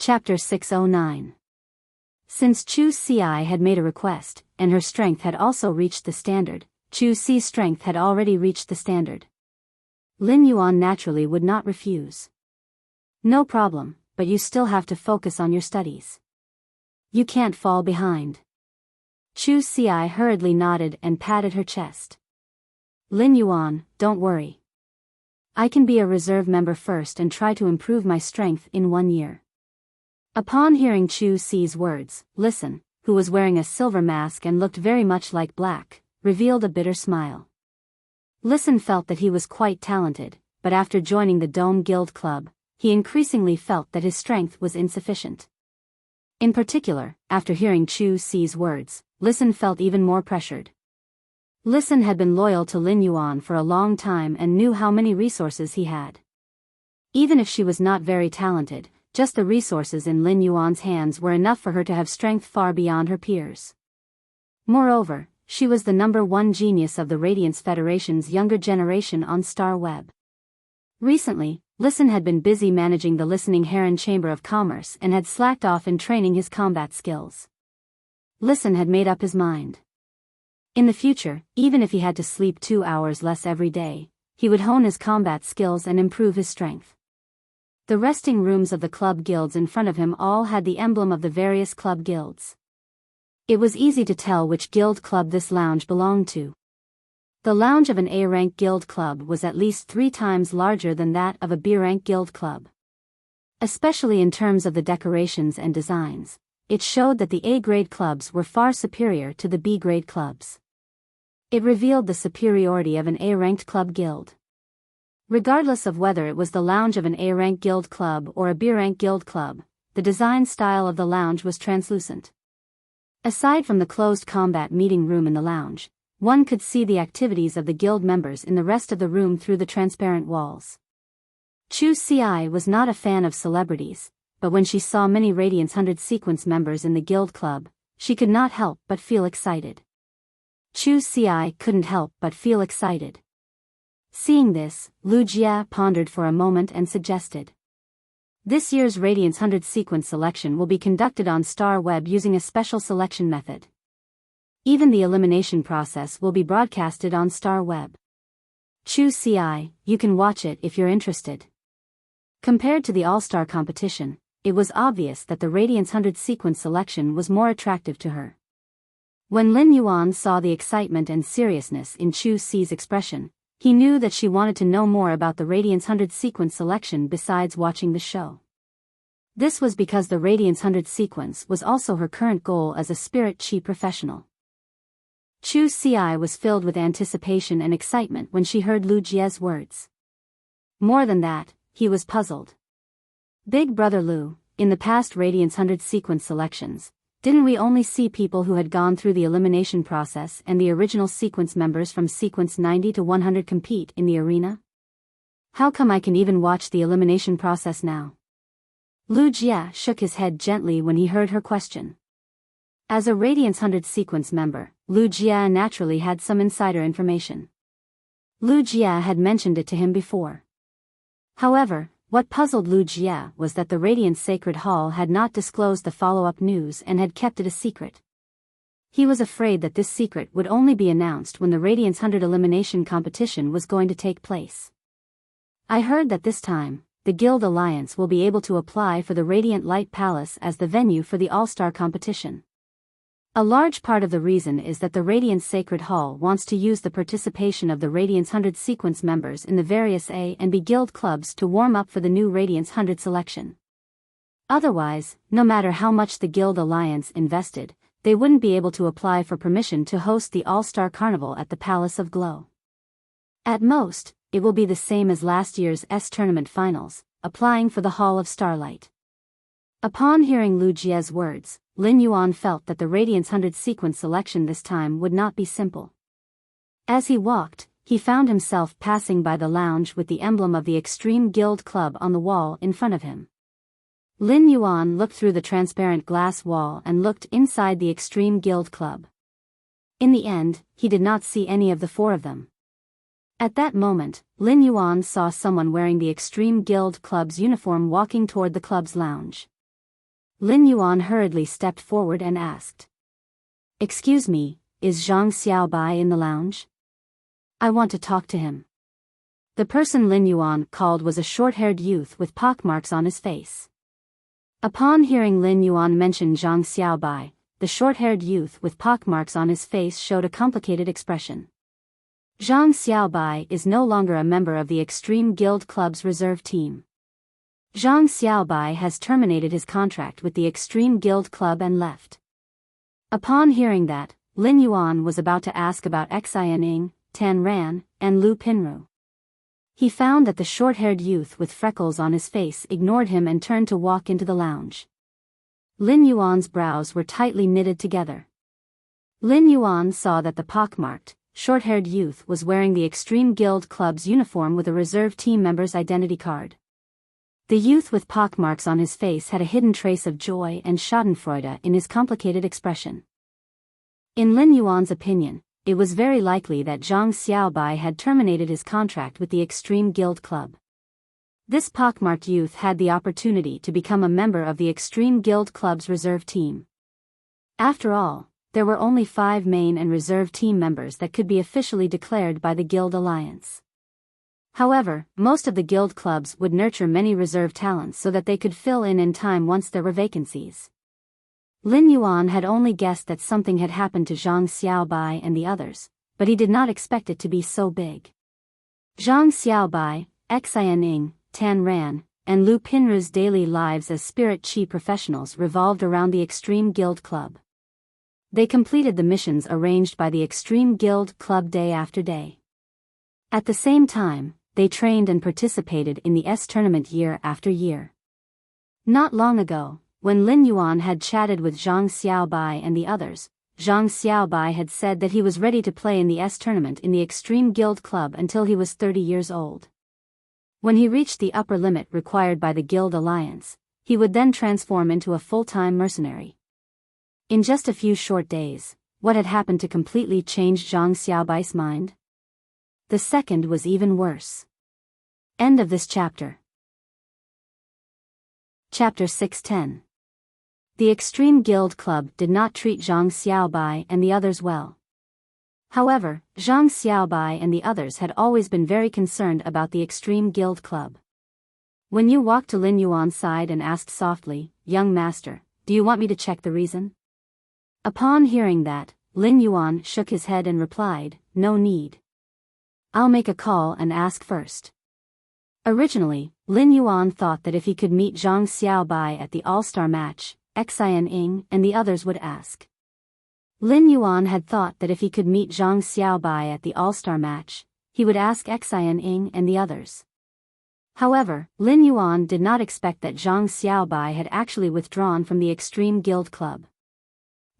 Chapter 609. Since Chu Si had made a request, and her strength had also reached the standard, Chu Si's strength had already reached the standard. Lin Yuan naturally would not refuse. No problem, but you still have to focus on your studies. You can't fall behind. Chu Si hurriedly nodded and patted her chest. Lin Yuan, don't worry. I can be a reserve member first and try to improve my strength in 1 year. Upon hearing Chu Si's words, Listen, who was wearing a silver mask and looked very much like Black, revealed a bitter smile. Listen felt that he was quite talented, but after joining the Dome Guild Club, he increasingly felt that his strength was insufficient. In particular, after hearing Chu Si's words, Listen felt even more pressured. Listen had been loyal to Lin Yuan for a long time and knew how many resources he had. Even if she was not very talented, just the resources in Lin Yuan's hands were enough for her to have strength far beyond her peers. Moreover, she was the #1 genius of the Radiance Federation's younger generation on Star Web. Recently, Listen had been busy managing the Listening Heron Chamber of Commerce and had slacked off in training his combat skills. Listen had made up his mind. In the future, even if he had to sleep 2 hours less every day, he would hone his combat skills and improve his strength. The resting rooms of the club guilds in front of him all had the emblem of the various club guilds. It was easy to tell which guild club this lounge belonged to. The lounge of an A-rank guild club was at least 3 times larger than that of a B-rank guild club. Especially in terms of the decorations and designs, it showed that the A-grade clubs were far superior to the B-grade clubs. It revealed the superiority of an A-ranked club guild. Regardless of whether it was the lounge of an A-rank guild club or a B-rank guild club, the design style of the lounge was translucent. Aside from the closed combat meeting room in the lounge, one could see the activities of the guild members in the rest of the room through the transparent walls. Chu Si was not a fan of celebrities, but when she saw many Radiance 100 sequence members in the guild club, she could not help but feel excited. Chu Si couldn't help but feel excited. Seeing this, Lu Jia pondered for a moment and suggested. This year's Radiance 100 sequence selection will be conducted on Star Web using a special selection method. Even the elimination process will be broadcasted on Star Web. Chu Si, you can watch it if you're interested. Compared to the All-Star competition, it was obvious that the Radiance 100 sequence selection was more attractive to her. When Lin Yuan saw the excitement and seriousness in Chu Si's expression, he knew that she wanted to know more about the Radiance 100 sequence selection besides watching the show. This was because the Radiance 100 sequence was also her current goal as a spirit chi professional. Chu Si was filled with anticipation and excitement when she heard Lu Jia's words. More than that, he was puzzled. Big Brother Lu, in the past Radiance 100 sequence selections, didn't we only see people who had gone through the elimination process and the original sequence members from sequence 90 to 100 compete in the arena? How come I can even watch the elimination process now? Lu Jia shook his head gently when he heard her question. As a Radiance 100 sequence member, Lu Jia naturally had some insider information. Lu Jia had mentioned it to him before. However, what puzzled Lu Jia was that the Radiance Sacred Hall had not disclosed the follow-up news and had kept it a secret. He was afraid that this secret would only be announced when the Radiance 100 elimination competition was going to take place. I heard that this time, the Guild Alliance will be able to apply for the Radiant Light Palace as the venue for the All-Star competition. A large part of the reason is that the Radiance Sacred Hall wants to use the participation of the Radiance 100 sequence members in the various A and B guild clubs to warm up for the new Radiance 100 selection. Otherwise, no matter how much the Guild Alliance invested, they wouldn't be able to apply for permission to host the All-Star Carnival at the Palace of Glow. At most, it will be the same as last year's S-Tournament Finals, applying for the Hall of Starlight. Upon hearing Lu Jia's words, Lin Yuan felt that the Radiance 100 sequence selection this time would not be simple. As he walked, he found himself passing by the lounge with the emblem of the Extreme Guild Club on the wall in front of him. Lin Yuan looked through the transparent glass wall and looked inside the Extreme Guild Club. In the end, he did not see any of the 4 of them. At that moment, Lin Yuan saw someone wearing the Extreme Guild Club's uniform walking toward the club's lounge. Lin Yuan hurriedly stepped forward and asked. "Excuse me, is Zhang Xiaobai in the lounge? I want to talk to him." The person Lin Yuan called was a short-haired youth with pockmarks on his face. Upon hearing Lin Yuan mention Zhang Xiaobai, the short-haired youth with pockmarks on his face showed a complicated expression. Zhang Xiaobai is no longer a member of the Extreme Guild Club's reserve team. Zhang Xiaobai has terminated his contract with the Extreme Guild Club and left. Upon hearing that, Lin Yuan was about to ask about Xianing, Tan Ran, and Lu Pinru. He found that the short-haired youth with freckles on his face ignored him and turned to walk into the lounge. Lin Yuan's brows were tightly knitted together. Lin Yuan saw that the pockmarked, short-haired youth was wearing the Extreme Guild Club's uniform with a reserve team member's identity card. The youth with pockmarks on his face had a hidden trace of joy and schadenfreude in his complicated expression. In Lin Yuan's opinion, it was very likely that Zhang Xiaobai had terminated his contract with the Extreme Guild Club. This pockmarked youth had the opportunity to become a member of the Extreme Guild Club's reserve team. After all, there were only 5 main and reserve team members that could be officially declared by the Guild Alliance. However, most of the guild clubs would nurture many reserve talents so that they could fill in time once there were vacancies. Lin Yuan had only guessed that something had happened to Zhang Xiaobai and the others, but he did not expect it to be so big. Zhang Xiaobai, Xianing, Tan Ran, and Lu Pinru's daily lives as spirit chi professionals revolved around the Extreme Guild Club. They completed the missions arranged by the Extreme Guild Club day after day. At the same time, they trained and participated in the S tournament year after year. Not long ago, when Lin Yuan had chatted with Zhang Xiaobai and the others, Zhang Xiaobai had said that he was ready to play in the S tournament in the Extreme Guild Club until he was 30 years old. When he reached the upper limit required by the Guild Alliance, he would then transform into a full-time mercenary. In just a few short days, what had happened to completely change Zhang Xiaobai's mind? The second was even worse. End of this chapter. Chapter 610. The Extreme Guild Club did not treat Zhang Xiaobai and the others well. However, Zhang Xiaobai and the others had always been very concerned about the Extreme Guild Club. When Yu walked to Lin Yuan's side and asked softly, "Young master, do you want me to check the reason?" Upon hearing that, Lin Yuan shook his head and replied, "No need. I'll make a call and ask first." Originally, Lin Yuan thought that if he could meet Zhang Xiaobai at the all-star match, Xianing and the others would ask. Lin Yuan had thought that if he could meet Zhang Xiaobai at the all-star match, he would ask Xianing and the others. However, Lin Yuan did not expect that Zhang Xiaobai had actually withdrawn from the Extreme Guild Club.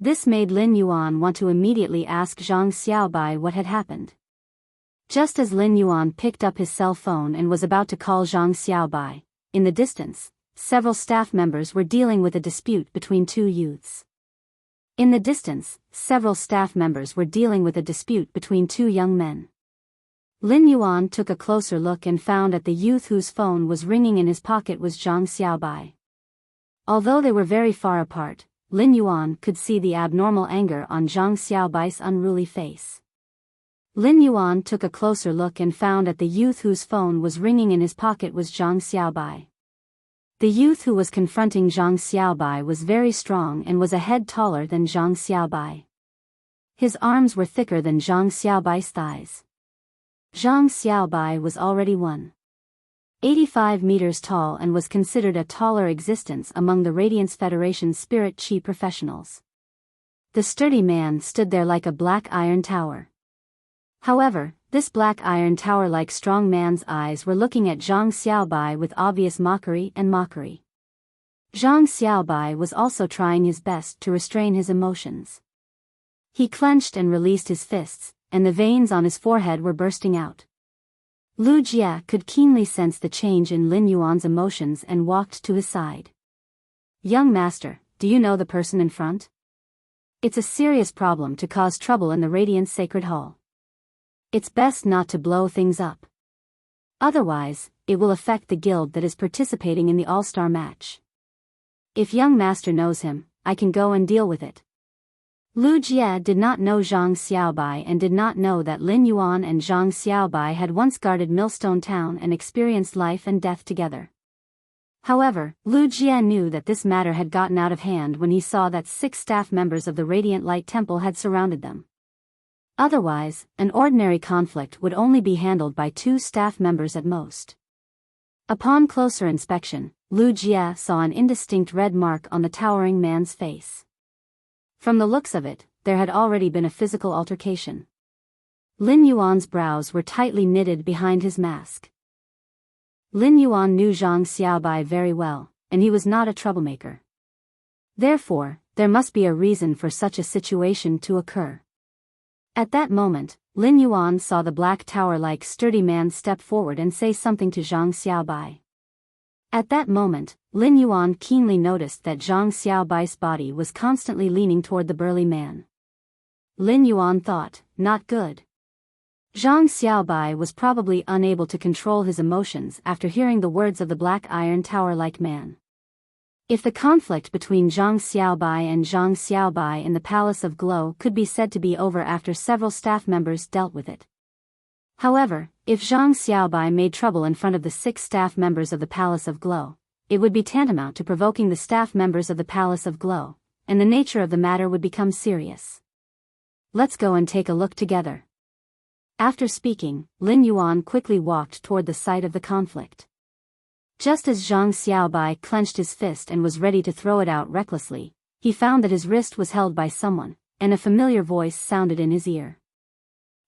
This made Lin Yuan want to immediately ask Zhang Xiaobai what had happened. Just as Lin Yuan picked up his cell phone and was about to call Zhang Xiaobai, in the distance, several staff members were dealing with a dispute between 2 youths. In the distance, several staff members were dealing with a dispute between 2 young men. Lin Yuan took a closer look and found that the youth whose phone was ringing in his pocket was Zhang Xiaobai. Although they were very far apart, Lin Yuan could see the abnormal anger on Zhang Xiaobai's unruly face. Lin Yuan took a closer look and found that the youth whose phone was ringing in his pocket was Zhang Xiaobai. The youth who was confronting Zhang Xiaobai was very strong and was a head taller than Zhang Xiaobai. His arms were thicker than Zhang Xiaobai's thighs. Zhang Xiaobai was already 185 meters tall and was considered a taller existence among the Radiance Federation's spirit chi professionals. The sturdy man stood there like a black iron tower. However, this black iron tower-like strong man's eyes were looking at Zhang Xiaobai with obvious mockery and mockery. Zhang Xiaobai was also trying his best to restrain his emotions. He clenched and released his fists, and the veins on his forehead were bursting out. Lu Jia could keenly sense the change in Lin Yuan's emotions and walked to his side. "Young master, do you know the person in front? It's a serious problem to cause trouble in the Radiance Sacred Hall. It's best not to blow things up. Otherwise, it will affect the guild that is participating in the all-star match." If young master knows him, I can go and deal with it. Lu Jie did not know Zhang Xiaobai and did not know that Lin Yuan and Zhang Xiaobai had once guarded Millstone Town and experienced life and death together. However, Lu Jie knew that this matter had gotten out of hand when he saw that 6 staff members of the Radiant Light Temple had surrounded them. Otherwise, an ordinary conflict would only be handled by 2 staff members at most. Upon closer inspection, Lu Jie saw an indistinct red mark on the towering man's face. From the looks of it, there had already been a physical altercation. Lin Yuan's brows were tightly knitted behind his mask. Lin Yuan knew Zhang Xiaobai very well, and he was not a troublemaker. Therefore, there must be a reason for such a situation to occur. At that moment, Lin Yuan saw the black tower-like sturdy man step forward and say something to Zhang Xiaobai. At that moment, Lin Yuan keenly noticed that Zhang Xiaobai's body was constantly leaning toward the burly man. Lin Yuan thought, not good. Zhang Xiaobai was probably unable to control his emotions after hearing the words of the black iron tower-like man. If the conflict between Zhang Xiaobai and Zhang Xiaobai in the Palace of Glow could be said to be over after several staff members dealt with it. However, if Zhang Xiaobai made trouble in front of the 6 staff members of the Palace of Glow, it would be tantamount to provoking the staff members of the Palace of Glow, and the nature of the matter would become serious. Let's go and take a look together. After speaking, Lin Yuan quickly walked toward the site of the conflict. Just as Zhang Xiaobai clenched his fist and was ready to throw it out recklessly, he found that his wrist was held by someone, and a familiar voice sounded in his ear.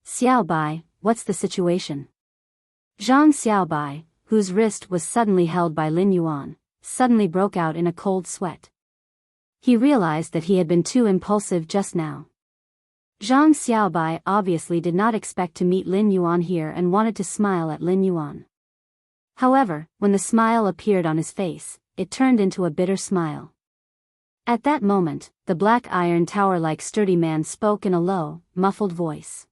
Xiaobai, what's the situation? Zhang Xiaobai, whose wrist was suddenly held by Lin Yuan, suddenly broke out in a cold sweat. He realized that he had been too impulsive just now. Zhang Xiaobai obviously did not expect to meet Lin Yuan here and wanted to smile at Lin Yuan. However, when the smile appeared on his face, it turned into a bitter smile. At that moment, the black iron tower-like sturdy man spoke in a low, muffled voice.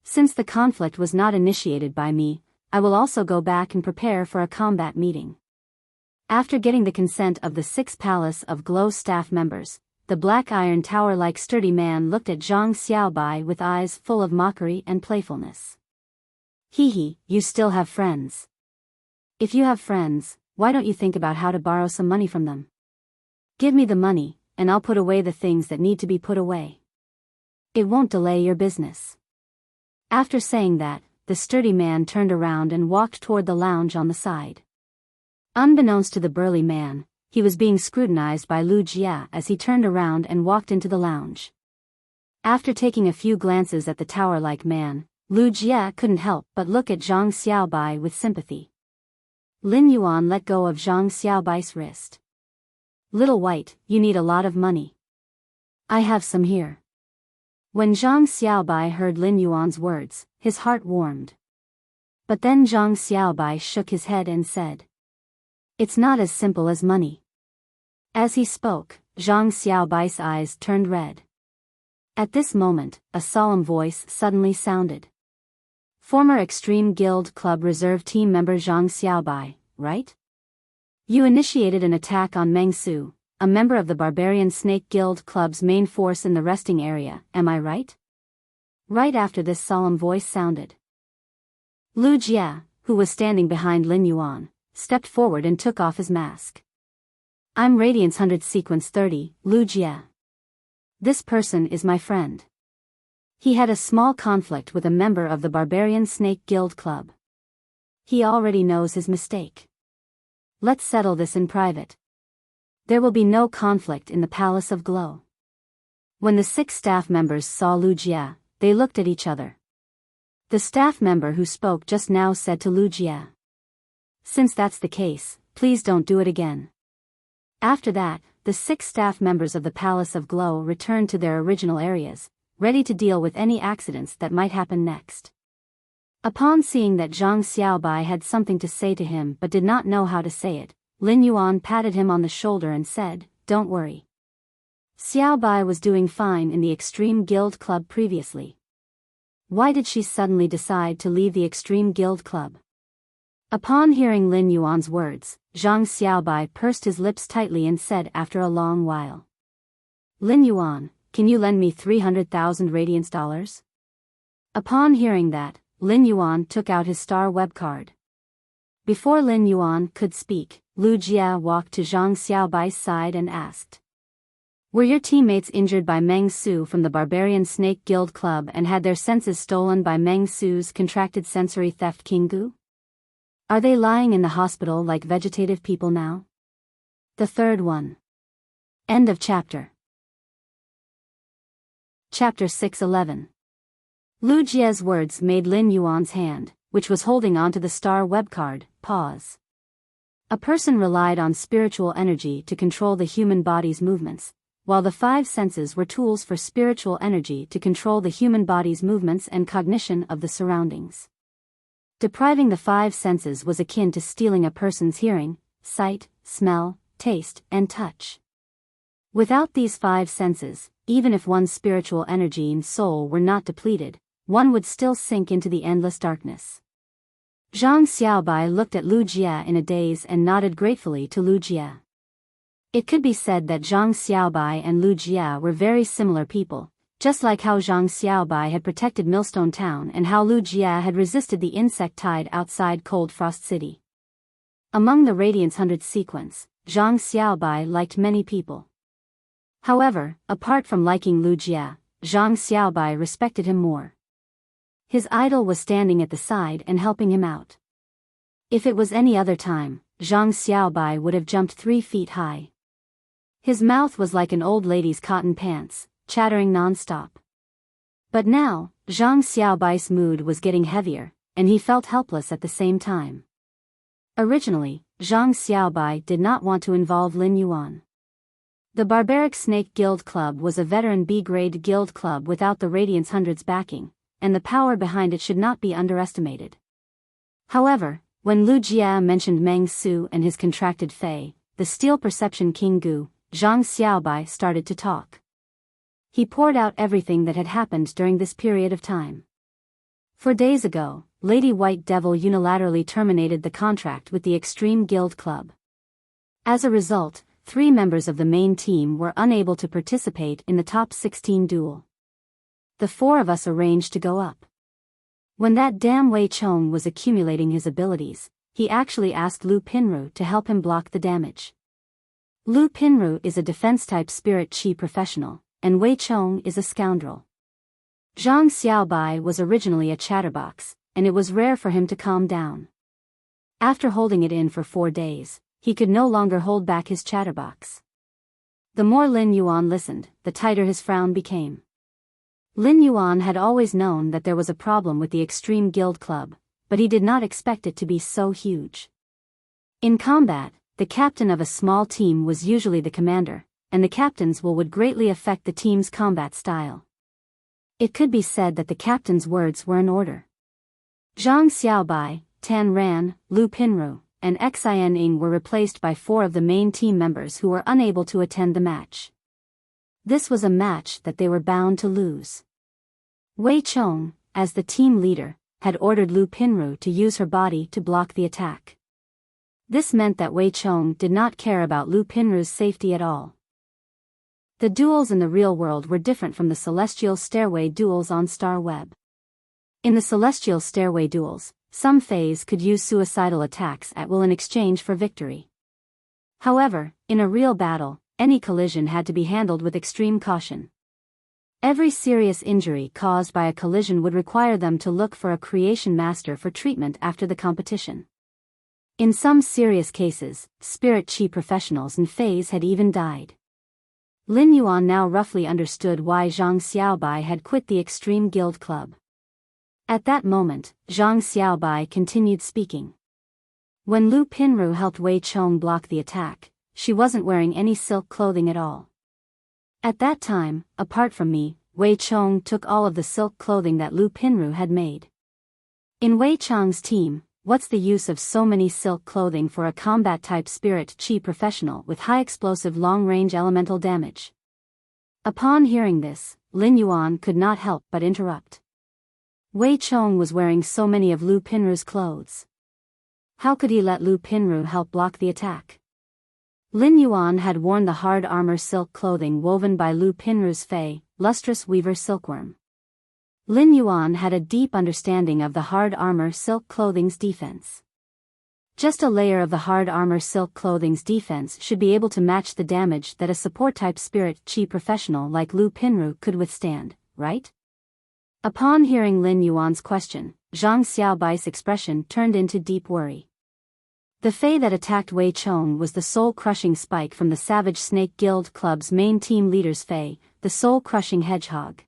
Since the conflict was not initiated by me, I will also go back and prepare for a combat meeting. After getting the consent of the 6 Palace of Glow staff members, the black iron tower-like sturdy man looked at Zhang Xiaobai with eyes full of mockery and playfulness. Hee, you still have friends. If you have friends, why don't you think about how to borrow some money from them? Give me the money, and I'll put away the things that need to be put away. It won't delay your business. After saying that, the sturdy man turned around and walked toward the lounge on the side. Unbeknownst to the burly man, he was being scrutinized by Lu Jie as he turned around and walked into the lounge. After taking a few glances at the tower-like man, Lu Jie couldn't help but look at Zhang Xiaobai with sympathy. Lin Yuan let go of Zhang Xiaobai's wrist. Little White, you need a lot of money. I have some here. When Zhang Xiaobai heard Lin Yuan's words, his heart warmed. But then Zhang Xiaobai shook his head and said, it's not as simple as money. As he spoke, Zhang Xiaobai's eyes turned red. At this moment, a solemn voice suddenly sounded. Former Extreme Guild Club Reserve Team member Zhang Xiaobai, right? You initiated an attack on Meng Su, a member of the Barbarian Snake Guild Club's main force in the resting area, am I right? Right after this solemn voice sounded, Lu Jie, who was standing behind Lin Yuan, stepped forward and took off his mask. I'm Radiance 100 Sequence 30, Lu Jie. This person is my friend. He had a small conflict with a member of the Barbarian Snake Guild Club. He already knows his mistake. Let's settle this in private. There will be no conflict in the Palace of Glow. When the 6 staff members saw Lu Jie, they looked at each other. The staff member who spoke just now said to Lu Jie, since that's the case, please don't do it again. After that, the 6 staff members of the Palace of Glow returned to their original areas, ready to deal with any accidents that might happen next. Upon seeing that Zhang Xiaobai had something to say to him but did not know how to say it, Lin Yuan patted him on the shoulder and said, don't worry. Xiaobai was doing fine in the Extreme Guild Club previously. Why did she suddenly decide to leave the Extreme Guild Club? Upon hearing Lin Yuan's words, Zhang Xiaobai pursed his lips tightly and said after a long while. Lin Yuan, can you lend me 300,000 radiance dollars? Upon hearing that, Lin Yuan took out his star web card. Before Lin Yuan could speak, Lu Jia walked to Zhang Xiaobai's side and asked. Were your teammates injured by Meng Su from the Barbarian Snake Guild Club and had their senses stolen by Meng Su's contracted sensory theft Kingu? Are they lying in the hospital like vegetative people now? The third one. End of chapter. Chapter 611. Lu Jia's words made Lin Yuan's hand, which was holding onto the star web card, pause. A person relied on spiritual energy to control the human body's movements, while the five senses were tools for spiritual energy to control the human body's movements and cognition of the surroundings. Depriving the five senses was akin to stealing a person's hearing, sight, smell, taste, and touch. Without these five senses, even if one's spiritual energy and soul were not depleted, one would still sink into the endless darkness. Zhang Xiaobai looked at Lu Jia in a daze and nodded gratefully to Lu Jia. It could be said that Zhang Xiaobai and Lu Jia were very similar people, just like how Zhang Xiaobai had protected Millstone Town and how Lu Jia had resisted the insect tide outside Cold Frost City. Among the Radiance 100 sequence, Zhang Xiaobai liked many people. However, apart from liking Lu Jia, Zhang Xiaobai respected him more. His idol was standing at the side and helping him out. If it was any other time, Zhang Xiaobai would have jumped 3 feet high. His mouth was like an old lady's cotton pants, chattering non-stop. But now, Zhang Xiaobai's mood was getting heavier, and he felt helpless at the same time. Originally, Zhang Xiaobai did not want to involve Lin Yuan. The Barbaric Snake Guild Club was a veteran B-grade guild club without the Radiance Hundred's backing, and the power behind it should not be underestimated. However, when Lu Jia mentioned Meng Su and his contracted Fei, the Steel Perception King Gu, Zhang Xiaobai started to talk. He poured out everything that had happened during this period of time. 4 days ago, Lady White Devil unilaterally terminated the contract with the Extreme Guild Club. As a result, 3 members of the main team were unable to participate in the top 16 duel. The 4 of us arranged to go up. When that damn Wei Chong was accumulating his abilities, he actually asked Lu Pinru to help him block the damage. Lu Pinru is a defense-type spirit chi professional, and Wei Chong is a scoundrel. Zhang Xiaobai was originally a chatterbox, and it was rare for him to calm down. After holding it in for 4 days, he could no longer hold back his chatterbox. The more Lin Yuan listened, the tighter his frown became. Lin Yuan had always known that there was a problem with the Extreme Guild Club, but he did not expect it to be so huge. In combat, the captain of a small team was usually the commander, and the captain's will would greatly affect the team's combat style. It could be said that the captain's words were in order. Zhang Xiaobai, Tan Ran, Lu Pinru, and Xin Ying were replaced by 4 of the main team members who were unable to attend the match. This was a match that they were bound to lose. Wei Chong, as the team leader, had ordered Lu Pinru to use her body to block the attack. This meant that Wei Chong did not care about Lu Pinru's safety at all. The duels in the real world were different from the Celestial Stairway duels on Star Web. In the Celestial Stairway duels, some Fays could use suicidal attacks at will in exchange for victory. However, in a real battle, any collision had to be handled with extreme caution. Every serious injury caused by a collision would require them to look for a creation master for treatment after the competition. In some serious cases, spirit chi professionals and Fays had even died. Lin Yuan now roughly understood why Zhang Xiaobai had quit the Extreme Guild Club. At that moment, Zhang Xiaobai continued speaking. When Lu Pinru helped Wei Chong block the attack, she wasn't wearing any silk clothing at all. At that time, apart from me, Wei Chong took all of the silk clothing that Lu Pinru had made. In Wei Chong's team, what's the use of so many silk clothing for a combat-type spirit chi professional with high-explosive long-range elemental damage? Upon hearing this, Lin Yuan could not help but interrupt. Wei Chong was wearing so many of Lu Pinru's clothes. How could he let Lu Pinru help block the attack? Lin Yuan had worn the hard armor silk clothing woven by Lu Pinru's Fey, lustrous weaver silkworm. Lin Yuan had a deep understanding of the hard armor silk clothing's defense. Just a layer of the hard armor silk clothing's defense should be able to match the damage that a support-type spirit chi professional like Lu Pinru could withstand, right? Upon hearing Lin Yuan's question, Zhang Xiaobai's expression turned into deep worry. The Fey that attacked Wei Chong was the soul-crushing spike from the Savage Snake Guild Club's main team leader's Fey, the soul-crushing hedgehog.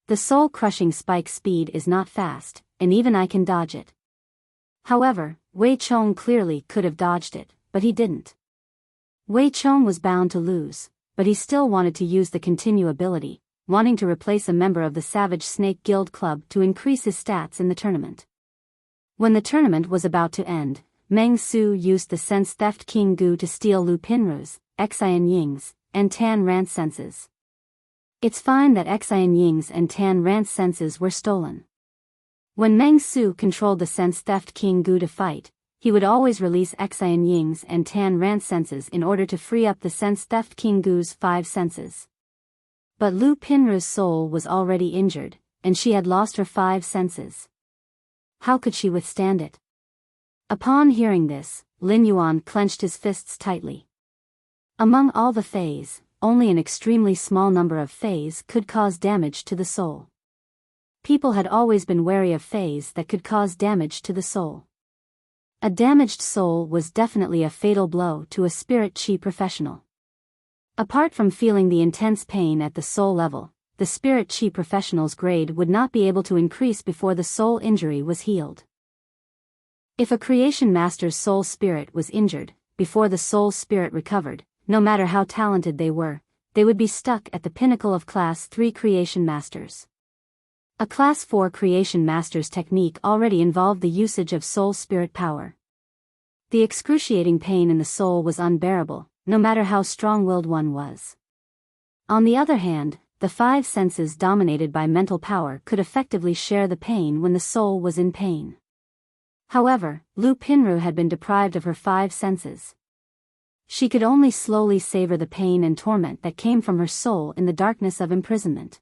The soul-crushing spike's speed is not fast, and even I can dodge it. However, Wei Chong clearly could have dodged it, but he didn't. Wei Chong was bound to lose, but he still wanted to use the continue ability, wanting to replace a member of the Savage Snake Guild Club to increase his stats in the tournament. When the tournament was about to end, Meng Su used the Sense Theft King Gu to steal Lu Pinru's, Xian Ying's, and Tan Rant's senses. It's fine that Xian Ying's and Tan Rant's senses were stolen. When Meng Su controlled the Sense Theft King Gu to fight, he would always release Xian Ying's and Tan Rant's senses in order to free up the Sense Theft King Gu's 5 senses. But Lu Pinru's soul was already injured, and she had lost her 5 senses. How could she withstand it? Upon hearing this, Lin Yuan clenched his fists tightly. Among all the Feys, only an extremely small number of Feys could cause damage to the soul. People had always been wary of Feys that could cause damage to the soul. A damaged soul was definitely a fatal blow to a spirit chi professional. Apart from feeling the intense pain at the soul level, the spirit chi professional's grade would not be able to increase before the soul injury was healed. If a creation master's soul spirit was injured, before the soul spirit recovered, no matter how talented they would be stuck at the pinnacle of Class 3 creation masters. A Class 4 creation master's technique already involved the usage of soul spirit power. The excruciating pain in the soul was unbearable, no matter how strong-willed one was. On the other hand, the 5 senses dominated by mental power could effectively share the pain when the soul was in pain. However, Lu Pinru had been deprived of her 5 senses. She could only slowly savor the pain and torment that came from her soul in the darkness of imprisonment.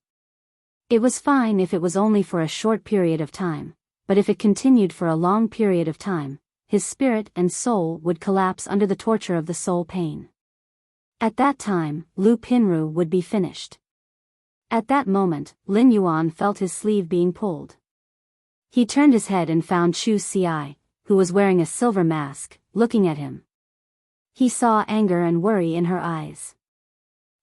It was fine if it was only for a short period of time, but if it continued for a long period of time, his spirit and soul would collapse under the torture of the soul pain. At that time, Lu Pinru would be finished. At that moment, Lin Yuan felt his sleeve being pulled. He turned his head and found Chu Ci, who was wearing a silver mask, looking at him. He saw anger and worry in her eyes.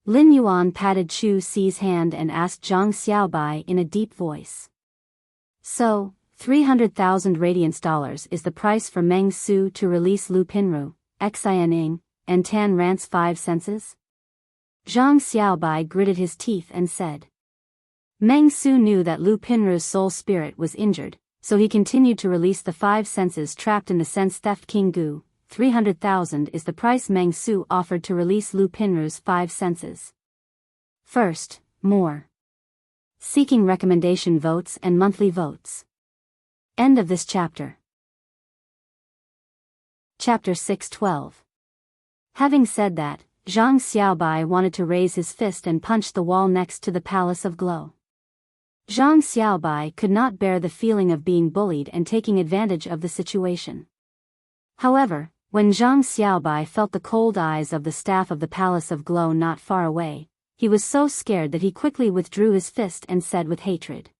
Lin Yuan patted Chu Ci's hand and asked Zhang Xiaobai in a deep voice. So, 300,000 radiance dollars is the price for Meng Su to release Lu Pinru, Xian Ying, and Tan Rant's 5 senses? Zhang Xiaobai gritted his teeth and said. Meng Su knew that Lu Pinru's soul spirit was injured, so he continued to release the 5 senses trapped in the Sense Theft King Gu. 300,000 is the price Meng Su offered to release Lu Pinru's 5 senses. First, more. Seeking recommendation votes and monthly votes. End of this chapter. Chapter 612. Having said that, Zhang Xiaobai wanted to raise his fist and punch the wall next to the Palace of Glow. Zhang Xiaobai could not bear the feeling of being bullied and taking advantage of the situation. However, when Zhang Xiaobai felt the cold eyes of the staff of the Palace of Glow not far away, he was so scared that he quickly withdrew his fist and said with hatred.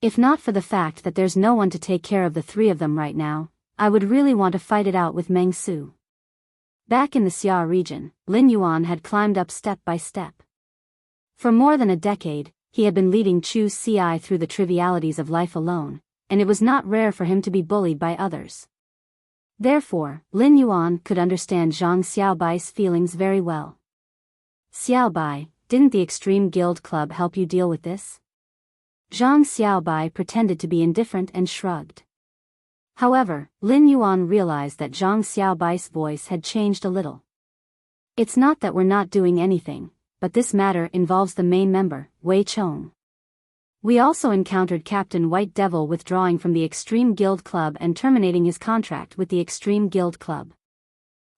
If not for the fact that there's no one to take care of the 3 of them right now, I would really want to fight it out with Meng Su. Back in the Xia region, Lin Yuan had climbed up step by step. For more than a decade, he had been leading Chu Ci through the trivialities of life alone, and it was not rare for him to be bullied by others. Therefore, Lin Yuan could understand Zhang Xiaobai's feelings very well. Xiaobai, didn't the Extreme Guild Club help you deal with this? Zhang Xiaobai pretended to be indifferent and shrugged. However, Lin Yuan realized that Zhang Xiaobai's voice had changed a little. It's not that we're not doing anything, but this matter involves the main member, Wei Chong. We also encountered Captain White Devil withdrawing from the Extreme Guild Club and terminating his contract with the Extreme Guild Club.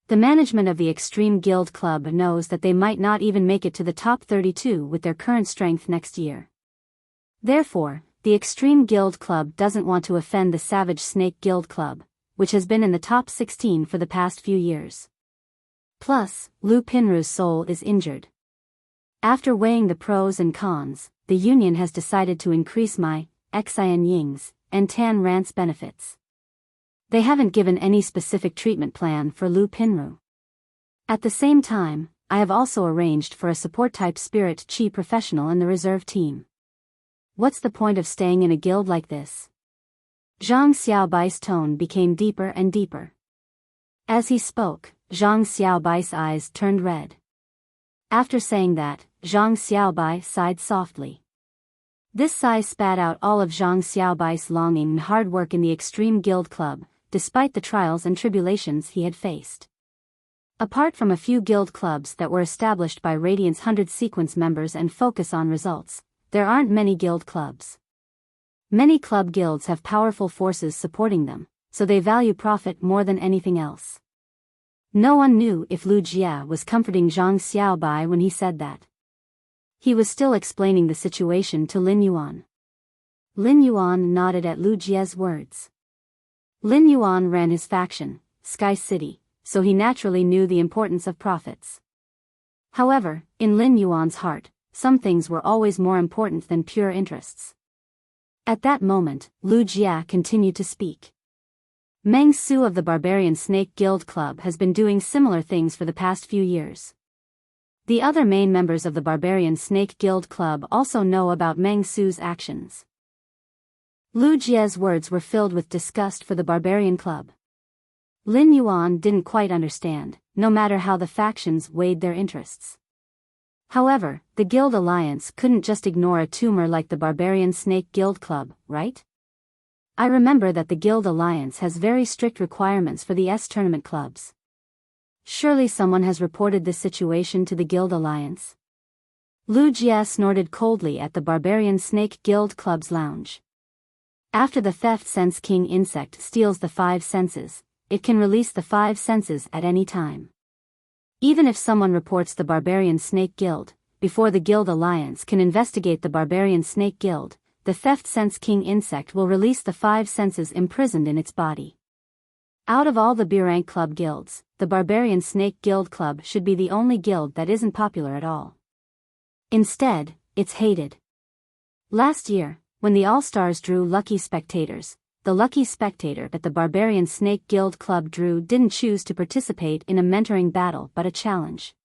The management of the Extreme Guild Club knows that they might not even make it to the top 32 with their current strength next year. Therefore, the Extreme Guild Club doesn't want to offend the Savage Snake Guild Club, which has been in the top 16 for the past few years. Plus, Lu Pinru's soul is injured. After weighing the pros and cons, the union has decided to increase my, Xian Ying's, and Tan Rant's benefits. They haven't given any specific treatment plan for Lu Pinru. At the same time, I have also arranged for a support-type spirit chi professional in the reserve team. What's the point of staying in a guild like this? Zhang Xiaobai's tone became deeper and deeper. As he spoke, Zhang Xiaobai's eyes turned red. After saying that, Zhang Xiaobai sighed softly. This sigh spat out all of Zhang Xiaobai's longing and hard work in the Extreme Guild Club, despite the trials and tribulations he had faced. Apart from a few guild clubs that were established by Radiant's 100 sequence members and focus on results, there aren't many guild clubs. Many club guilds have powerful forces supporting them, so they value profit more than anything else. No one knew if Lu Jia was comforting Zhang Xiaobai when he said that. He was still explaining the situation to Lin Yuan. Lin Yuan nodded at Lu Jia's words. Lin Yuan ran his faction, Sky City, so he naturally knew the importance of profits. However, in Lin Yuan's heart, some things were always more important than pure interests. At that moment, Lu Jia continued to speak. Meng Su of the Barbarian Snake Guild Club has been doing similar things for the past few years. The other main members of the Barbarian Snake Guild Club also know about Meng Su's actions. Lu Jia's words were filled with disgust for the Barbarian Club. Lin Yuan didn't quite understand, no matter how the factions weighed their interests. However, the Guild Alliance couldn't just ignore a tumor like the Barbarian Snake Guild Club, right? I remember that the Guild Alliance has very strict requirements for the tournament clubs. Surely someone has reported this situation to the Guild Alliance. Lu Jia snorted coldly at the Barbarian Snake Guild Club's lounge. After the Theft Sense King insect steals the 5 senses, it can release the 5 senses at any time. Even if someone reports the Barbarian Snake Guild, before the Guild Alliance can investigate the Barbarian Snake Guild, the Theft Sense King insect will release the 5 senses imprisoned in its body. Out of all the B-rank club guilds, the Barbarian Snake Guild Club should be the only guild that isn't popular at all. Instead, it's hated. Last year, when the All-Stars drew lucky spectators, the lucky spectator that the Barbarian Snake Guild Club drew didn't choose to participate in a mentoring battle but a challenge.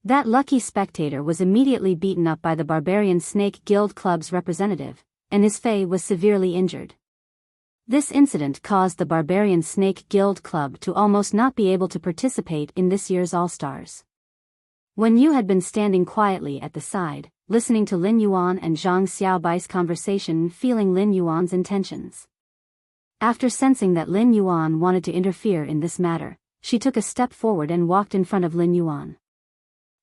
That lucky spectator was immediately beaten up by the Barbarian Snake Guild Club's representative, and his Fae was severely injured. This incident caused the Barbarian Snake Guild Club to almost not be able to participate in this year's All-Stars. When Yu had been standing quietly at the side, listening to Lin Yuan and Zhang Xiaobai's conversation, feeling Lin Yuan's intentions. After sensing that Lin Yuan wanted to interfere in this matter, she took a step forward and walked in front of Lin Yuan.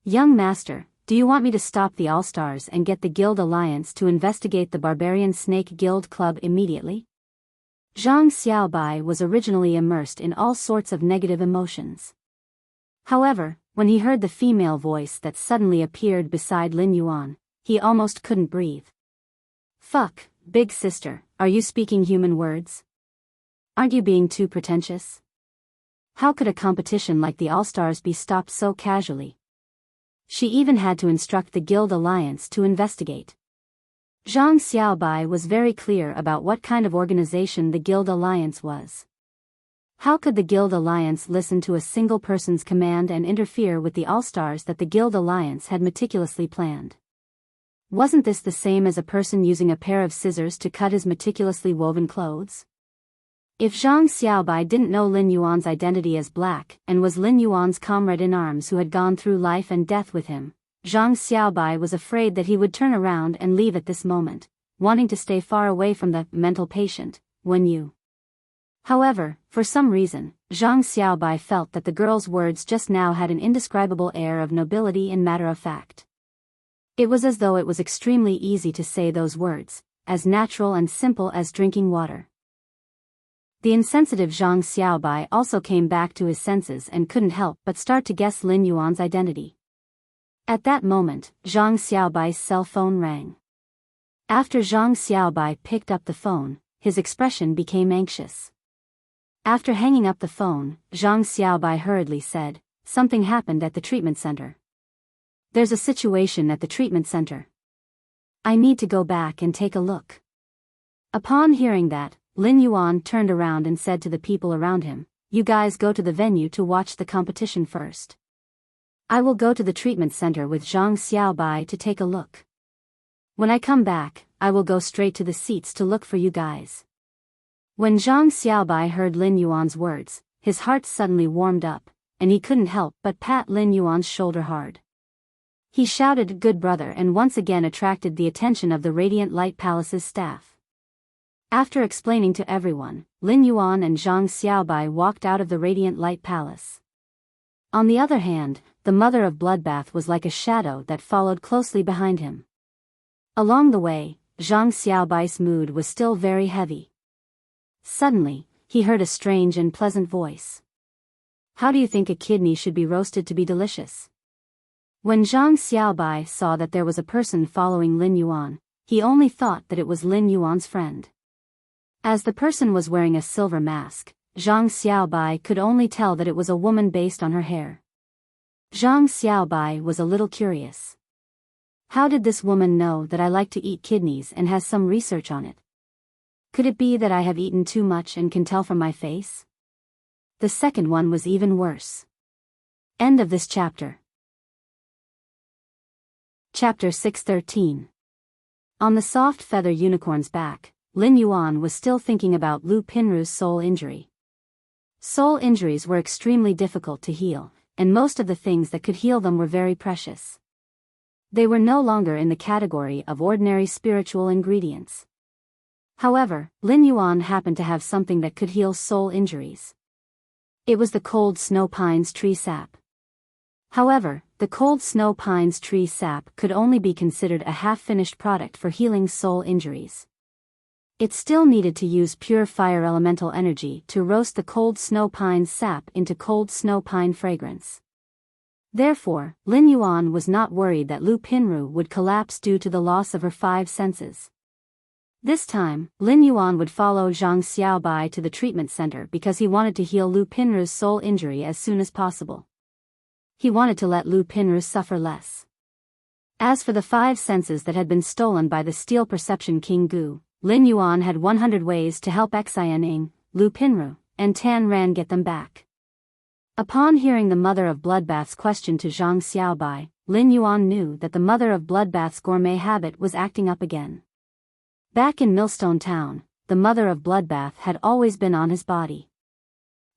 "Young master, do you want me to stop the All-Stars and get the Guild Alliance to investigate the Barbarian Snake Guild Club immediately?" Zhang Xiaobai was originally immersed in all sorts of negative emotions. However, when he heard the female voice that suddenly appeared beside Lin Yuan, he almost couldn't breathe. "Fuck, big sister, are you speaking human words? Aren't you being too pretentious? How could a competition like the All-Stars be stopped so casually?" She even had to instruct the Guild Alliance to investigate. Zhang Xiaobai was very clear about what kind of organization the Guild Alliance was. How could the Guild Alliance listen to a single person's command and interfere with the All-Stars that the Guild Alliance had meticulously planned? Wasn't this the same as a person using a pair of scissors to cut his meticulously woven clothes? If Zhang Xiaobai didn't know Lin Yuan's identity as Black and was Lin Yuan's comrade in arms who had gone through life and death with him, Zhang Xiaobai was afraid that he would turn around and leave at this moment, wanting to stay far away from the mental patient, Wen Yu. However, for some reason, Zhang Xiaobai felt that the girl's words just now had an indescribable air of nobility and matter-of-fact. It was as though it was extremely easy to say those words, as natural and simple as drinking water. The insensitive Zhang Xiaobai also came back to his senses and couldn't help but start to guess Lin Yuan's identity. At that moment, Zhang Xiaobai's cell phone rang. After Zhang Xiaobai picked up the phone, his expression became anxious. After hanging up the phone, Zhang Xiaobai hurriedly said, "Something happened at the treatment center. There's a situation at the treatment center. I need to go back and take a look." Upon hearing that, Lin Yuan turned around and said to the people around him, "You guys go to the venue to watch the competition first. I will go to the treatment center with Zhang Xiaobai to take a look. When I come back, I will go straight to the seats to look for you guys." When Zhang Xiaobai heard Lin Yuan's words, his heart suddenly warmed up, and he couldn't help but pat Lin Yuan's shoulder hard. He shouted, "Good brother," and once again attracted the attention of the Radiant Light Palace's staff. After explaining to everyone, Lin Yuan and Zhang Xiaobai walked out of the Radiant Light Palace. On the other hand, the mother of Bloodbath was like a shadow that followed closely behind him. Along the way, Zhang Xiaobai's mood was still very heavy. Suddenly, he heard a strange and pleasant voice. "How do you think a kidney should be roasted to be delicious?" When Zhang Xiaobai saw that there was a person following Lin Yuan, he only thought that it was Lin Yuan's friend. As the person was wearing a silver mask, Zhang Xiaobai could only tell that it was a woman based on her hair. Zhang Xiaobai was a little curious. How did this woman know that I like to eat kidneys and has some research on it? Could it be that I have eaten too much and can tell from my face? The second one was even worse. End of this chapter. Chapter 613. On the soft feather unicorn's back, Lin Yuan was still thinking about Lu Pinru's soul injury. Soul injuries were extremely difficult to heal, and most of the things that could heal them were very precious. They were no longer in the category of ordinary spiritual ingredients. However, Lin Yuan happened to have something that could heal soul injuries. It was the cold snow pines tree sap. However, the cold snow pines tree sap could only be considered a half-finished product for healing soul injuries. It still needed to use pure fire elemental energy to roast the cold snow pine sap into cold snow pine fragrance. Therefore, Lin Yuan was not worried that Lu Pinru would collapse due to the loss of her 5 senses. This time, Lin Yuan would follow Zhang Xiaobai to the treatment center because he wanted to heal Lu Pinru's soul injury as soon as possible. He wanted to let Lu Pinru suffer less. As for the 5 senses that had been stolen by the Steel Perception King Gu, Lin Yuan had 100 ways to help Enchanting, Lu Pinru, and Tan Ran get them back. Upon hearing the mother of Bloodbath's question to Zhang Xiaobai, Lin Yuan knew that the mother of Bloodbath's gourmet habit was acting up again. Back in Millstone Town, the mother of Bloodbath had always been on his body.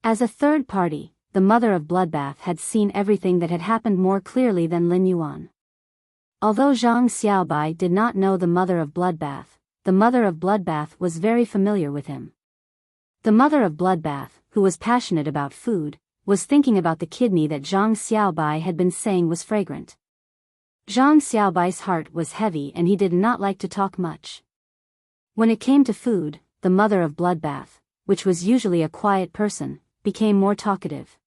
As a third party, the mother of Bloodbath had seen everything that had happened more clearly than Lin Yuan. Although Zhang Xiaobai did not know the mother of Bloodbath, the mother of Bloodbath was very familiar with him. The mother of Bloodbath, who was passionate about food, was thinking about the kidney that Zhang Xiaobai had been saying was fragrant. Zhang Xiaobai's heart was heavy and he did not like to talk much. When it came to food, the mother of Bloodbath, which was usually a quiet person, became more talkative.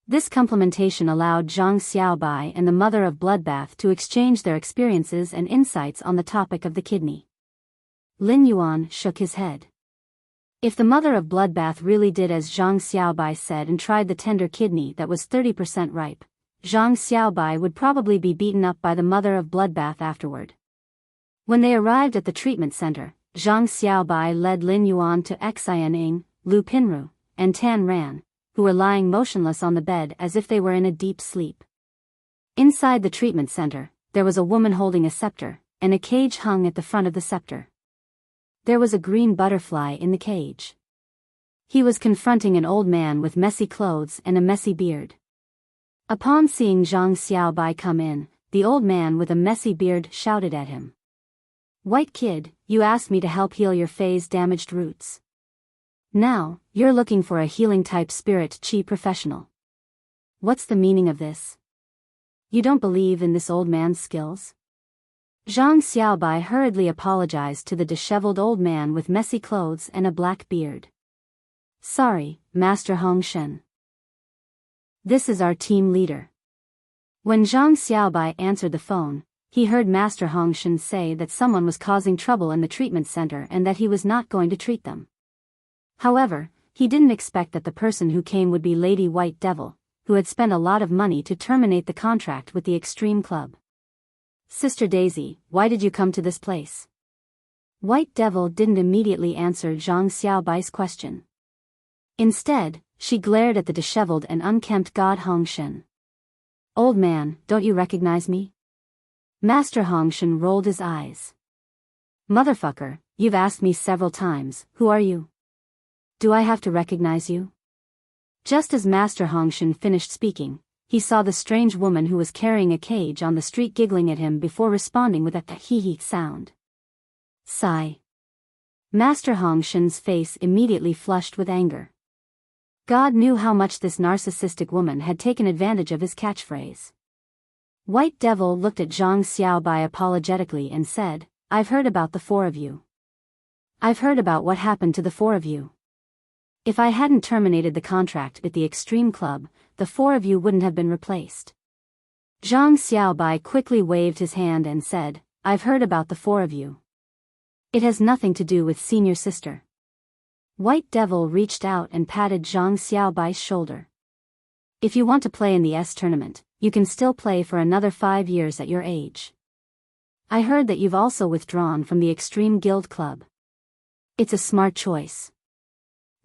This complementation allowed Zhang Xiaobai and the mother of Bloodbath to exchange their experiences and insights on the topic of the kidney. Lin Yuan shook his head. If the mother of Bloodbath really did as Zhang Xiaobai said and tried the tender kidney that was 30% ripe, Zhang Xiaobai would probably be beaten up by the mother of Bloodbath afterward. When they arrived at the treatment center, Zhang Xiaobai led Lin Yuan to Enchanting, Lu Pinru, and Tan Ran, who were lying motionless on the bed as if they were in a deep sleep. Inside the treatment center, there was a woman holding a scepter, and a cage hung at the front of the scepter. There was a green butterfly in the cage. He was confronting an old man with messy clothes and a messy beard. Upon seeing Zhang Xiaobai come in, the old man with a messy beard shouted at him. "White kid, you asked me to help heal your phase-damaged roots. Now, you're looking for a healing-type spirit chi professional. What's the meaning of this? You don't believe in this old man's skills? Zhang Xiaobai hurriedly apologized to the disheveled old man with messy clothes and a black beard. Sorry, Master Hong Shen. This is our team leader. When Zhang Xiaobai answered the phone, he heard Master Hong Shen say that someone was causing trouble in the treatment center and that he was not going to treat them. However, he didn't expect that the person who came would be Lady White Devil, who had spent a lot of money to terminate the contract with the Extreme Club. Sister Daisy, why did you come to this place? White Devil didn't immediately answer Zhang Xiaobai's question. Instead, she glared at the disheveled and unkempt god Hong Shen. Old man, don't you recognize me? Master Hong Shen rolled his eyes. Motherfucker, you've asked me several times, who are you? Do I have to recognize you? Just as Master Hong Shen finished speaking, he saw the strange woman who was carrying a cage on the street giggling at him before responding with a hee-hee sound. Sigh. Master Hong Shen's face immediately flushed with anger. God knew how much this narcissistic woman had taken advantage of his catchphrase. White Devil looked at Zhang Xiaobai apologetically and said, I've heard about the four of you. I've heard about what happened to the four of you. If I hadn't terminated the contract with the Extreme Club, the four of you wouldn't have been replaced. Zhang Xiaobai quickly waved his hand and said, I've heard about the four of you. It has nothing to do with senior sister. White Devil reached out and patted Zhang Xiaobai's shoulder. If you want to play in the S tournament, you can still play for another 5 years at your age. I heard that you've also withdrawn from the Extreme Guild Club. It's a smart choice.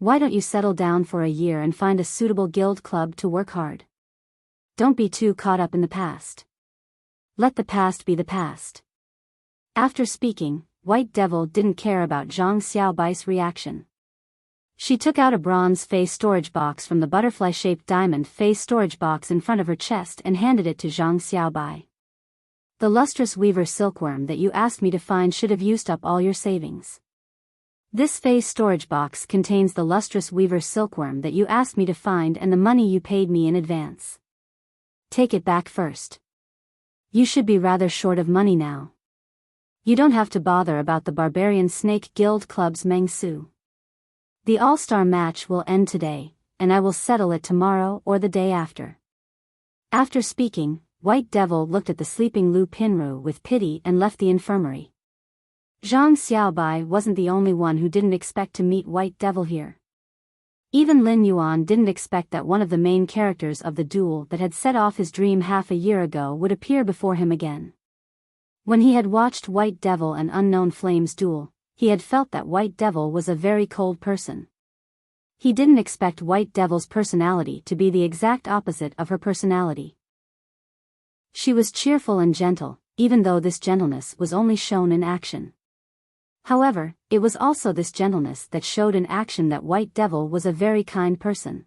Why don't you settle down for a year and find a suitable guild club to work hard? Don't be too caught up in the past. Let the past be the past. After speaking, White Devil didn't care about Zhang Xiaobai's reaction. She took out a bronze face storage box from the butterfly-shaped diamond face storage box in front of her chest and handed it to Zhang Xiaobai. The lustrous weaver silkworm that you asked me to find should have used up all your savings. This face storage box contains the lustrous weaver silkworm that you asked me to find and the money you paid me in advance. Take it back first. You should be rather short of money now. You don't have to bother about the Barbarian Snake Guild Club's Meng Su. The All-Star match will end today, and I will settle it tomorrow or the day after. After speaking, White Devil looked at the sleeping Lu Pinru with pity and left the infirmary. Zhang Xiaobai wasn't the only one who didn't expect to meet White Devil here. Even Lin Yuan didn't expect that one of the main characters of the duel that had set off his dream half a year ago would appear before him again. When he had watched White Devil and Unknown Flames duel, he had felt that White Devil was a very cold person. He didn't expect White Devil's personality to be the exact opposite of her personality. She was cheerful and gentle, even though this gentleness was only shown in action. However, it was also this gentleness that showed in action that White Devil was a very kind person.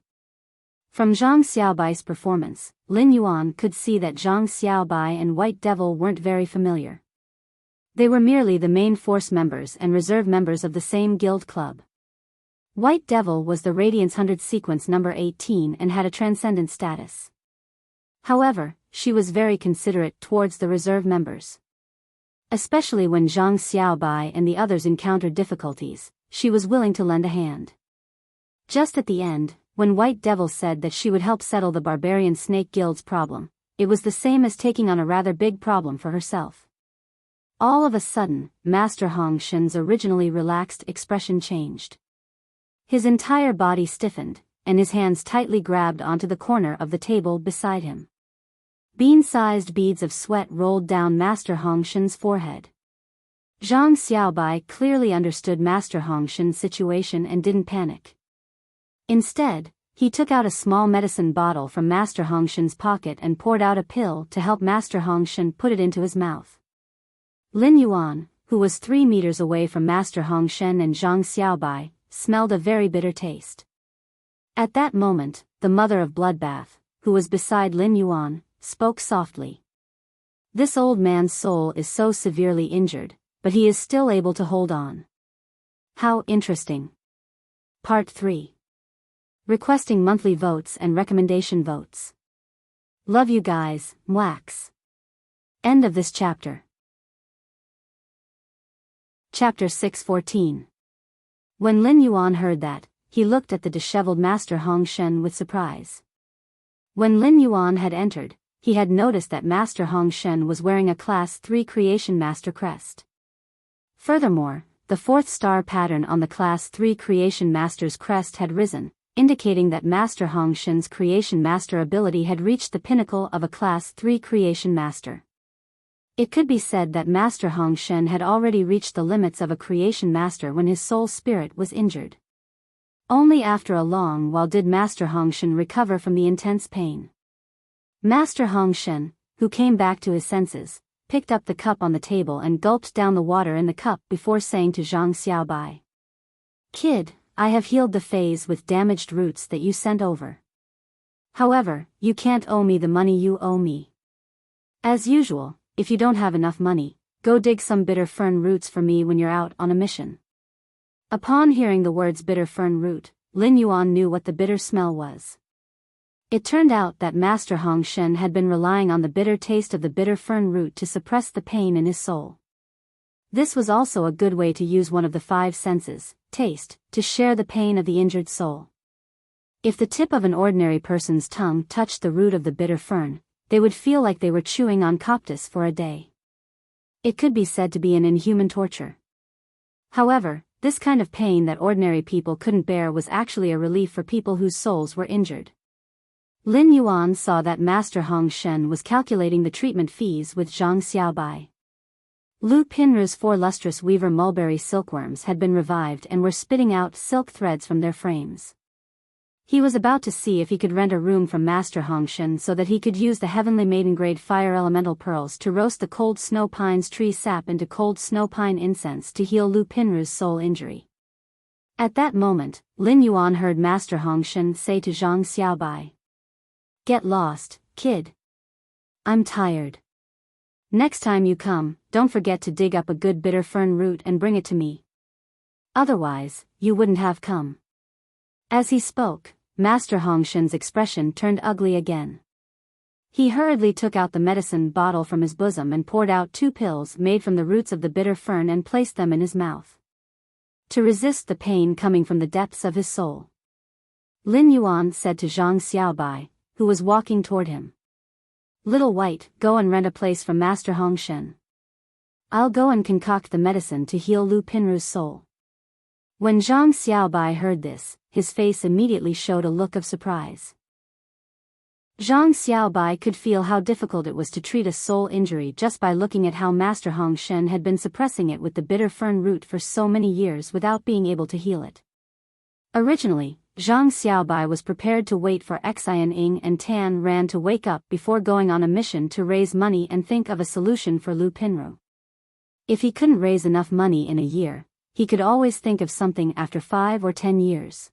From Zhang Xiaobai's performance, Lin Yuan could see that Zhang Xiaobai and White Devil weren't very familiar. They were merely the main force members and reserve members of the same guild club. White Devil was the Radiance 100 sequence number 18 and had a transcendent status. However, she was very considerate towards the reserve members. Especially when Zhang Xiaobai and the others encountered difficulties, she was willing to lend a hand. Just at the end, when White Devil said that she would help settle the Barbarian Snake Guild's problem, it was the same as taking on a rather big problem for herself. All of a sudden, Master Hong Shen's originally relaxed expression changed. His entire body stiffened, and his hands tightly grabbed onto the corner of the table beside him. Bean-sized beads of sweat rolled down Master Hong Shen's forehead. Zhang Xiaobai clearly understood Master Hong Shen's situation and didn't panic. Instead, he took out a small medicine bottle from Master Hong Shen's pocket and poured out a pill to help Master Hong Shen put it into his mouth. Lin Yuan, who was 3 meters away from Master Hong Shen and Zhang Xiaobai, smelled a very bitter taste. At that moment, the mother of Bloodbath, who was beside Lin Yuan, spoke softly. This old man's soul is so severely injured, but he is still able to hold on. How interesting. Part 3. Requesting monthly votes and recommendation votes. Love you guys, Mwax. End of this chapter. Chapter 614. When Lin Yuan heard that, he looked at the disheveled Master Hong Shen with surprise. When Lin Yuan had entered, he had noticed that Master Hong Shen was wearing a Class 3 Creation Master crest. Furthermore, the 4th star pattern on the Class 3 Creation Master's crest had risen, indicating that Master Hong Shen's Creation Master ability had reached the pinnacle of a Class 3 Creation Master. It could be said that Master Hong Shen had already reached the limits of a Creation Master when his soul spirit was injured. Only after a long while did Master Hong Shen recover from the intense pain. Master Hong Shen, who came back to his senses, picked up the cup on the table and gulped down the water in the cup before saying to Zhang Xiaobai, "Kid, I have healed the phase with damaged roots that you sent over. However, you can't owe me the money you owe me. As usual, if you don't have enough money, go dig some bitter fern roots for me when you're out on a mission." Upon hearing the words bitter fern root, Lin Yuan knew what the bitter smell was. It turned out that Master Hong Shen had been relying on the bitter taste of the bitter fern root to suppress the pain in his soul. This was also a good way to use one of the 5 senses, taste, to share the pain of the injured soul. If the tip of an ordinary person's tongue touched the root of the bitter fern, they would feel like they were chewing on coptis for a day. It could be said to be an inhuman torture. However, this kind of pain that ordinary people couldn't bear was actually a relief for people whose souls were injured. Lin Yuan saw that Master Hong Shen was calculating the treatment fees with Zhang Xiaobai. Lu Pinru's 4 lustrous weaver mulberry silkworms had been revived and were spitting out silk threads from their frames. He was about to see if he could rent a room from Master Hong Shen so that he could use the heavenly maiden-grade fire elemental pearls to roast the cold snow pine's tree sap into cold snow pine incense to heal Lu Pinru's soul injury. At that moment, Lin Yuan heard Master Hong Shen say to Zhang Xiaobai, "Get lost, kid. I'm tired. Next time you come, don't forget to dig up a good bitter fern root and bring it to me. Otherwise, you wouldn't have come." As he spoke, Master Hong Shen's expression turned ugly again. He hurriedly took out the medicine bottle from his bosom and poured out 2 pills made from the roots of the bitter fern and placed them in his mouth. To resist the pain coming from the depths of his soul, Lin Yuan said to Zhang Xiaobai, who was walking toward him, "Little White, go and rent a place from Master Hong Shen. I'll go and concoct the medicine to heal Lu Pinru's soul." When Zhang Xiaobai heard this, his face immediately showed a look of surprise. Zhang Xiaobai could feel how difficult it was to treat a soul injury just by looking at how Master Hong Shen had been suppressing it with the bitter fern root for so many years without being able to heal it. Originally, Zhang Xiaobai was prepared to wait for Xian Ying and Tan Ran to wake up before going on a mission to raise money and think of a solution for Lu Pinru. If he couldn't raise enough money in a year, he could always think of something after 5 or 10 years.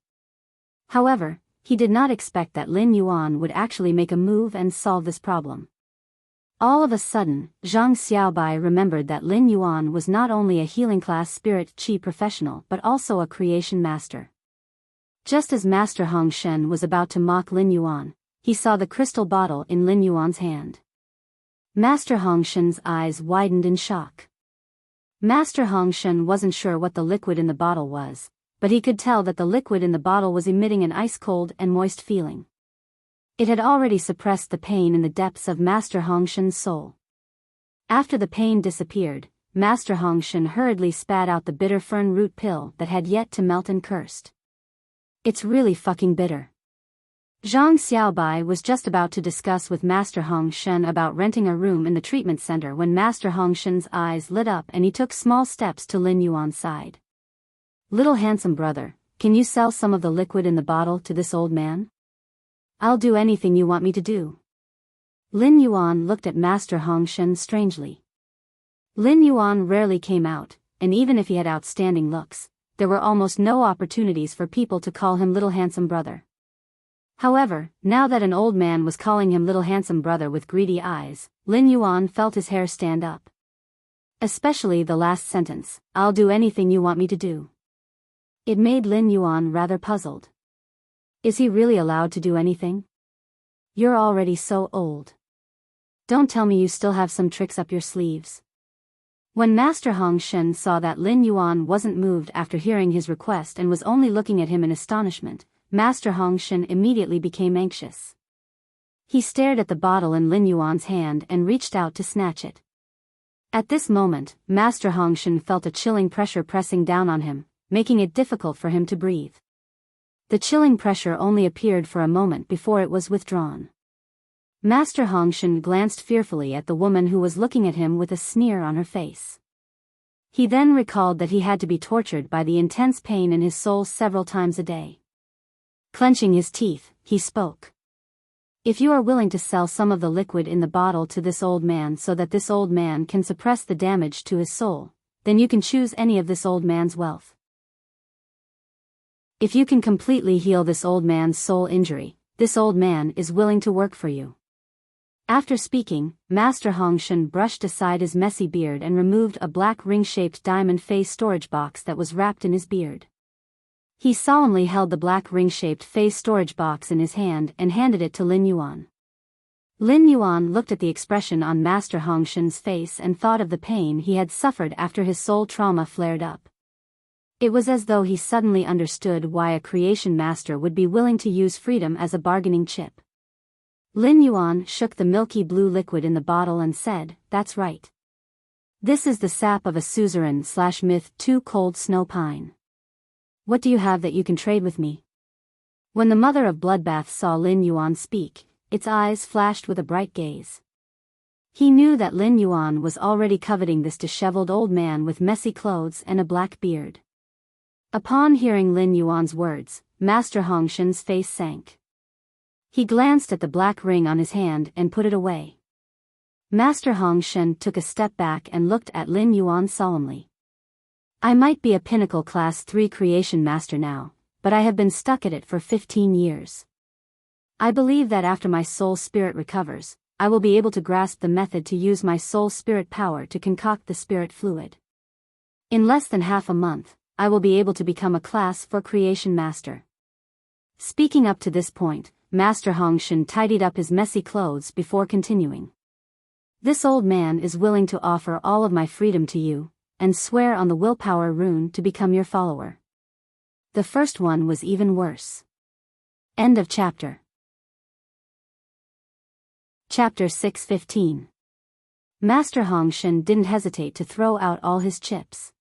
However, he did not expect that Lin Yuan would actually make a move and solve this problem. All of a sudden, Zhang Xiaobai remembered that Lin Yuan was not only a healing class spirit chi professional but also a creation master. Just as Master Hong Shen was about to mock Lin Yuan, he saw the crystal bottle in Lin Yuan's hand. Master Hong Shen's eyes widened in shock. Master Hong Shen wasn't sure what the liquid in the bottle was, but he could tell that the liquid in the bottle was emitting an ice-cold and moist feeling. It had already suppressed the pain in the depths of Master Hong Shen's soul. After the pain disappeared, Master Hong Shen hurriedly spat out the bitter fern root pill that had yet to melt and cursed. "It's really fucking bitter." Zhang Xiaobai was just about to discuss with Master Hong Shen about renting a room in the treatment center when Master Hong Shen's eyes lit up and he took small steps to Lin Yuan's side. "Little handsome brother, can you sell some of the liquid in the bottle to this old man? I'll do anything you want me to do." Lin Yuan looked at Master Hong Shen strangely. Lin Yuan rarely came out, and even if he had outstanding looks, there were almost no opportunities for people to call him little handsome brother. However, now that an old man was calling him little handsome brother with greedy eyes, Lin Yuan felt his hair stand up. Especially the last sentence, "I'll do anything you want me to do." It made Lin Yuan rather puzzled. Is he really allowed to do anything? You're already so old. Don't tell me you still have some tricks up your sleeves. When Master Hong Shen saw that Lin Yuan wasn't moved after hearing his request and was only looking at him in astonishment, Master Hong Shen immediately became anxious. He stared at the bottle in Lin Yuan's hand and reached out to snatch it. At this moment, Master Hong Shen felt a chilling pressure pressing down on him, making it difficult for him to breathe. The chilling pressure only appeared for a moment before it was withdrawn. Master Hong Shen glanced fearfully at the woman who was looking at him with a sneer on her face. He then recalled that he had to be tortured by the intense pain in his soul several times a day. Clenching his teeth, he spoke. If you are willing to sell some of the liquid in the bottle to this old man so that this old man can suppress the damage to his soul, then you can choose any of this old man's wealth. If you can completely heal this old man's soul injury, this old man is willing to work for you. After speaking, Master Hong Shen brushed aside his messy beard and removed a black ring-shaped diamond face storage box that was wrapped in his beard. He solemnly held the black ring-shaped face storage box in his hand and handed it to Lin Yuan. Lin Yuan looked at the expression on Master Hong Shen's face and thought of the pain he had suffered after his soul trauma flared up. It was as though he suddenly understood why a creation master would be willing to use freedom as a bargaining chip. Lin Yuan shook the milky blue liquid in the bottle and said, "That's right. This is the sap of a suzerain/myth 2 cold snow pine. What do you have that you can trade with me?" When the mother of Bloodbath saw Lin Yuan speak, its eyes flashed with a bright gaze. He knew that Lin Yuan was already coveting this disheveled old man with messy clothes and a black beard. Upon hearing Lin Yuan's words, Master Hong Shen's face sank. He glanced at the black ring on his hand and put it away. Master Hong Shen took a step back and looked at Lin Yuan solemnly. "I might be a pinnacle class 3 creation master now, but I have been stuck at it for 15 years. I believe that after my soul spirit recovers, I will be able to grasp the method to use my soul spirit power to concoct the spirit fluid. In less than half a month, I will be able to become a class 4 creation master." Speaking up to this point, Master Hong Shen tidied up his messy clothes before continuing. "This old man is willing to offer all of my freedom to you, and swear on the willpower rune to become your follower." The first one was even worse. End of chapter. Chapter 6:15. Master Hong Shen didn't hesitate to throw out all his chips.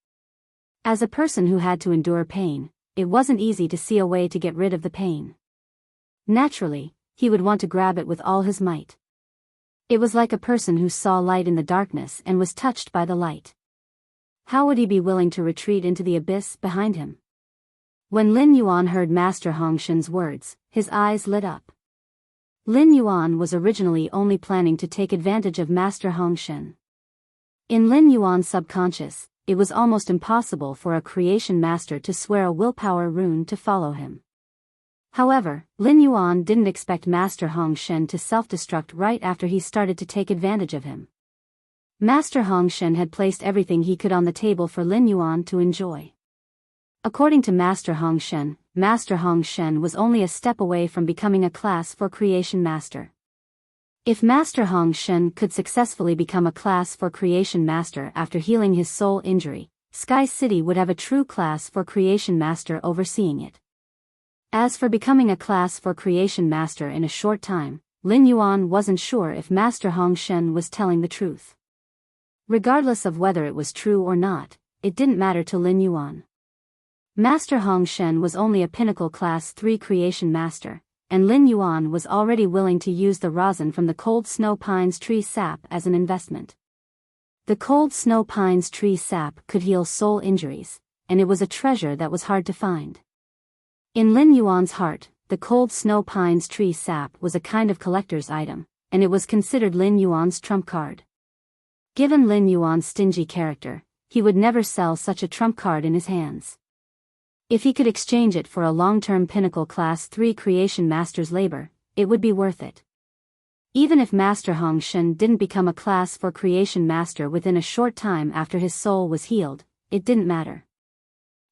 As a person who had to endure pain, it wasn't easy to see a way to get rid of the pain. Naturally, he would want to grab it with all his might. It was like a person who saw light in the darkness and was touched by the light. How would he be willing to retreat into the abyss behind him? When Lin Yuan heard Master Hong Shen's words, his eyes lit up. Lin Yuan was originally only planning to take advantage of Master Hong Shen. In Lin Yuan's subconscious, it was almost impossible for a creation master to swear a willpower rune to follow him. However, Lin Yuan didn't expect Master Hong Shen to self-destruct right after he started to take advantage of him. Master Hong Shen had placed everything he could on the table for Lin Yuan to enjoy. According to Master Hong Shen was only a step away from becoming a class 4 creation master. If Master Hong Shen could successfully become a class 4 creation master after healing his soul injury, Sky City would have a true class 4 creation master overseeing it. As for becoming a class 4 creation master in a short time, Lin Yuan wasn't sure if Master Hong Shen was telling the truth. Regardless of whether it was true or not, it didn't matter to Lin Yuan. Master Hong Shen was only a pinnacle class 3 creation master, and Lin Yuan was already willing to use the rosin from the cold snow pines tree sap as an investment. The cold snow pines tree sap could heal soul injuries, and it was a treasure that was hard to find. In Lin Yuan's heart, the cold snow pines tree sap was a kind of collector's item, and it was considered Lin Yuan's trump card. Given Lin Yuan's stingy character, he would never sell such a trump card in his hands. If he could exchange it for a long-term pinnacle class 3 creation master's labor, it would be worth it. Even if Master Hong Shen didn't become a class 4 creation master within a short time after his soul was healed, it didn't matter.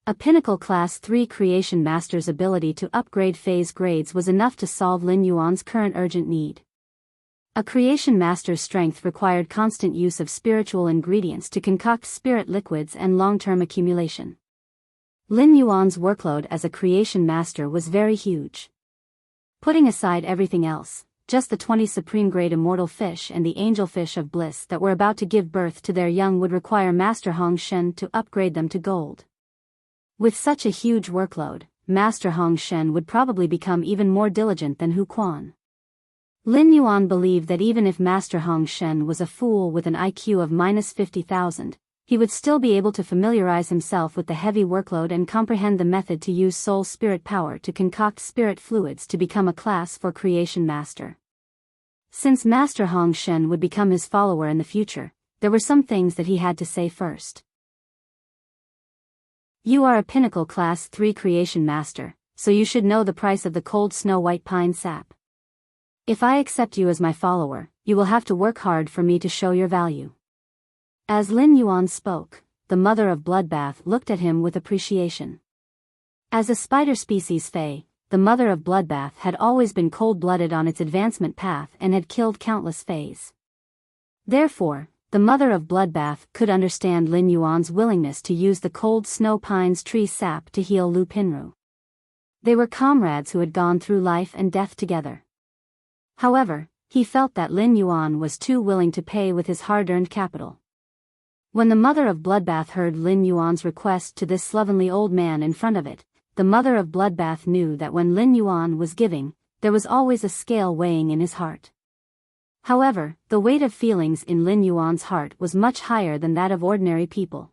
A pinnacle class 3 creation master's ability to upgrade phase grades was enough to solve Lin Yuan's current urgent need. A creation master's strength required constant use of spiritual ingredients to concoct spirit liquids and long-term accumulation. Lin Yuan's workload as a creation master was very huge. Putting aside everything else, just the 20 supreme-grade immortal fish and the angelfish of bliss that were about to give birth to their young would require Master Hong Shen to upgrade them to gold. With such a huge workload, Master Hong Shen would probably become even more diligent than Hu Quan. Lin Yuan believed that even if Master Hong Shen was a fool with an IQ of minus 50,000, he would still be able to familiarize himself with the heavy workload and comprehend the method to use soul spirit power to concoct spirit fluids to become a class 4 creation master. Since Master Hong Shen would become his follower in the future, there were some things that he had to say first. You are a pinnacle class 3 creation master, so you should know the price of the cold snow white pine sap. If I accept you as my follower, you will have to work hard for me to show your value. As Lin Yuan spoke, the mother of Bloodbath looked at him with appreciation. As a spider species fae, the mother of Bloodbath had always been cold-blooded on its advancement path and had killed countless faes. Therefore, the mother of Bloodbath could understand Lin Yuan's willingness to use the cold snow pines tree sap to heal Lu Pinru. They were comrades who had gone through life and death together. However, he felt that Lin Yuan was too willing to pay with his hard-earned capital. When the mother of Bloodbath heard Lin Yuan's request to this slovenly old man in front of it, the mother of Bloodbath knew that when Lin Yuan was giving, there was always a scale weighing in his heart. However, the weight of feelings in Lin Yuan's heart was much higher than that of ordinary people.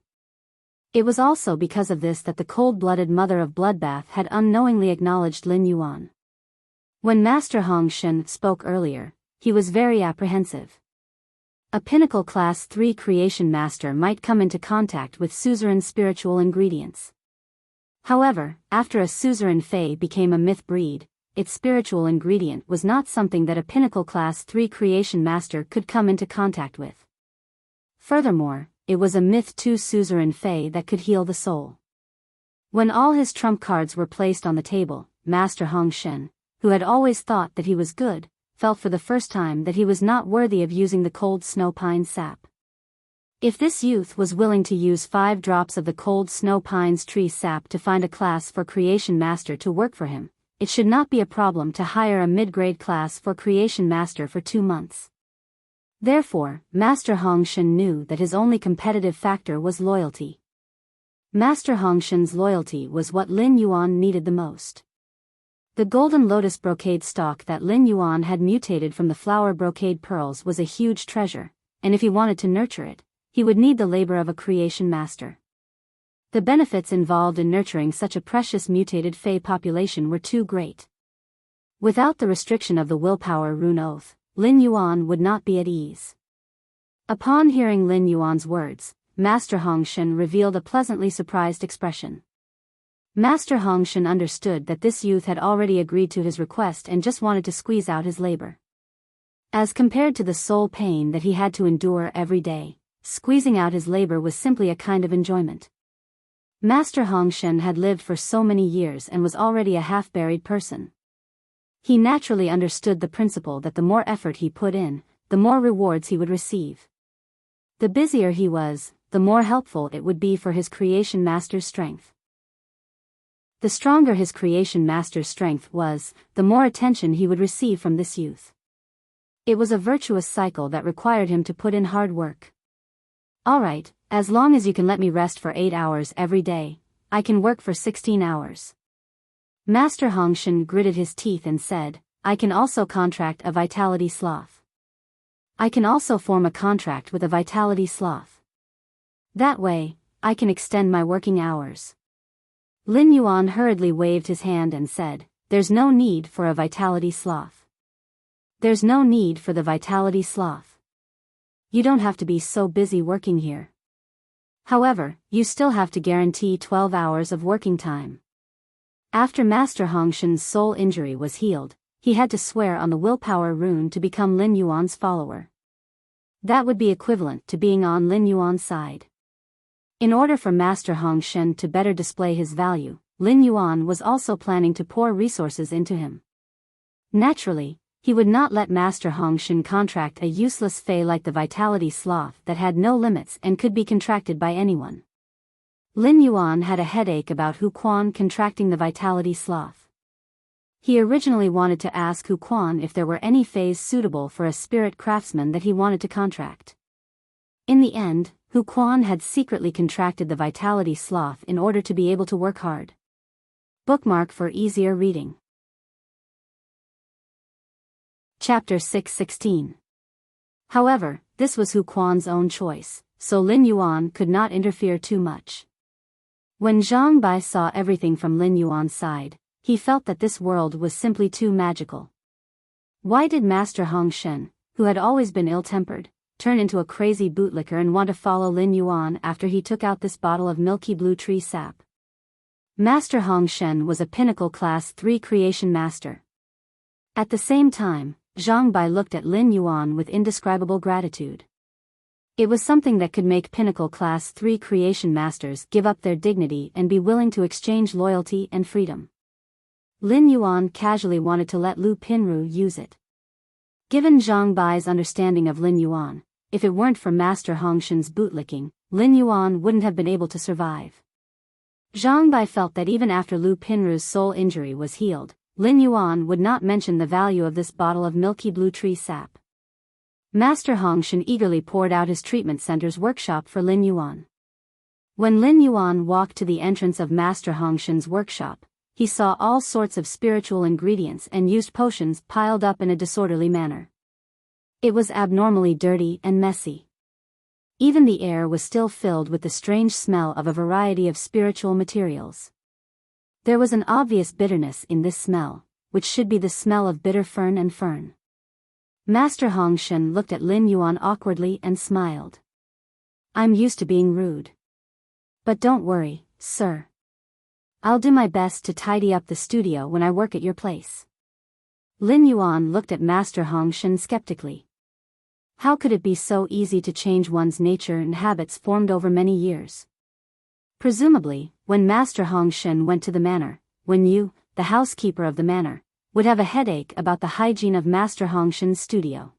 It was also because of this that the cold-blooded mother of Bloodbath had unknowingly acknowledged Lin Yuan. When Master Hong Shen spoke earlier, he was very apprehensive. A pinnacle class 3 creation master might come into contact with suzerain spiritual ingredients. However, after a suzerain fae became a myth breed, its spiritual ingredient was not something that a pinnacle class 3 creation master could come into contact with. Furthermore, it was a myth 2 suzerain fae that could heal the soul. When all his trump cards were placed on the table, Master Hong Shen, who had always thought that he was good, felt for the first time that he was not worthy of using the cold snow pine sap. If this youth was willing to use 5 drops of the cold snow pines tree sap to find a class 4 creation master to work for him, it should not be a problem to hire a mid-grade class 4 creation master for 2 months. Therefore, Master Hong Shen knew that his only competitive factor was loyalty. Master Hong Shen's loyalty was what Lin Yuan needed the most. The golden lotus brocade stalk that Lin Yuan had mutated from the flower brocade pearls was a huge treasure, and if he wanted to nurture it, he would need the labor of a creation master. The benefits involved in nurturing such a precious mutated fae population were too great. Without the restriction of the willpower rune oath, Lin Yuan would not be at ease. Upon hearing Lin Yuan's words, Master Hong Shen revealed a pleasantly surprised expression. Master Hong Shen understood that this youth had already agreed to his request and just wanted to squeeze out his labor. As compared to the soul pain that he had to endure every day, squeezing out his labor was simply a kind of enjoyment. Master Hong Shen had lived for so many years and was already a half-buried person. He naturally understood the principle that the more effort he put in, the more rewards he would receive. The busier he was, the more helpful it would be for his creation master's strength. The stronger his creation master's strength was, the more attention he would receive from this youth. It was a virtuous cycle that required him to put in hard work. All right, as long as you can let me rest for 8 hours every day, I can work for 16 hours. Master Hong Shen gritted his teeth and said, I can also contract a vitality sloth. I can also form a contract with a vitality sloth. That way, I can extend my working hours. Lin Yuan hurriedly waved his hand and said, There's no need for a vitality sloth. There's no need for the vitality sloth. You don't have to be so busy working here. However, you still have to guarantee 12 hours of working time. After Master Hong Shen's soul injury was healed, he had to swear on the willpower rune to become Lin Yuan's follower. That would be equivalent to being on Lin Yuan's side. In order for Master Hong Shen to better display his value, Lin Yuan was also planning to pour resources into him. Naturally, He would not let Master Hongshan contract a useless fey like the Vitality Sloth that had no limits and could be contracted by anyone. Lin Yuan had a headache about Hu Quan contracting the Vitality Sloth. He originally wanted to ask Hu Quan if there were any feys suitable for a spirit craftsman that he wanted to contract. In the end, Hu Quan had secretly contracted the Vitality Sloth in order to be able to work hard. Bookmark for easier reading. Chapter 616. However, this was Hu Quan's own choice, so Lin Yuan could not interfere too much. When Zhang Bai saw everything from Lin Yuan's side, he felt that this world was simply too magical. Why did Master Hongshan, who had always been ill-tempered, turn into a crazy bootlicker and want to follow Lin Yuan after he took out this bottle of milky blue tree sap? Master Hongshan was a pinnacle class 3 creation master. At the same time, Zhang Bai looked at Lin Yuan with indescribable gratitude. It was something that could make pinnacle class 3 creation masters give up their dignity and be willing to exchange loyalty and freedom. Lin Yuan casually wanted to let Lu Pinru use it. Given Zhang Bai's understanding of Lin Yuan, if it weren't for Master Hongshan's bootlicking, Lin Yuan wouldn't have been able to survive. Zhang Bai felt that even after Lu Pinru's soul injury was healed, Lin Yuan would not mention the value of this bottle of milky blue tree sap. Master Hongshan eagerly poured out his treatment center's workshop for Lin Yuan. When Lin Yuan walked to the entrance of Master Hongshan's workshop, he saw all sorts of spiritual ingredients and used potions piled up in a disorderly manner. It was abnormally dirty and messy. Even the air was still filled with the strange smell of a variety of spiritual materials. There was an obvious bitterness in this smell, which should be the smell of bitter fern and fern. Master Hongshan looked at Lin Yuan awkwardly and smiled. "I'm used to being rude. But don't worry, sir. I'll do my best to tidy up the studio when I work at your place." Lin Yuan looked at Master Hongshan skeptically. How could it be so easy to change one's nature and habits formed over many years? Presumably, when Master Hongshan went to the manor, Wen Yu, the housekeeper of the manor, would have a headache about the hygiene of Master Hongshan's studio.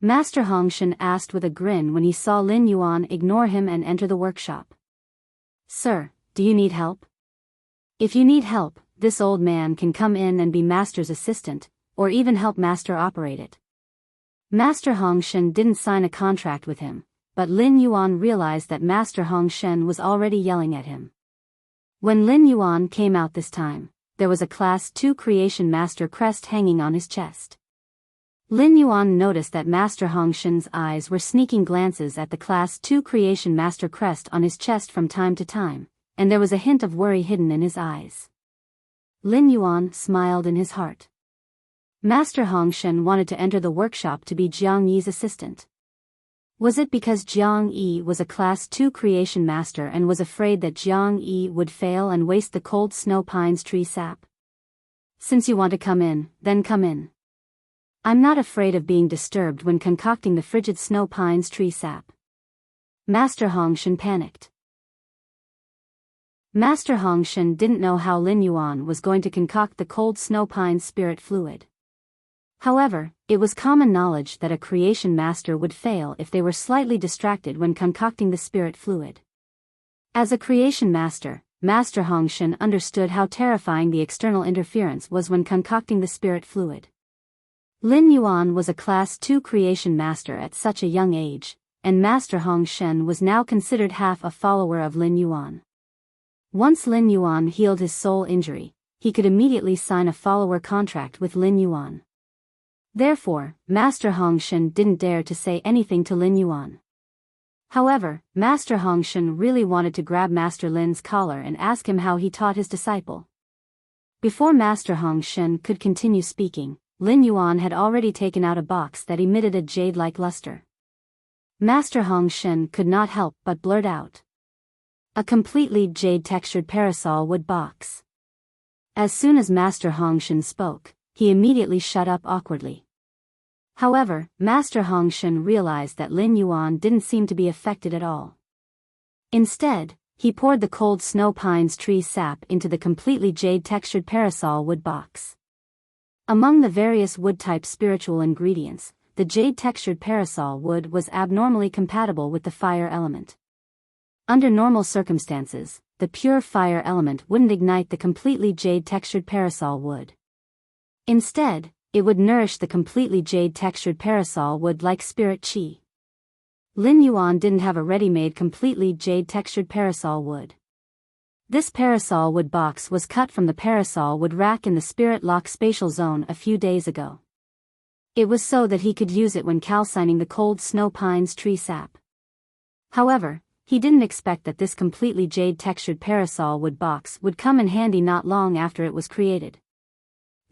Master Hongshan asked with a grin when he saw Lin Yuan ignore him and enter the workshop. "Sir, do you need help? If you need help, this old man can come in and be Master's assistant, or even help Master operate it." Master Hongshan didn't sign a contract with him, but Lin Yuan realized that Master Hongshan was already yelling at him. When Lin Yuan came out this time, there was a Class 2 Creation Master crest hanging on his chest. Lin Yuan noticed that Master Hongshan's eyes were sneaking glances at the Class 2 Creation Master crest on his chest from time to time, and there was a hint of worry hidden in his eyes. Lin Yuan smiled in his heart. Master Hongshan wanted to enter the workshop to be Jiang Yi's assistant. Was it because Jiang Yi was a Class 2 Creation Master and was afraid that Jiang Yi would fail and waste the cold snow pines tree sap? "Since you want to come in, then come in. I'm not afraid of being disturbed when concocting the frigid snow pines tree sap." Master Hongshan panicked. Master Hongshan didn't know how Lin Yuan was going to concoct the cold snow pine spirit fluid. However, it was common knowledge that a creation master would fail if they were slightly distracted when concocting the spirit fluid. As a creation master, Master Hongshan understood how terrifying the external interference was when concocting the spirit fluid. Lin Yuan was a Class 2 creation master at such a young age, and Master Hongshan was now considered half a follower of Lin Yuan. Once Lin Yuan healed his soul injury, he could immediately sign a follower contract with Lin Yuan. Therefore, Master Hongshan didn't dare to say anything to Lin Yuan. However, Master Hongshan really wanted to grab Master Lin's collar and ask him how he taught his disciple. Before Master Hongshan could continue speaking, Lin Yuan had already taken out a box that emitted a jade-like luster. Master Hongshan could not help but blurt out, "A completely jade-textured parasol wood box." As soon as Master Hongshan spoke, he immediately shut up awkwardly. However, Master Hongshan realized that Lin Yuan didn't seem to be affected at all. Instead, he poured the cold snow pines tree sap into the completely jade-textured parasol wood box. Among the various wood-type spiritual ingredients, the jade-textured parasol wood was abnormally compatible with the fire element. Under normal circumstances, the pure fire element wouldn't ignite the completely jade-textured parasol wood. Instead, it would nourish the completely jade-textured parasol wood like spirit chi. Lin Yuan didn't have a ready-made completely jade-textured parasol wood. This parasol wood box was cut from the parasol wood rack in the Spirit Lock spatial zone a few days ago. It was so that he could use it when calcining the cold snow pines tree sap. However, he didn't expect that this completely jade-textured parasol wood box would come in handy not long after it was created.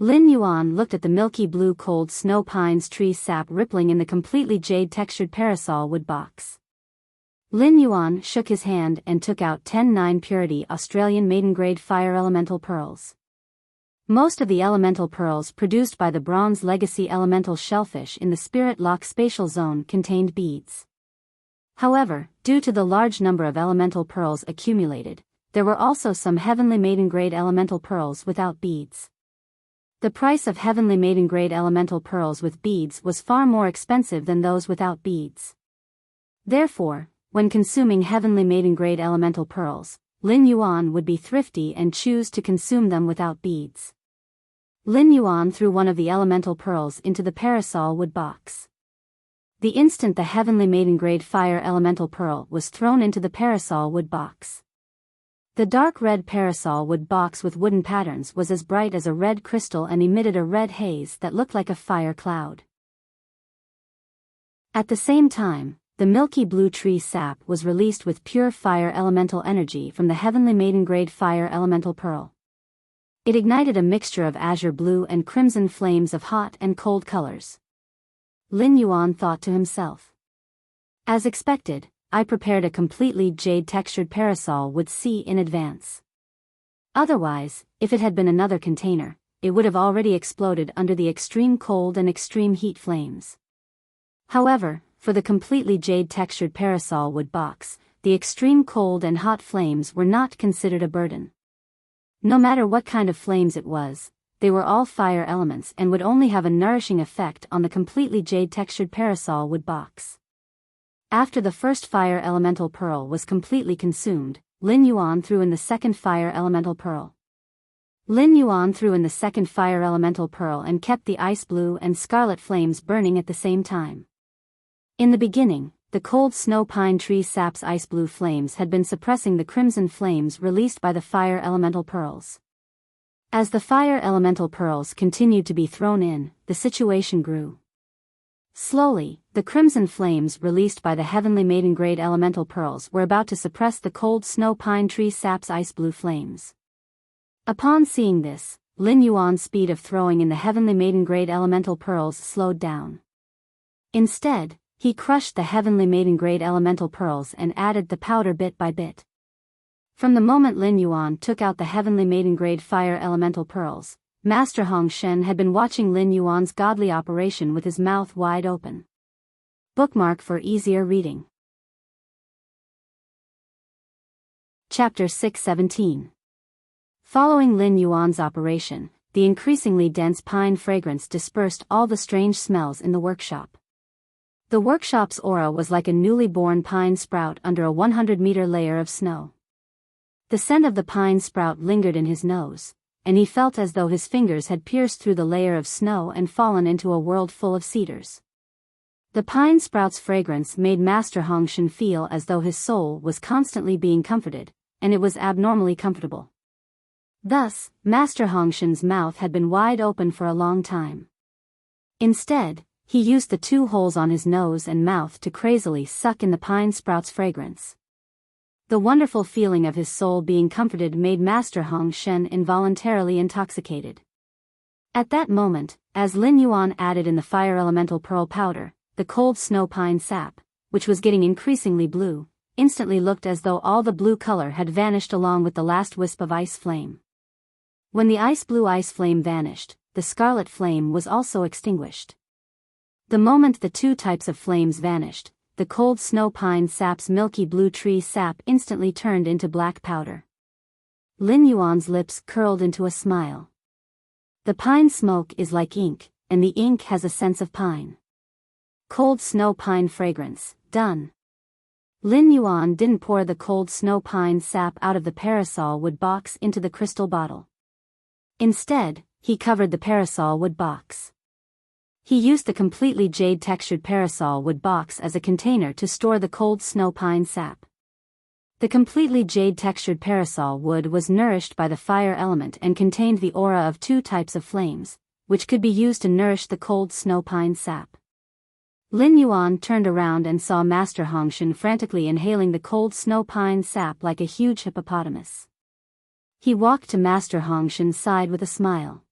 Lin Yuan looked at the milky blue cold snow pines tree sap rippling in the completely jade-textured parasol wood box. Lin Yuan shook his hand and took out 10-9 purity Australian maiden-grade fire elemental pearls. Most of the elemental pearls produced by the Bronze Legacy elemental shellfish in the Spirit Lock spatial zone contained beads. However, due to the large number of elemental pearls accumulated, there were also some Heavenly Maiden-grade elemental pearls without beads. The price of Heavenly Maiden-grade elemental pearls with beads was far more expensive than those without beads. Therefore, when consuming Heavenly Maiden-grade elemental pearls, Lin Yuan would be thrifty and choose to consume them without beads. Lin Yuan threw one of the elemental pearls into the parasol wood box. The instant the Heavenly Maiden-grade fire elemental pearl was thrown into the parasol wood box, the dark red parasol wood box with wooden patterns was as bright as a red crystal and emitted a red haze that looked like a fire cloud. At the same time, the milky blue tree sap was released with pure fire elemental energy from the Heavenly Maiden-grade fire elemental pearl. It ignited a mixture of azure blue and crimson flames of hot and cold colors. Lin Yuan thought to himself. As expected, I prepared a completely jade-textured parasol wood C in advance. Otherwise, if it had been another container, it would have already exploded under the extreme cold and extreme heat flames. However, for the completely jade-textured parasol wood box, the extreme cold and hot flames were not considered a burden. No matter what kind of flames it was, they were all fire elements and would only have a nourishing effect on the completely jade-textured parasol wood box. After the first fire elemental pearl was completely consumed, Lin Yuan threw in the second fire elemental pearl. Lin Yuan threw in the second fire elemental pearl and kept the ice blue and scarlet flames burning at the same time. In the beginning, the cold snow pine tree sap's ice blue flames had been suppressing the crimson flames released by the fire elemental pearls. As the fire elemental pearls continued to be thrown in, the situation grew. Slowly, the crimson flames released by the Heavenly Maiden-grade elemental pearls were about to suppress the cold snow pine tree sap's ice blue flames. Upon seeing this, Lin Yuan's speed of throwing in the Heavenly Maiden-grade elemental pearls slowed down. Instead, he crushed the Heavenly Maiden-grade elemental pearls and added the powder bit by bit. From the moment Lin Yuan took out the Heavenly Maiden-grade fire elemental pearls, Master Hong Shen had been watching Lin Yuan's godly operation with his mouth wide open. Bookmark for easier reading. Chapter 617. Following Lin Yuan's operation, the increasingly dense pine fragrance dispersed all the strange smells in the workshop. The workshop's aura was like a newly born pine sprout under a 100-meter layer of snow. The scent of the pine sprout lingered in his nose, and he felt as though his fingers had pierced through the layer of snow and fallen into a world full of cedars. The pine sprout's fragrance made Master Hong Shen feel as though his soul was constantly being comforted, and it was abnormally comfortable. Thus, Master Hong Shen's mouth had been wide open for a long time. Instead, he used the 2 holes on his nose and mouth to crazily suck in the pine sprout's fragrance. The wonderful feeling of his soul being comforted made Master Hong Shen involuntarily intoxicated. At that moment, as Lin Yuan added in the fire elemental pearl powder, the cold snow pine sap, which was getting increasingly blue, instantly looked as though all the blue color had vanished along with the last wisp of ice flame. When the ice blue ice flame vanished, the scarlet flame was also extinguished. The moment the 2 types of flames vanished, the cold snow pine sap's milky blue tree sap instantly turned into black powder. Lin Yuan's lips curled into a smile. The pine smoke is like ink, and the ink has a sense of pine. Cold snow pine fragrance, done. Lin Yuan didn't pour the cold snow pine sap out of the parasol wood box into the crystal bottle. Instead, he covered the parasol wood box. He used the completely jade-textured parasol wood box as a container to store the cold snow pine sap. The completely jade-textured parasol wood was nourished by the fire element and contained the aura of 2 types of flames, which could be used to nourish the cold snow pine sap. Lin Yuan turned around and saw Master Hongshan frantically inhaling the cold snow pine sap like a huge hippopotamus. He walked to Master Hongshan's side with a smile.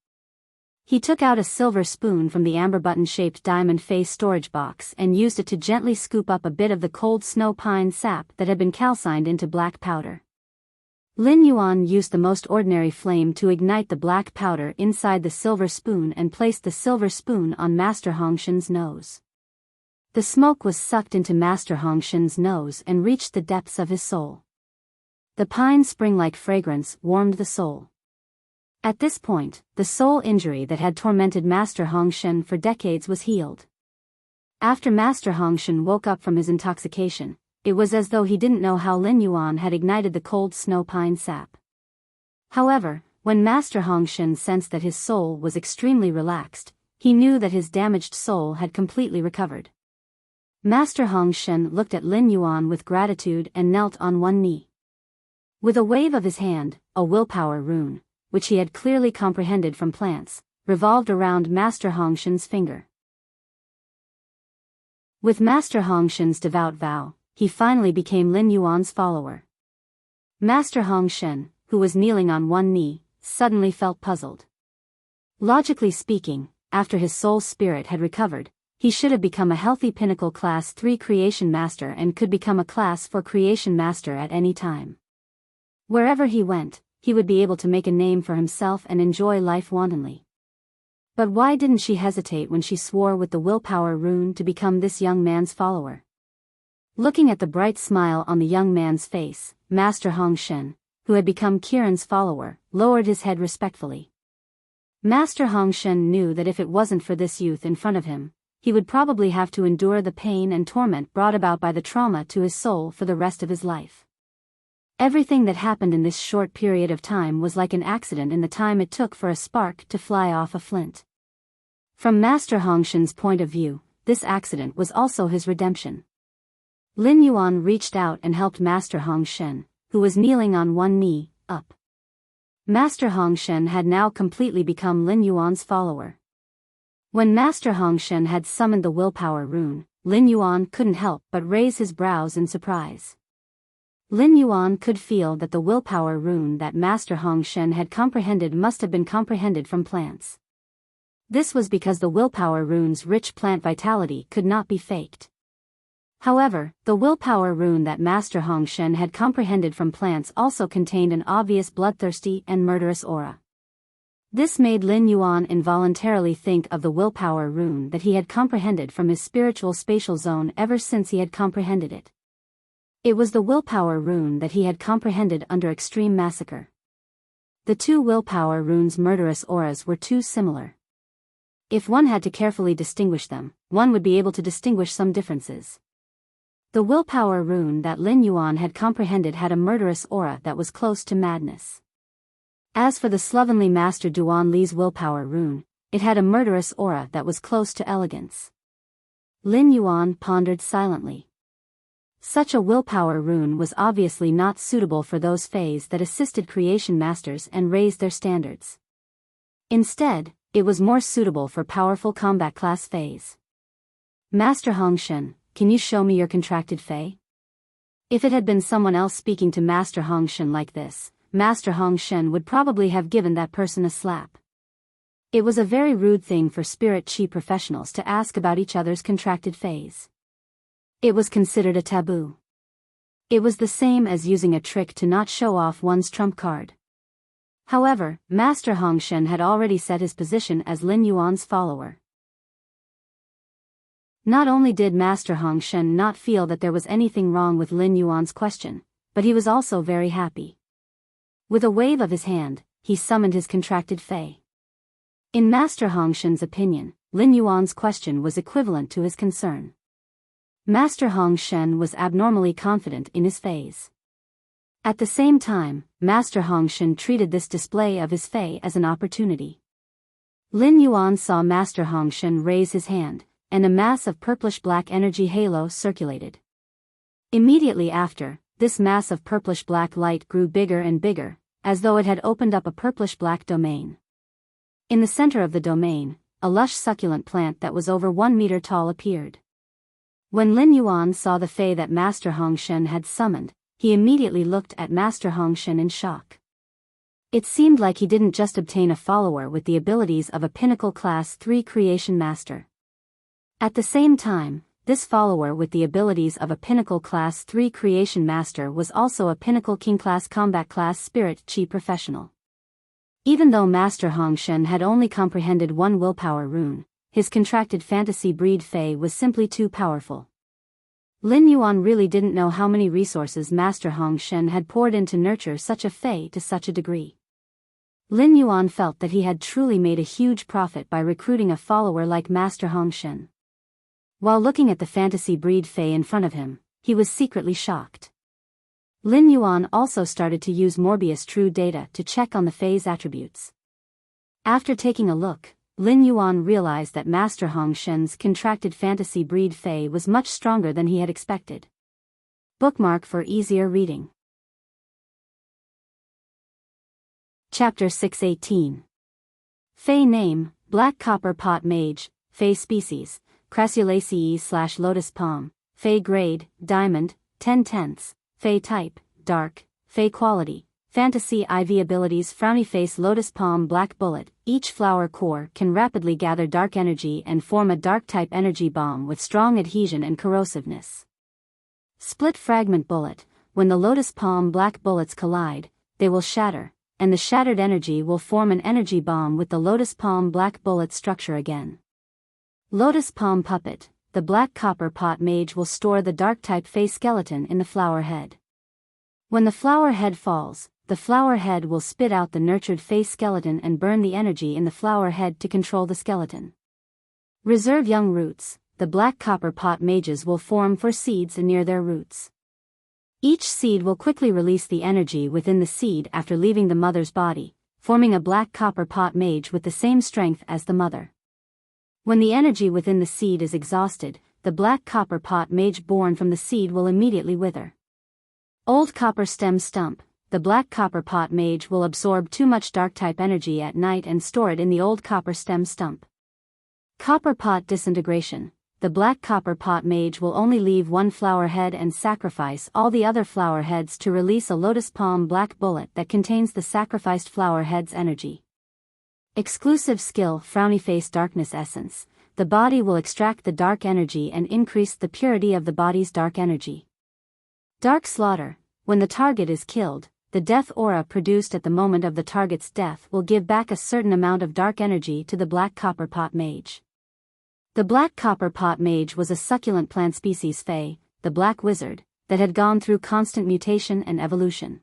He took out a silver spoon from the amber button-shaped diamond face storage box and used it to gently scoop up a bit of the cold snow pine sap that had been calcined into black powder. Lin Yuan used the most ordinary flame to ignite the black powder inside the silver spoon and placed the silver spoon on Master Hongshan's nose. The smoke was sucked into Master Hongshan's nose and reached the depths of his soul. The pine spring-like fragrance warmed the soul. At this point, the soul injury that had tormented Master Hongshan for decades was healed. After Master Hongshan woke up from his intoxication, it was as though he didn't know how Lin Yuan had ignited the cold snow pine sap. However, when Master Hongshan sensed that his soul was extremely relaxed, he knew that his damaged soul had completely recovered. Master Hongshan looked at Lin Yuan with gratitude and knelt on one knee. With a wave of his hand, a willpower rune, which he had clearly comprehended from plants, revolved around Master Hongshan's finger. With Master Hongshan's devout vow, he finally became Lin Yuan's follower. Master Hongshan, who was kneeling on one knee, suddenly felt puzzled. Logically speaking, after his soul spirit had recovered, he should have become a healthy Pinnacle Class 3 Creation Master and could become a Class 4 Creation Master at any time. Wherever he went, he would be able to make a name for himself and enjoy life wantonly. But why didn't she hesitate when she swore with the willpower rune to become this young man's follower? Looking at the bright smile on the young man's face, Master Hongshan, who had become Kiran's follower, lowered his head respectfully. Master Hongshan knew that if it wasn't for this youth in front of him, he would probably have to endure the pain and torment brought about by the trauma to his soul for the rest of his life. Everything that happened in this short period of time was like an accident in the time it took for a spark to fly off a flint. From Master Hongshan's point of view, this accident was also his redemption. Lin Yuan reached out and helped Master Hongshan, who was kneeling on one knee, up. Master Hongshan had now completely become Lin Yuan's follower. When Master Hongshan had summoned the willpower rune, Lin Yuan couldn't help but raise his brows in surprise. Lin Yuan could feel that the willpower rune that Master Hongshan had comprehended must have been comprehended from plants. This was because the willpower rune's rich plant vitality could not be faked. However, the willpower rune that Master Hongshan had comprehended from plants also contained an obvious bloodthirsty and murderous aura. This made Lin Yuan involuntarily think of the willpower rune that he had comprehended from his spiritual spatial zone ever since he had comprehended it. It was the willpower rune that he had comprehended under Extreme Massacre. The 2 willpower runes' murderous auras were too similar. If one had to carefully distinguish them, one would be able to distinguish some differences. The willpower rune that Lin Yuan had comprehended had a murderous aura that was close to madness. As for the slovenly Master Duan Li's willpower rune, it had a murderous aura that was close to elegance. Lin Yuan pondered silently. Such a willpower rune was obviously not suitable for those Fays that assisted creation masters and raised their standards. Instead, it was more suitable for powerful combat class Fays. Master Hongshan, can you show me your contracted Fay? If it had been someone else speaking to Master Hongshan like this, Master Hongshan would probably have given that person a slap. It was a very rude thing for spirit chi professionals to ask about each other's contracted Fays. It was considered a taboo. It was the same as using a trick to not show off one's trump card. However, Master Hongshan had already set his position as Lin Yuan's follower. Not only did Master Hongshan not feel that there was anything wrong with Lin Yuan's question, but he was also very happy. With a wave of his hand, he summoned his contracted Fey. In Master Hongshen's opinion, Lin Yuan's question was equivalent to his concern. Master Hongshen was abnormally confident in his fays. At the same time, Master Hongshen treated this display of his fei as an opportunity. Lin Yuan saw Master Hongshen raise his hand, and a mass of purplish-black energy halo circulated. Immediately after, this mass of purplish-black light grew bigger and bigger, as though it had opened up a purplish-black domain. In the center of the domain, a lush succulent plant that was over 1 meter tall appeared. When Lin Yuan saw the fei that Master Hongshen had summoned, he immediately looked at Master Hongshen in shock. It seemed like he didn't just obtain a follower with the abilities of a Pinnacle Class 3 Creation Master. At the same time, this follower with the abilities of a Pinnacle Class 3 Creation Master was also a Pinnacle King Class Combat Class Spirit Chi Professional. Even though Master Hongshen had only comprehended one willpower rune, his contracted fantasy breed fei was simply too powerful. Lin Yuan really didn't know how many resources Master Hongshen had poured in to nurture such a fei to such a degree. Lin Yuan felt that he had truly made a huge profit by recruiting a follower like Master Hongshen. While looking at the fantasy breed fei in front of him, he was secretly shocked. Lin Yuan also started to use Morbius True data to check on the fei's attributes. After taking a look, Lin Yuan realized that Master Hongshen's contracted fantasy breed fei was much stronger than he had expected. Bookmark for easier reading. Chapter 618. Fei name, Black Copper Pot Mage, Fei species, Crassulaceae/Lotus Palm, Fei grade, Diamond, 10/10, Fei type, Dark, Fei quality, Fantasy IV abilities Frowny Face Lotus Palm Black Bullet. Each flower core can rapidly gather dark energy and form a dark-type energy bomb with strong adhesion and corrosiveness. Split Fragment Bullet. When the Lotus Palm Black Bullets collide, they will shatter, and the shattered energy will form an energy bomb with the Lotus Palm Black Bullet structure again. Lotus Palm Puppet. The Black Copper Pot Mage will store the dark-type Fey skeleton in the flower head. When the flower head falls, the flower head will spit out the nurtured Fey skeleton and burn the energy in the flower head to control the skeleton. Reserve Young Roots. The Black Copper Pot Mages will form for seeds near their roots. Each seed will quickly release the energy within the seed after leaving the mother's body, forming a Black Copper Pot Mage with the same strength as the mother. When the energy within the seed is exhausted, the Black Copper Pot Mage born from the seed will immediately wither. Old Copper Stem Stump. The Black Copper Pot Mage will absorb too much dark-type energy at night and store it in the old copper stem stump. Copper Pot Disintegration. The Black Copper Pot Mage will only leave one flower head and sacrifice all the other flower heads to release a Lotus Palm Black Bullet that contains the sacrificed flower head's energy. Exclusive skill Frowny Face Darkness Essence. The body will extract the dark energy and increase the purity of the body's dark energy. Dark Slaughter. When the target is killed, the death aura produced at the moment of the target's death will give back a certain amount of dark energy to the Black Copper Pot Mage. The Black Copper Pot Mage was a succulent plant species Fey, the Black Wizard, that had gone through constant mutation and evolution.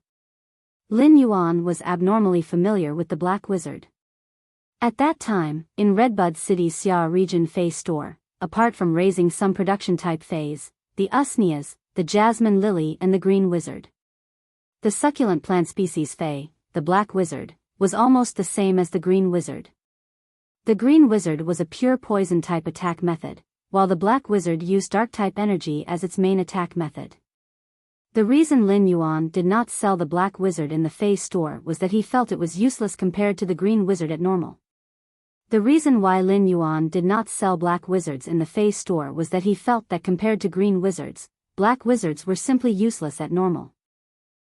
Lin Yuan was abnormally familiar with the Black Wizard. At that time, in Redbud City's Xia region Fey store, apart from raising some production-type Feys, the Usneas, the Jasmine Lily and the Green Wizard. The succulent plant species Fey, the Black Wizard, was almost the same as the Green Wizard. The Green Wizard was a pure poison-type attack method, while the Black Wizard used dark-type energy as its main attack method. The reason Lin Yuan did not sell the Black Wizard in the Fey store was that he felt it was useless compared to the Green Wizard at normal. The reason why Lin Yuan did not sell Black Wizards in the Fey store was that he felt that compared to Green Wizards, Black Wizards were simply useless at normal.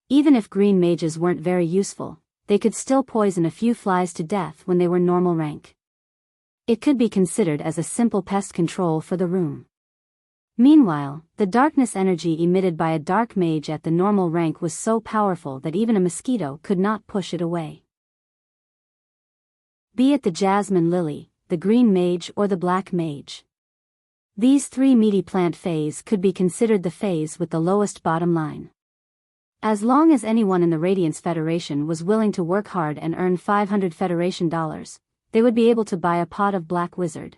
Even if Green Mages weren't very useful, they could still poison a few flies to death when they were normal rank. It could be considered as a simple pest control for the room. Meanwhile, the darkness energy emitted by a dark mage at the normal rank was so powerful that even a mosquito could not push it away. Be it the Jasmine Lily, the Green Mage or the Black Mage. These three meaty plant Feys could be considered the Feys with the lowest bottom line. As long as anyone in the Radiance Federation was willing to work hard and earn 500 Federation dollars, they would be able to buy a pot of black wizard.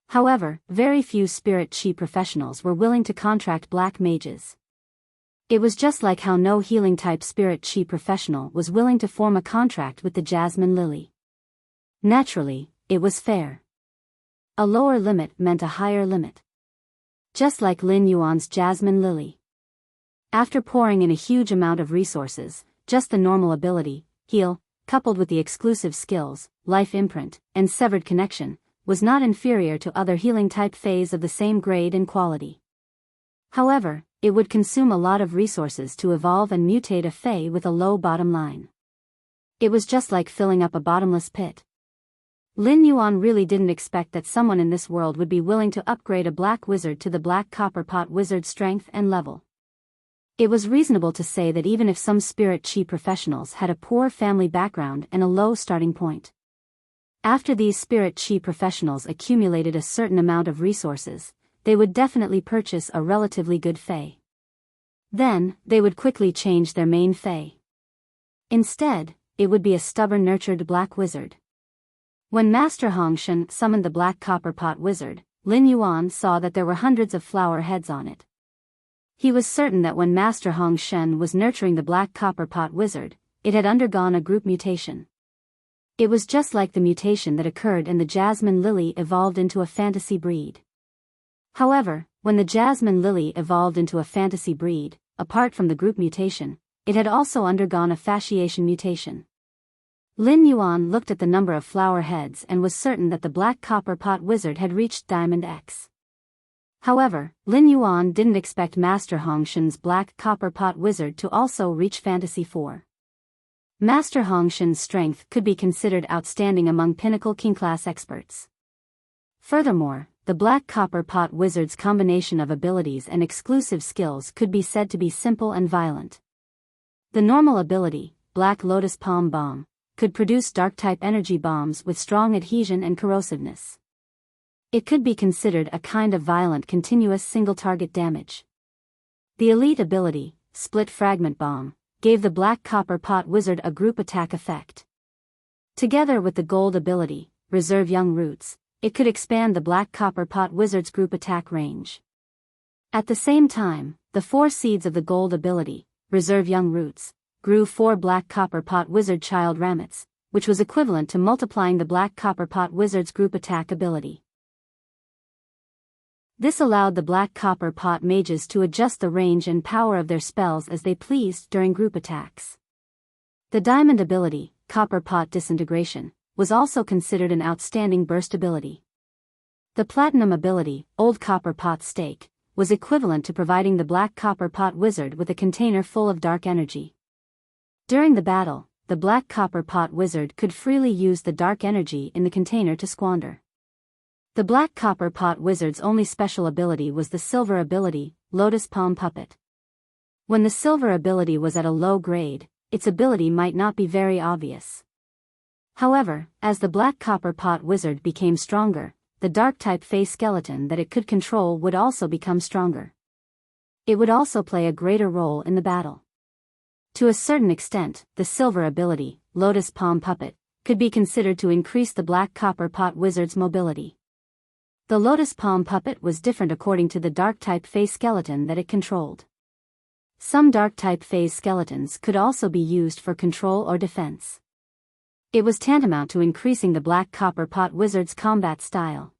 However, very few spirit chi professionals were willing to contract black mages. It was just like how no healing-type spirit chi professional was willing to form a contract with the jasmine lily. Naturally, it was fair. A lower limit meant a higher limit. Just like Lin Yuan's jasmine lily. After pouring in a huge amount of resources, just the normal ability, heal, coupled with the exclusive skills, life imprint, and severed connection, was not inferior to other healing-type fays of the same grade and quality. However, it would consume a lot of resources to evolve and mutate a fey with a low bottom line. It was just like filling up a bottomless pit. Lin Yuan really didn't expect that someone in this world would be willing to upgrade a black wizard to the black copper pot wizard strength and level. It was reasonable to say that even if some spirit chi professionals had a poor family background and a low starting point. After these spirit chi professionals accumulated a certain amount of resources, they would definitely purchase a relatively good fey. Then, they would quickly change their main fey. Instead, it would be a stubborn nurtured black wizard. When Master Hongshan summoned the black copper pot wizard, Lin Yuan saw that there were hundreds of flower heads on it. He was certain that when Master Hongshan was nurturing the black copper pot wizard, it had undergone a group mutation. It was just like the mutation that occurred and the jasmine lily evolved into a fantasy breed. However, when the jasmine lily evolved into a fantasy breed, apart from the group mutation, it had also undergone a fasciation mutation. Lin Yuan looked at the number of flower heads and was certain that the black copper pot wizard had reached Diamond X. However, Lin Yuan didn't expect Master Hongshan's black copper pot wizard to also reach Fantasy 4. Master Hongshan's strength could be considered outstanding among pinnacle king-class experts. Furthermore, the black copper pot wizard's combination of abilities and exclusive skills could be said to be simple and violent. The normal ability, Black Lotus Palm Bomb, could produce dark-type energy bombs with strong adhesion and corrosiveness. It could be considered a kind of violent continuous single-target damage. The elite ability, Split Fragment Bomb, gave the black copper pot wizard a group attack effect. Together with the gold ability, Reserve Young Roots, it could expand the black copper pot wizard's group attack range. At the same time, the 4 seeds of the gold ability, Reserve Young Roots, grew 4 black copper pot wizard child ramets, which was equivalent to multiplying the black copper pot wizard's group attack ability. This allowed the black copper pot mages to adjust the range and power of their spells as they pleased during group attacks. The diamond ability, Copper Pot Disintegration, was also considered an outstanding burst ability. The platinum ability, Old Copper Pot Stake, was equivalent to providing the black copper pot wizard with a container full of dark energy. During the battle, the black copper pot wizard could freely use the dark energy in the container to squander. The black copper pot wizard's only special ability was the silver ability, Lotus Palm Puppet. When the silver ability was at a low grade, its ability might not be very obvious. However, as the black copper pot wizard became stronger, the dark-type phase skeleton that it could control would also become stronger. It would also play a greater role in the battle. To a certain extent, the silver ability, Lotus Palm Puppet, could be considered to increase the black copper pot wizard's mobility. The Lotus Palm Puppet was different according to the dark-type phase skeleton that it controlled. Some dark-type phase skeletons could also be used for control or defense. It was tantamount to increasing the black copper pot wizard's combat style.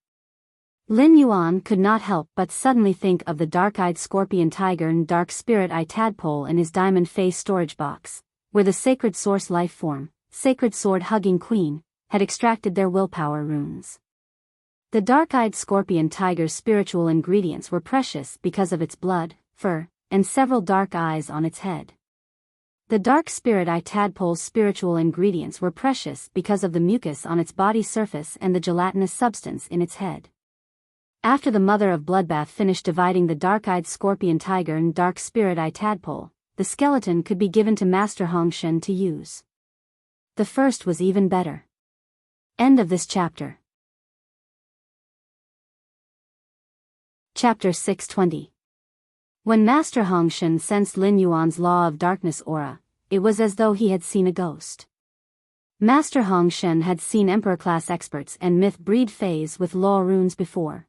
Lin Yuan could not help but suddenly think of the dark-eyed scorpion tiger and dark spirit eye tadpole in his diamond face storage box, where the sacred source life form, sacred sword-hugging queen, had extracted their willpower runes. The dark-eyed scorpion tiger's spiritual ingredients were precious because of its blood, fur, and several dark eyes on its head. The dark spirit eye tadpole's spiritual ingredients were precious because of the mucus on its body surface and the gelatinous substance in its head. After the mother of Bloodbath finished dividing the dark-eyed scorpion tiger and dark spirit eye tadpole, the skeleton could be given to Master Hongshan to use. The first was even better. End of this chapter. Chapter 620. When Master Hongshan sensed Lin Yuan's law of darkness aura, it was as though he had seen a ghost. Master Hong Shen had seen Emperor-class experts and myth-breed Fays with law runes before.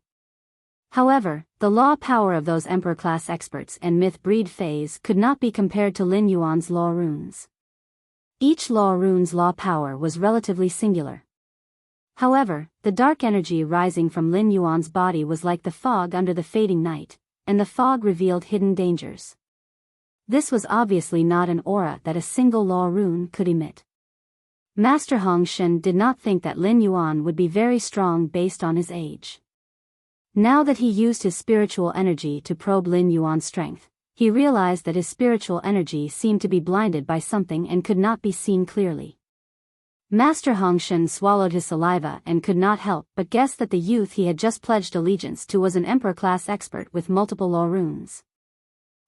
However, the law power of those Emperor-class experts and myth-breed Fays could not be compared to Lin Yuan's law runes. Each law rune's law power was relatively singular. However, the dark energy rising from Lin Yuan's body was like the fog under the fading night, and the fog revealed hidden dangers. This was obviously not an aura that a single law rune could emit. Master Hong Shen did not think that Lin Yuan would be very strong based on his age. Now that he used his spiritual energy to probe Lin Yuan's strength, he realized that his spiritual energy seemed to be blinded by something and could not be seen clearly. Master Hong Shen swallowed his saliva and could not help but guess that the youth he had just pledged allegiance to was an Emperor-class expert with multiple law runes.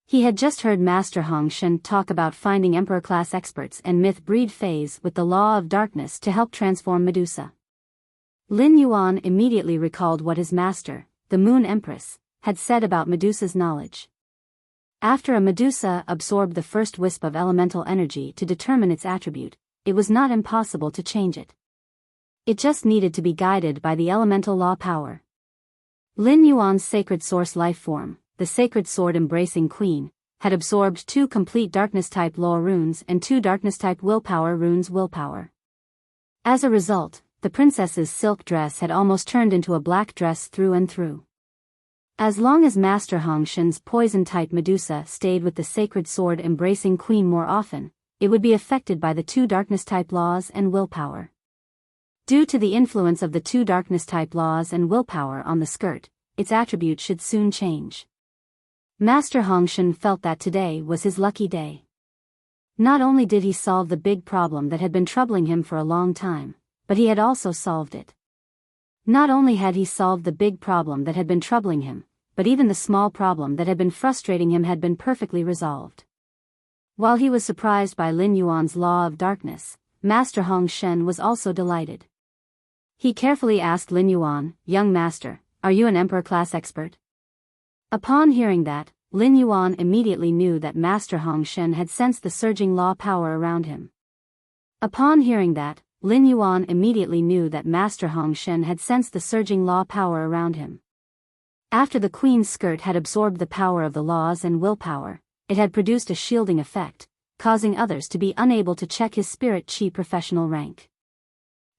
He had just heard Master Hong Shen talk about finding Emperor-class experts and myth-breed Fays with the Law of Darkness to help transform Medusa. Lin Yuan immediately recalled what his master, the Moon Empress, had said about Medusa's knowledge. After a Medusa absorbed the first wisp of elemental energy to determine its attribute, it was not impossible to change it. It just needed to be guided by the elemental law power. Lin Yuan's sacred source life form, the sacred sword embracing queen, had absorbed 2 complete darkness-type law runes and 2 darkness-type willpower runes willpower. As a result, the princess's silk dress had almost turned into a black dress through and through. As long as Master Hong Shen's poison-type Medusa stayed with the sacred sword embracing queen more often, it would be affected by the 2 darkness-type laws and willpower. Due to the influence of the 2 darkness-type laws and willpower on the skirt, its attribute should soon change. Master Hong Shen felt that today was his lucky day. Not only did he solve the big problem that had been troubling him for a long time, but he had also solved it. Not only had he solved the big problem that had been troubling him, but even the small problem that had been frustrating him had been perfectly resolved. While he was surprised by Lin Yuan's law of darkness, Master Hong Shen was also delighted. He carefully asked Lin Yuan, "Young master, are you an Emperor-class expert?" Upon hearing that, Lin Yuan immediately knew that Master Hong Shen had sensed the surging law power around him. Upon hearing that, Lin Yuan immediately knew that Master Hong Shen had sensed the surging law power around him. After the queen's skirt had absorbed the power of the laws and willpower, it had produced a shielding effect, causing others to be unable to check his spirit chi professional rank.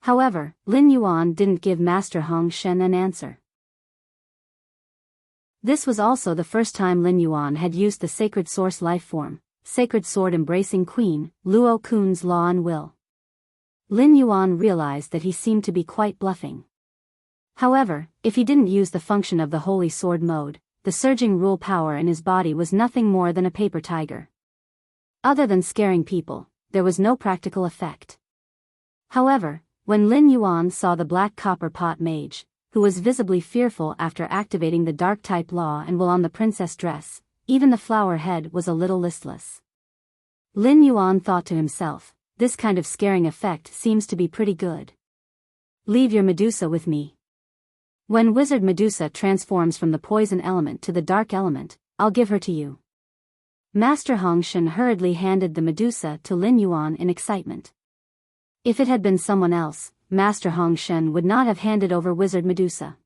However, Lin Yuan didn't give Master Hong Shen an answer. This was also the first time Lin Yuan had used the sacred source life form, sacred sword embracing queen, Luo Kun's law and will. Lin Yuan realized that he seemed to be quite bluffing. However, if he didn't use the function of the holy sword mode, the surging rule power in his body was nothing more than a paper tiger. Other than scaring people, there was no practical effect. However, when Lin Yuan saw the black copper pot mage, who was visibly fearful after activating the dark-type law and will on the princess dress, even the flower head was a little listless. Lin Yuan thought to himself, this kind of scaring effect seems to be pretty good. Leave your Medusa with me. When Wizard Medusa transforms from the poison element to the dark element, I'll give her to you. Master Hong Shen hurriedly handed the Medusa to Lin Yuan in excitement. If it had been someone else, Master Hong Shen would not have handed over Wizard Medusa.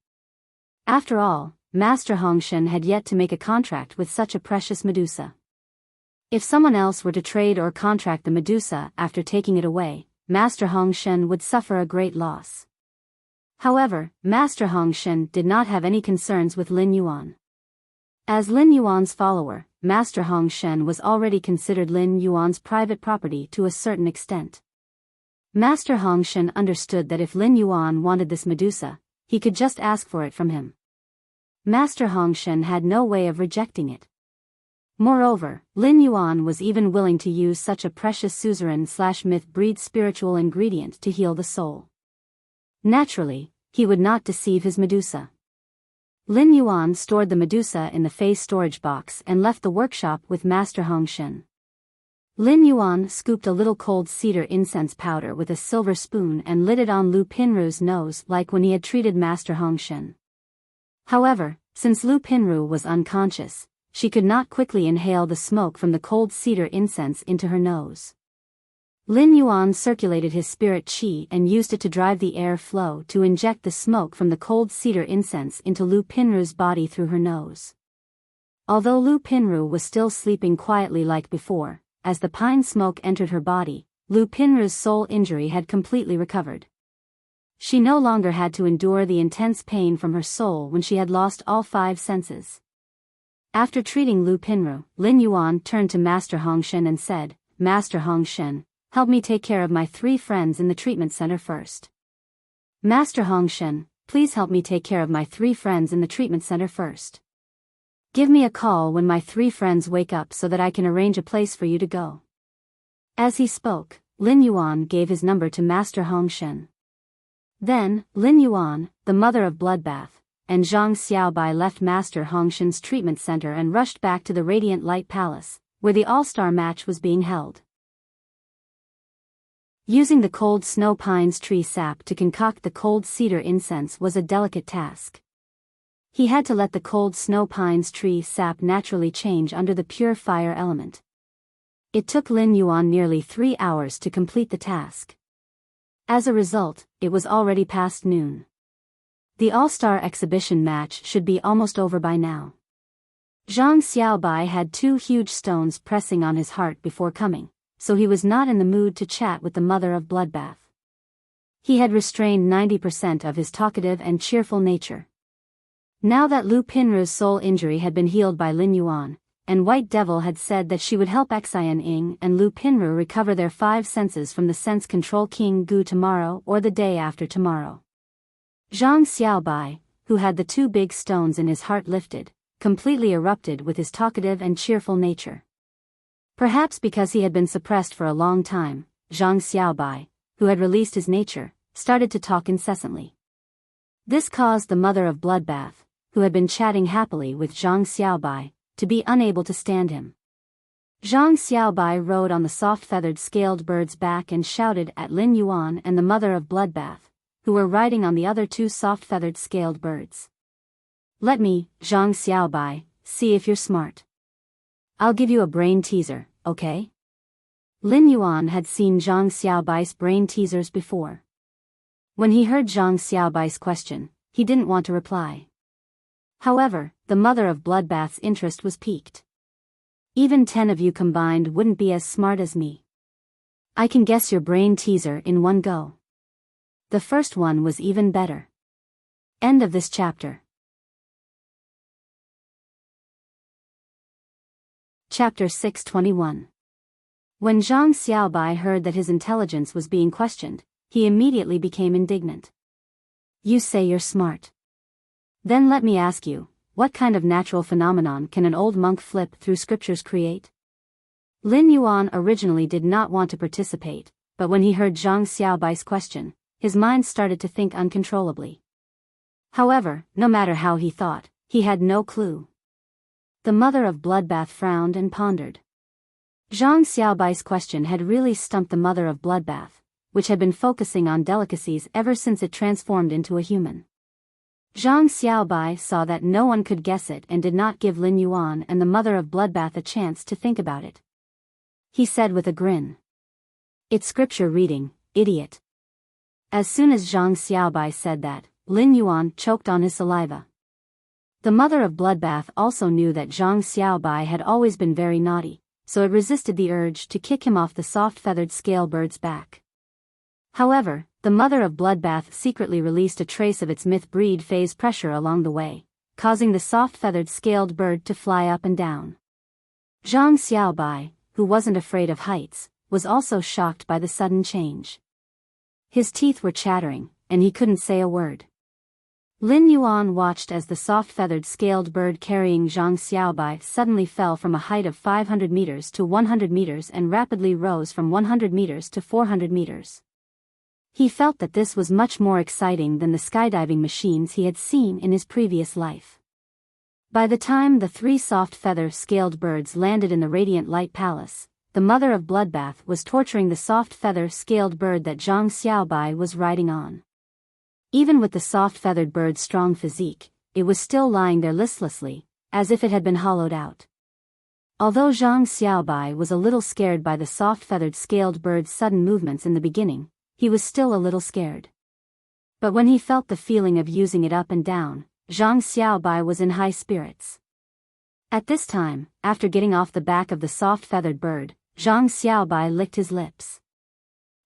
After all, Master Hong Shen had yet to make a contract with such a precious Medusa. If someone else were to trade or contract the Medusa after taking it away, Master Hong Shen would suffer a great loss. However, Master Hong Shen did not have any concerns with Lin Yuan. As Lin Yuan's follower, Master Hong Shen was already considered Lin Yuan's private property to a certain extent. Master Hong Shen understood that if Lin Yuan wanted this Medusa, he could just ask for it from him. Master Hong Shen had no way of rejecting it. Moreover, Lin Yuan was even willing to use such a precious suzerain/myth breed spiritual ingredient to heal the soul. Naturally, he would not deceive his Medusa. Lin Yuan stored the Medusa in the face storage box and left the workshop with Master Hong Shen. Lin Yuan scooped a little cold cedar incense powder with a silver spoon and lit it on Lu Pinru's nose like when he had treated Master Hong Shen. However, since Lu Pinru was unconscious, she could not quickly inhale the smoke from the cold cedar incense into her nose. Lin Yuan circulated his spirit qi and used it to drive the air flow to inject the smoke from the cold cedar incense into Lu Pinru's body through her nose. Although Lu Pinru was still sleeping quietly like before, as the pine smoke entered her body, Lu Pinru's soul injury had completely recovered. She no longer had to endure the intense pain from her soul when she had lost all 5 senses. After treating Lu Pinru, Lin Yuan turned to Master Hongshen and said, "Master Hongshen, help me take care of my 3 friends in the treatment center first." "Master Hongshen, please help me take care of my 3 friends in the treatment center first. Give me a call when my 3 friends wake up so that I can arrange a place for you to go." As he spoke, Lin Yuan gave his number to Master Hongshen. Then, Lin Yuan, the mother of Bloodbath, and Zhang Xiaobai left Master Hongshen's treatment center and rushed back to the Radiant Light Palace, where the all-star match was being held. Using the cold snow pines tree sap to concoct the cold cedar incense was a delicate task. He had to let the cold snow pines tree sap naturally change under the pure fire element. It took Lin Yuan nearly 3 hours to complete the task. As a result, it was already past noon. The all-star exhibition match should be almost over by now. Zhang Xiaobai had 2 huge stones pressing on his heart before coming, so he was not in the mood to chat with the mother of Bloodbath. He had restrained 90% of his talkative and cheerful nature. Now that Lu Pinru's soul injury had been healed by Lin Yuan, and White Devil had said that she would help Xian Ying and Lu Pinru recover their 5 senses from the sense control King Gu tomorrow or the day after tomorrow. Zhang Xiaobai, who had the 2 big stones in his heart lifted, completely erupted with his talkative and cheerful nature. Perhaps because he had been suppressed for a long time, Zhang Xiaobai, who had released his nature, started to talk incessantly. This caused the mother of Bloodbath, who had been chatting happily with Zhang Xiaobai, to be unable to stand him. Zhang Xiaobai rode on the soft-feathered scaled bird's back and shouted at Lin Yuan and the mother of Bloodbath, who were riding on the other 2 soft-feathered scaled birds. "Let me, Zhang Xiaobai, see if you're smart. I'll give you a brain teaser, okay?" Lin Yuan had seen Zhang Xiaobai's brain teasers before. When he heard Zhang Xiaobai's question, he didn't want to reply. However, the mother of Bloodbath's interest was piqued. "Even 10 of you combined wouldn't be as smart as me. I can guess your brain teaser in one go. The first one was even better." End of this chapter. Chapter 621. When Zhang Xiaobai heard that his intelligence was being questioned, he immediately became indignant. "You say you're smart. Then let me ask you, what kind of natural phenomenon can an old monk flip through scriptures create?" Lin Yuan originally did not want to participate, but when he heard Zhang Xiaobai's question, his mind started to think uncontrollably. However, no matter how he thought, he had no clue. The mother of Bloodbath frowned and pondered. Zhang Xiaobai's question had really stumped the mother of Bloodbath, which had been focusing on delicacies ever since it transformed into a human. Zhang Xiaobai saw that no one could guess it and did not give Lin Yuan and the mother of Bloodbath a chance to think about it. He said with a grin, "It's scripture reading, idiot." As soon as Zhang Xiaobai said that, Lin Yuan choked on his saliva. The mother of Bloodbath also knew that Zhang Xiaobai had always been very naughty, so it resisted the urge to kick him off the soft-feathered scale bird's back. However, the mother of Bloodbath secretly released a trace of its myth-breed phase pressure along the way, causing the soft-feathered scaled bird to fly up and down. Zhang Xiaobai, who wasn't afraid of heights, was also shocked by the sudden change. His teeth were chattering, and he couldn't say a word. Lin Yuan watched as the soft-feathered scaled bird carrying Zhang Xiaobai suddenly fell from a height of 500 meters to 100 meters and rapidly rose from 100 meters to 400 meters. He felt that this was much more exciting than the skydiving machines he had seen in his previous life. By the time the 3 soft feather-scaled birds landed in the Radiant Light Palace, the mother of Bloodbath was torturing the soft feather-scaled bird that Zhang Xiaobai was riding on. Even with the soft-feathered bird's strong physique, it was still lying there listlessly, as if it had been hollowed out. Although Zhang Xiaobai was a little scared by the soft-feathered scaled bird's sudden movements in the beginning, he was still a little scared. But when he felt the feeling of using it up and down, Zhang Xiaobai was in high spirits. At this time, after getting off the back of the soft-feathered bird, Zhang Xiaobai licked his lips.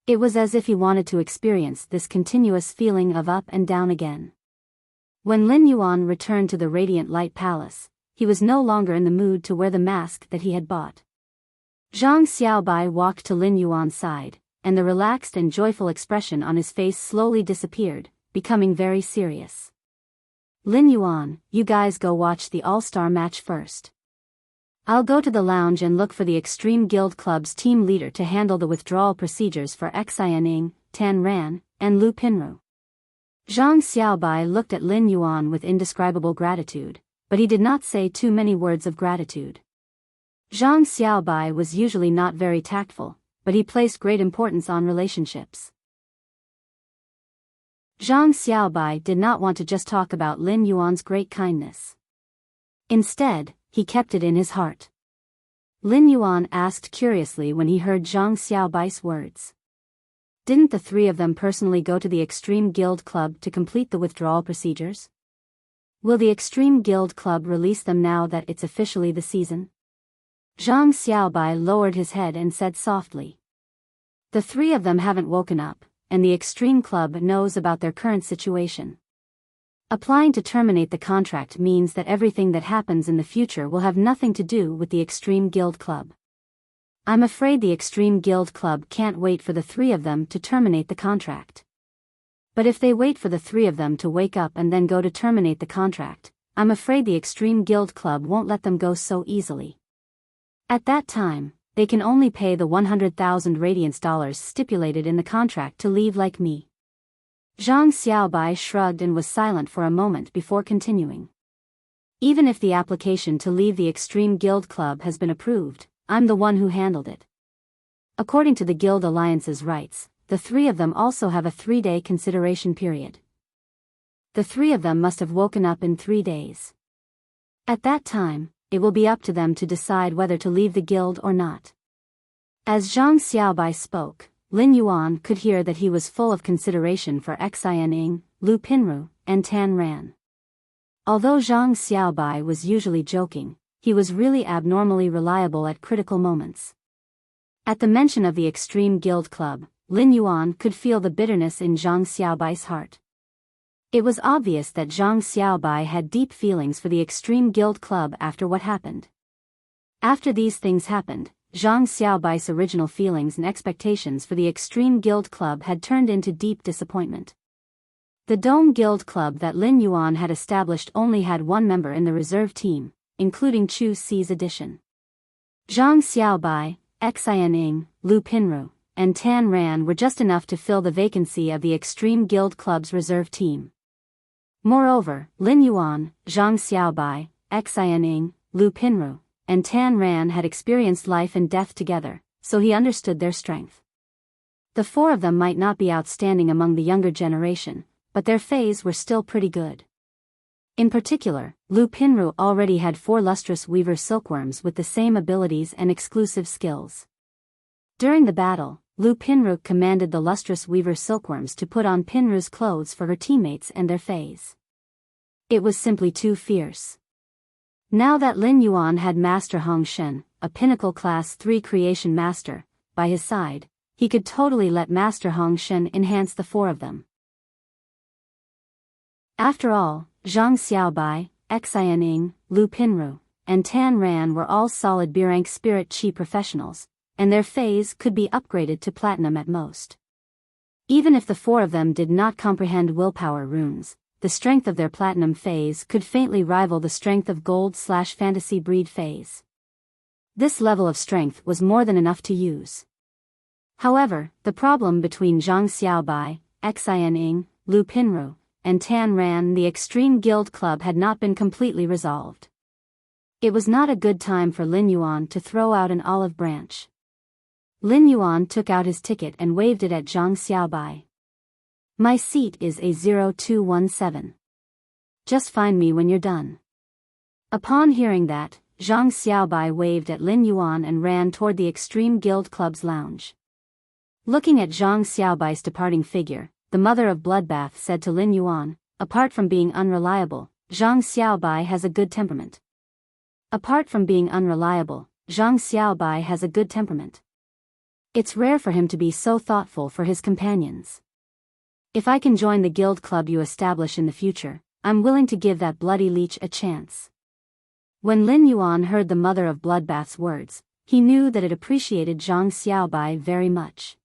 It was as if he wanted to experience this continuous feeling of up and down again. When Lin Yuan returned to the Radiant Light Palace, he was no longer in the mood to wear the mask that he had bought. Zhang Xiaobai walked to Lin Yuan's side, and the relaxed and joyful expression on his face slowly disappeared, becoming very serious. Lin Yuan, you guys go watch the All-Star match first. I'll go to the lounge and look for the Extreme Guild Club's team leader to handle the withdrawal procedures for Xianing, Tan Ran, and Lu Pinru. Zhang Xiaobai looked at Lin Yuan with indescribable gratitude, but he did not say too many words of gratitude. Zhang Xiaobai was usually not very tactful, but he placed great importance on relationships. Zhang Xiaobai did not want to just talk about Lin Yuan's great kindness. Instead, he kept it in his heart. Lin Yuan asked curiously when he heard Zhang Xiaobai's words. Didn't the three of them personally go to the Extreme Guild Club to complete the withdrawal procedures? Will the Extreme Guild Club release them now that it's officially the season? Zhang Xiaobai lowered his head and said softly. The three of them haven't woken up, and the Extreme Club knows about their current situation. Applying to terminate the contract means that everything that happens in the future will have nothing to do with the Extreme Guild Club. I'm afraid the Extreme Guild Club can't wait for the three of them to terminate the contract. But if they wait for the three of them to wake up and then go to terminate the contract, I'm afraid the Extreme Guild Club won't let them go so easily. At that time, they can only pay the 100,000 Radiance dollars stipulated in the contract to leave like me. Zhang Xiaobai shrugged and was silent for a moment before continuing. Even if the application to leave the Extreme Guild Club has been approved, I'm the one who handled it. According to the Guild Alliance's rights, the three of them also have a 3-day consideration period. The three of them must have woken up in 3 days. At that time, it will be up to them to decide whether to leave the guild or not. As Zhang Xiaobai spoke, Lin Yuan could hear that he was full of consideration for Xianing, Lu Pinru, and Tan Ran. Although Zhang Xiaobai was usually joking, he was really abnormally reliable at critical moments. At the mention of the Extreme Guild Club, Lin Yuan could feel the bitterness in Zhang Xiaobai's heart. It was obvious that Zhang Xiaobai had deep feelings for the Extreme Guild Club after what happened. After these things happened, Zhang Xiaobai's original feelings and expectations for the Extreme Guild Club had turned into deep disappointment. The Dome Guild Club that Lin Yuan had established only had one member in the reserve team, including Chu Si's addition. Zhang Xiaobai, Xianing, Lu Pinru, and Tan Ran were just enough to fill the vacancy of the Extreme Guild Club's reserve team. Moreover, Lin Yuan, Zhang Xiaobai, Xianing, Lu Pinru, and Tan Ran had experienced life and death together, so he understood their strength. The four of them might not be outstanding among the younger generation, but their fays were still pretty good. In particular, Lu Pinru already had 4 lustrous weaver silkworms with the same abilities and exclusive skills. During the battle, Lu Pinru commanded the lustrous weaver silkworms to put on Pinru's clothes for her teammates and their fays. It was simply too fierce. Now that Lin Yuan had Master Hong Shen, a Pinnacle Class 3 Creation Master, by his side, he could totally let Master Hong Shen enhance the 4 of them. After all, Zhang Xiaobai, Xianing, Lu Pinru, and Tan Ran were all solid B-rank Spirit Chi professionals, and their fays could be upgraded to Platinum at most. Even if the 4 of them did not comprehend willpower runes, the strength of their Platinum phase could faintly rival the strength of Gold/Fantasy Breed phase. This level of strength was more than enough to use. However, the problem between Zhang Xiaobai, Xianing, Lu Pinru, and Tan Ran, the Extreme Guild Club, had not been completely resolved. It was not a good time for Lin Yuan to throw out an olive branch. Lin Yuan took out his ticket and waved it at Zhang Xiaobai. My seat is A0217. Just find me when you're done. Upon hearing that, Zhang Xiaobai waved at Lin Yuan and ran toward the Extreme Guild Club's lounge. Looking at Zhang Xiaobai's departing figure, the mother of Bloodbath said to Lin Yuan, apart from being unreliable, Zhang Xiaobai has a good temperament. Apart from being unreliable, Zhang Xiaobai has a good temperament. It's rare for him to be so thoughtful for his companions. If I can join the guild club you establish in the future, I'm willing to give that bloody leech a chance. When Lin Yuan heard the mother of Bloodbath's words, he knew that it appreciated Zhang Xiaobai very much.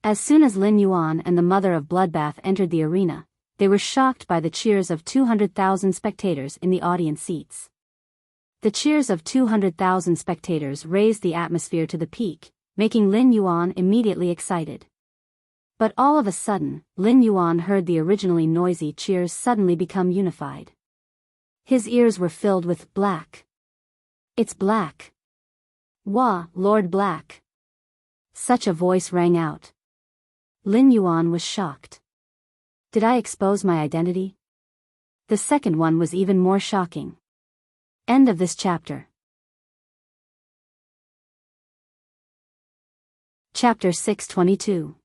As soon as Lin Yuan and the mother of Bloodbath entered the arena, they were shocked by the cheers of 200,000 spectators in the audience seats. The cheers of 200,000 spectators raised the atmosphere to the peak, making Lin Yuan immediately excited. But all of a sudden, Lin Yuan heard the originally noisy cheers suddenly become unified. His ears were filled with black. It's Black. Wah, Lord Black. Such a voice rang out. Lin Yuan was shocked. Did I expose my identity? The second one was even more shocking. End of this chapter. Chapter 622.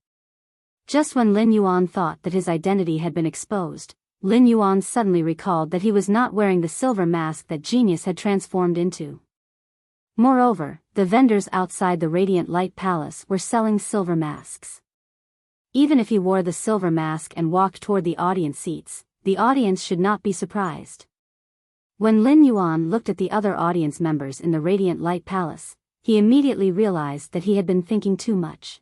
Just when Lin Yuan thought that his identity had been exposed, Lin Yuan suddenly recalled that he was not wearing the silver mask that Genius had transformed into. Moreover, the vendors outside the Radiant Light Palace were selling silver masks. Even if he wore the silver mask and walked toward the audience seats, the audience should not be surprised. When Lin Yuan looked at the other audience members in the Radiant Light Palace, he immediately realized that he had been thinking too much.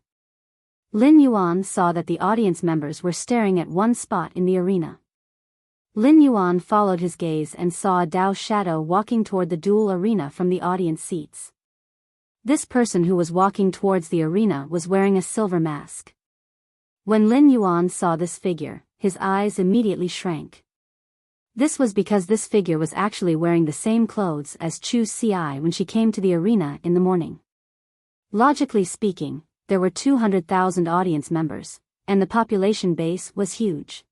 Lin Yuan saw that the audience members were staring at one spot in the arena. Lin Yuan followed his gaze and saw a Dao shadow walking toward the duel arena from the audience seats. This person who was walking towards the arena was wearing a silver mask. When Lin Yuan saw this figure, his eyes immediately shrank. This was because this figure was actually wearing the same clothes as Chu Ci when she came to the arena in the morning. Logically speaking, there were 200,000 audience members, and the population base was huge.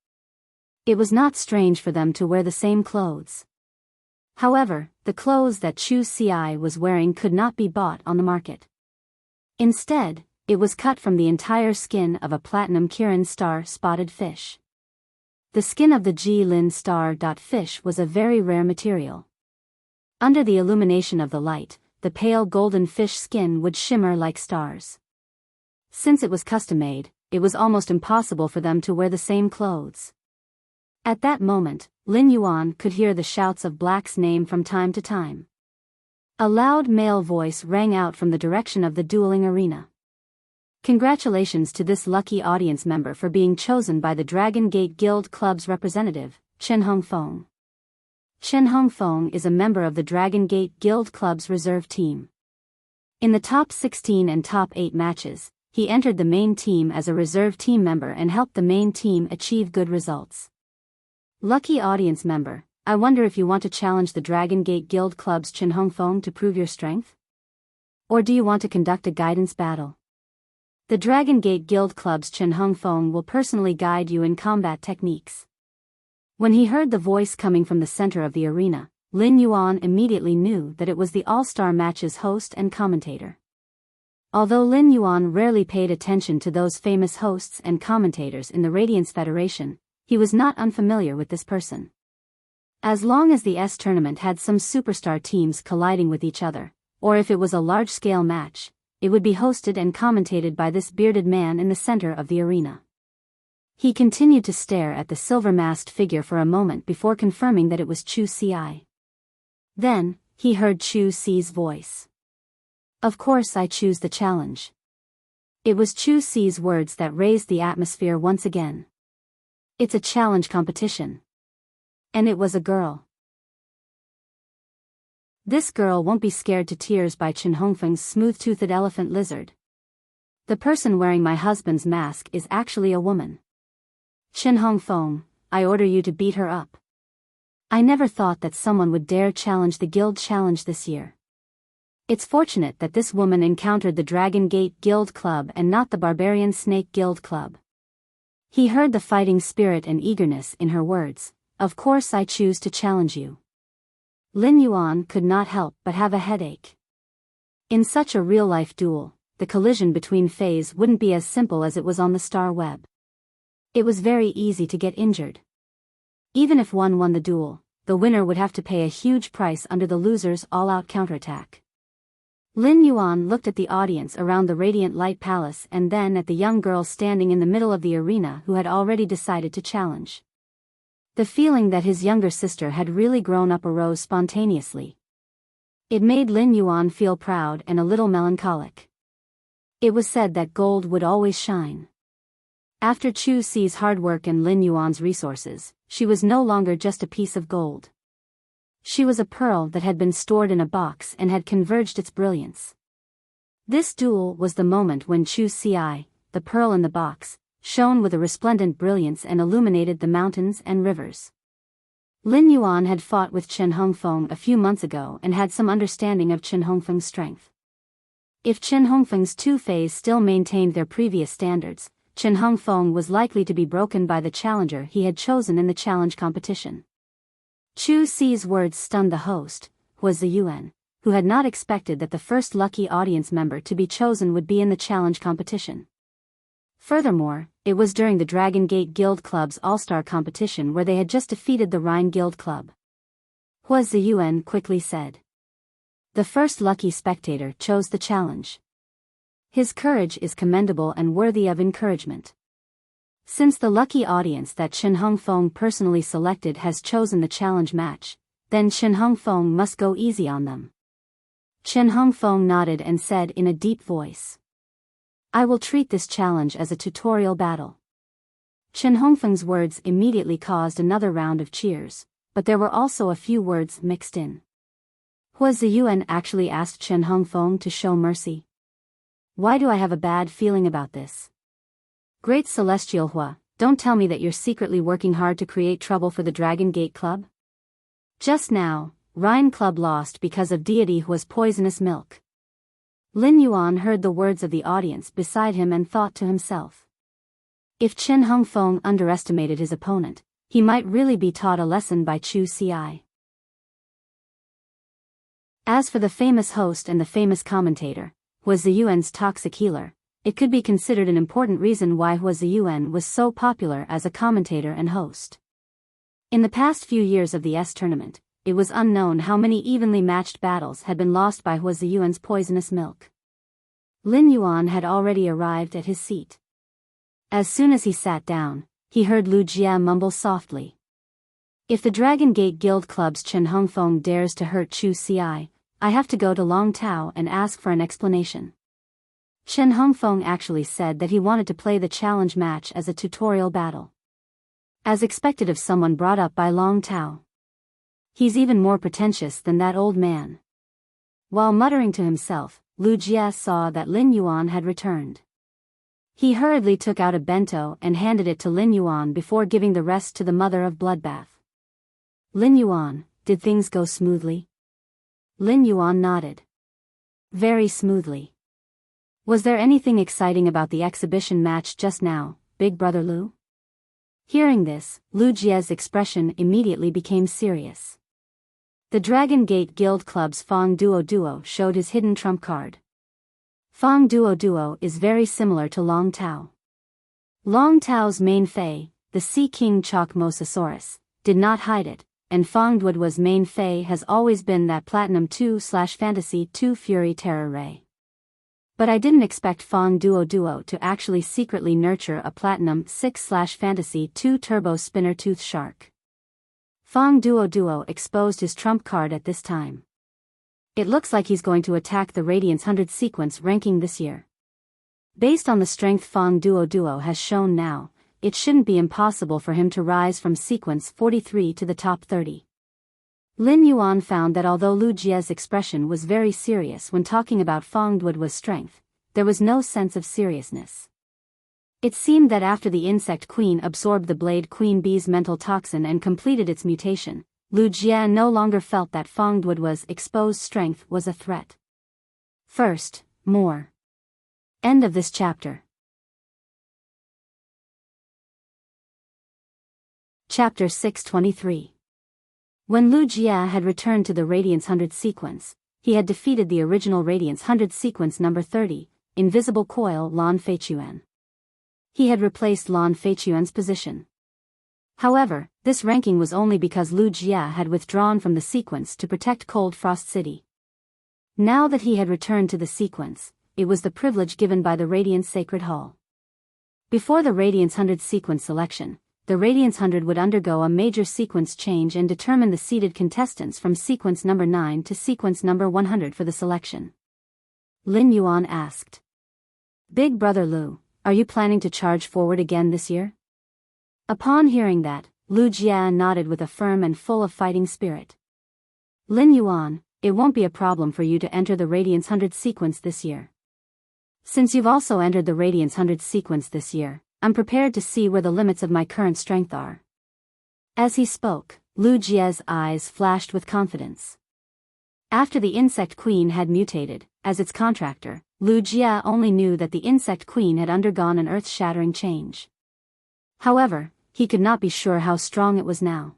It was not strange for them to wear the same clothes. However, the clothes that Chu Ci was wearing could not be bought on the market. Instead, it was cut from the entire skin of a platinum Kirin star spotted fish. The skin of the Jilin star fish was a very rare material. Under the illumination of the light, the pale golden fish skin would shimmer like stars. Since it was custom-made, it was almost impossible for them to wear the same clothes. At that moment, Lin Yuan could hear the shouts of Black's name from time to time. A loud male voice rang out from the direction of the dueling arena. Congratulations to this lucky audience member for being chosen by the Dragon Gate Guild Club's representative, Chen Hongfeng. Chen Hongfeng is a member of the Dragon Gate Guild Club's reserve team. In the top 16 and top 8 matches, he entered the main team as a reserve team member and helped the main team achieve good results. Lucky audience member, I wonder if you want to challenge the Dragon Gate Guild Club's Chen Hongfeng to prove your strength? Or do you want to conduct a guidance battle? The Dragon Gate Guild Club's Chen Hongfeng will personally guide you in combat techniques. When he heard the voice coming from the center of the arena, Lin Yuan immediately knew that it was the All-Star Match's host and commentator. Although Lin Yuan rarely paid attention to those famous hosts and commentators in the Radiance Federation, he was not unfamiliar with this person. As long as the S tournament had some superstar teams colliding with each other, or if it was a large-scale match, it would be hosted and commentated by this bearded man in the center of the arena. He continued to stare at the silver-masked figure for a moment before confirming that it was Chu Ci. Then, he heard Chu Ci's voice. Of course I choose the challenge. It was Chu Ci's words that raised the atmosphere once again. It's a challenge competition. And it was a girl. This girl won't be scared to tears by Chen Hongfeng's smooth-toothed elephant lizard. The person wearing my husband's mask is actually a woman. Chen Hongfeng, I order you to beat her up. I never thought that someone would dare challenge the guild challenge this year. It's fortunate that this woman encountered the Dragon Gate Guild Club and not the Barbarian Snake Guild Club. He heard the fighting spirit and eagerness in her words. Of course I choose to challenge you. Lin Yuan could not help but have a headache. In such a real-life duel, the collision between Fays wouldn't be as simple as it was on the star web. It was very easy to get injured. Even if one won the duel, the winner would have to pay a huge price under the loser's all-out counterattack. Lin Yuan looked at the audience around the Radiant Light Palace and then at the young girl standing in the middle of the arena who had already decided to challenge. The feeling that his younger sister had really grown up arose spontaneously. It made Lin Yuan feel proud and a little melancholic. It was said that gold would always shine. After Chu Si's hard work and Lin Yuan's resources, she was no longer just a piece of gold. She was a pearl that had been stored in a box and had converged its brilliance. This duel was the moment when Chu Si, the pearl in the box, shone with a resplendent brilliance and illuminated the mountains and rivers. Lin Yuan had fought with Chen Hongfeng a few months ago and had some understanding of Chen Hongfeng's strength. If Chen Hongfeng's two Fays still maintained their previous standards, Chen Hongfeng was likely to be broken by the challenger he had chosen in the challenge competition. Chu Si's words stunned the host, was the Yuan, who had not expected that the first lucky audience member to be chosen would be in the challenge competition. Furthermore, it was during the Dragon Gate Guild Club's All-Star competition where they had just defeated the Rhine Guild Club. Huo Ziyuan quickly said. The first lucky spectator chose the challenge. His courage is commendable and worthy of encouragement. Since the lucky audience that Chen Hongfeng personally selected has chosen the challenge match, then Chen Hongfeng must go easy on them. Chen Hongfeng nodded and said in a deep voice. I will treat this challenge as a tutorial battle. Chen Hongfeng's words immediately caused another round of cheers, but there were also a few words mixed in. Huo Ziyuan actually asked Chen Hongfeng to show mercy. Why do I have a bad feeling about this? Great Celestial Hua, don't tell me that you're secretly working hard to create trouble for the Dragon Gate Club? Just now, Rhine Club lost because of deity Hua's poisonous milk. Lin Yuan heard the words of the audience beside him and thought to himself. If Chen Hongfeng underestimated his opponent, he might really be taught a lesson by Chu Si. As for the famous host and the famous commentator, Huo Ziyuan's toxic healer, it could be considered an important reason why Huo Ziyuan was so popular as a commentator and host. In the past few years of the S tournament, it was unknown how many evenly matched battles had been lost by Huo Ziyuan's poisonous milk. Lin Yuan had already arrived at his seat. As soon as he sat down, he heard Lu Jie mumble softly. If the Dragon Gate Guild Club's Chen Hongfeng dares to hurt Chu Si, I have to go to Long Tao and ask for an explanation. Chen Hongfeng actually said that he wanted to play the challenge match as a tutorial battle. As expected of someone brought up by Long Tao. He's even more pretentious than that old man. While muttering to himself, Lu Jie saw that Lin Yuan had returned. He hurriedly took out a bento and handed it to Lin Yuan before giving the rest to the mother of Bloodbath. Lin Yuan, did things go smoothly? Lin Yuan nodded. Very smoothly. Was there anything exciting about the exhibition match just now, Big Brother Lu? Hearing this, Lu Jie's expression immediately became serious. The Dragon Gate Guild Club's Fong Duo showed his hidden trump card. Fong Duo is very similar to Long Tao. Long Tao's main Fei, the Sea King Chalk Mosasaurus, did not hide it, and Fong Duo's main Fei has always been that Platinum 2/Fantasy 2 Fury Terror Ray. But I didn't expect Fong Duo to actually secretly nurture a Platinum 6/Fantasy 2 Turbo Spinner Tooth Shark. Fong Duo exposed his trump card at this time. It looks like he's going to attack the Radiance 100 sequence ranking this year. Based on the strength Fong Duo has shown now, it shouldn't be impossible for him to rise from sequence 43 to the top 30. Lin Yuan found that although Lu Jie's expression was very serious when talking about Fong Duo's strength, there was no sense of seriousness. It seemed that after the Insect Queen absorbed the Blade Queen Bee's mental toxin and completed its mutation, Lu Jie no longer felt that Fong Duo's exposed strength was a threat. First, more. End of this chapter. Chapter 623. When Lu Jia had returned to the Radiance 100 sequence, he had defeated the original Radiance 100 sequence number 30, Invisible Coil Lan Feichuan. He had replaced Lan Feichuan's position. However, this ranking was only because Lu Jia had withdrawn from the sequence to protect Cold Frost City. Now that he had returned to the sequence, it was the privilege given by the Radiance Sacred Hall. Before the Radiance 100 sequence selection, the Radiance 100 would undergo a major sequence change and determine the seeded contestants from sequence number 9 to sequence number 100 for the selection. Lin Yuan asked. Big Brother Lu, are you planning to charge forward again this year? Upon hearing that, Lu Jia nodded with a firm and full of fighting spirit. Lin Yuan, it won't be a problem for you to enter the Radiance 100 sequence this year. Since you've also entered the Radiance 100 sequence this year, I'm prepared to see where the limits of my current strength are. As he spoke, Lu Jia's eyes flashed with confidence. After the Insect Queen had mutated, as its contractor, Lu Jia only knew that the Insect Queen had undergone an earth-shattering change. However, he could not be sure how strong it was now.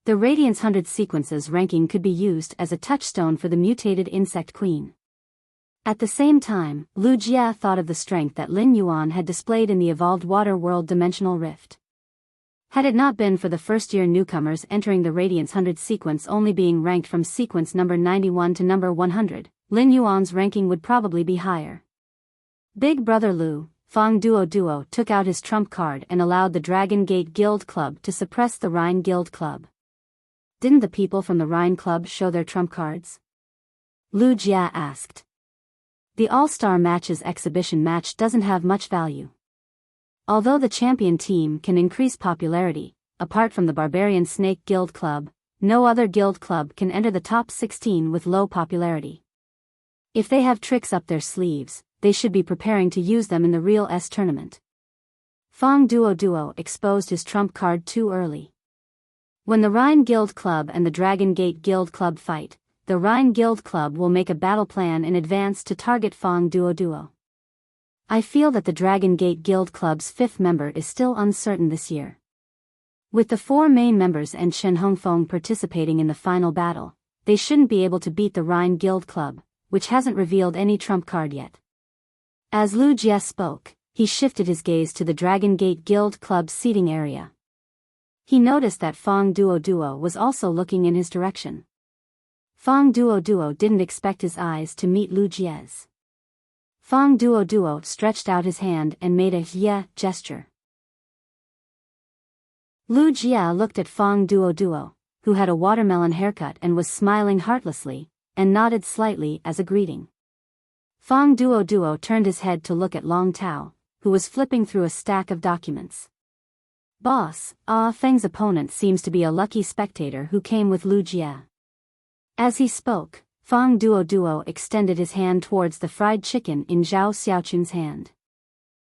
The Radiance 100 sequence's ranking could be used as a touchstone for the mutated Insect Queen. At the same time, Lu Jia thought of the strength that Lin Yuan had displayed in the evolved Water World Dimensional Rift. Had it not been for the first-year newcomers entering the Radiance 100 sequence only being ranked from sequence number 91 to number 100, Lin Yuan's ranking would probably be higher. Big Brother Lu, Fang Duo took out his trump card and allowed the Dragon Gate Guild Club to suppress the Rhine Guild Club. Didn't the people from the Rhine Club show their trump cards? Lu Jia asked. The All-Star Matches exhibition match doesn't have much value. Although the champion team can increase popularity, apart from the Barbarian Snake Guild Club, no other guild club can enter the top 16 with low popularity. If they have tricks up their sleeves, they should be preparing to use them in the real S tournament. Fang Duo exposed his trump card too early. When the Rhine Guild Club and the Dragon Gate Guild Club fight, the Rhine Guild Club will make a battle plan in advance to target Fang Duo. I feel that the Dragon Gate Guild Club's 5th member is still uncertain this year. With the 4 main members and Shen Hongfeng participating in the final battle, they shouldn't be able to beat the Rhine Guild Club, which hasn't revealed any trump card yet. As Lu Jia spoke, he shifted his gaze to the Dragon Gate Guild Club's seating area. He noticed that Fang Duo was also looking in his direction. Fang Duo didn't expect his eyes to meet Lu Jia's. Fang Duo stretched out his hand and made a yeah gesture. Lu Jia looked at Fang Duo, who had a watermelon haircut and was smiling heartlessly, and nodded slightly as a greeting. Fang Duo turned his head to look at Long Tao, who was flipping through a stack of documents. Boss, Feng's opponent seems to be a lucky spectator who came with Lu Jia. As he spoke, Fang Duo extended his hand towards the fried chicken in Zhao Xiaochun's hand.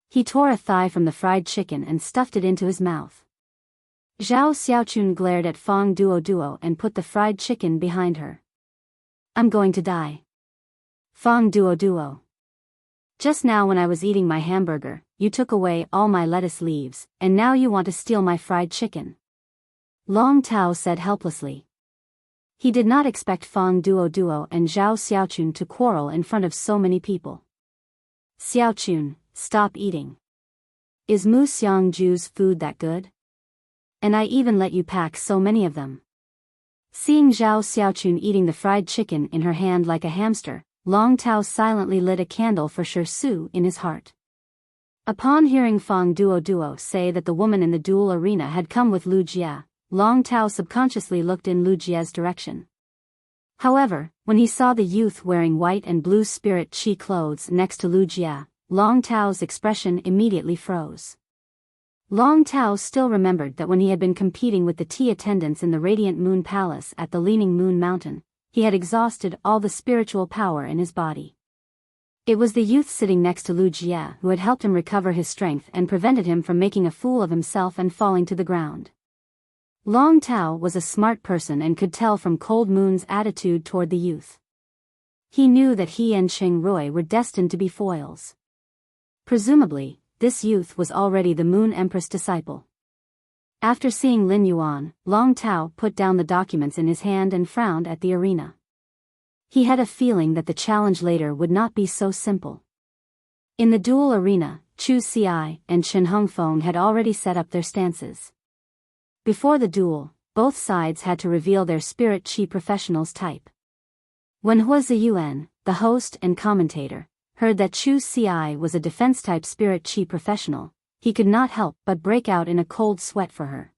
He tore a thigh from the fried chicken and stuffed it into his mouth. Zhao Xiaochun glared at Fang Duo and put the fried chicken behind her. I'm going to die. Fang Duo. Just now when I was eating my hamburger, you took away all my lettuce leaves, and now you want to steal my fried chicken. Long Tao said helplessly. He did not expect Fang Duo and Zhao Xiaochun to quarrel in front of so many people. Xiaochun, stop eating. Is Mu Xiangju's food that good? And I even let you pack so many of them. Seeing Zhao Xiaochun eating the fried chicken in her hand like a hamster, Long Tao silently lit a candle for Su in his heart. Upon hearing Fang Duo say that the woman in the duel arena had come with Lu Jia, Long Tao subconsciously looked in Lu Jia's direction. However, when he saw the youth wearing white and blue spirit chi clothes next to Lu Jia, Long Tao's expression immediately froze. Long Tao still remembered that when he had been competing with the tea attendants in the Radiant Moon Palace at the Leaning Moon Mountain, he had exhausted all the spiritual power in his body. It was the youth sitting next to Lu Jia who had helped him recover his strength and prevented him from making a fool of himself and falling to the ground. Long Tao was a smart person and could tell from Cold Moon's attitude toward the youth. He knew that he and Cheng Rui were destined to be foils. Presumably, this youth was already the Moon Empress disciple. After seeing Lin Yuan, Long Tao put down the documents in his hand and frowned at the arena. He had a feeling that the challenge later would not be so simple. In the duel arena, Chu Xi and Chen Hongfeng had already set up their stances. Before the duel, both sides had to reveal their spirit chi professionals type. When Hua Ziyuan, the host and commentator, heard that Chu Xi was a defense-type spirit chi professional, he could not help but break out in a cold sweat for her.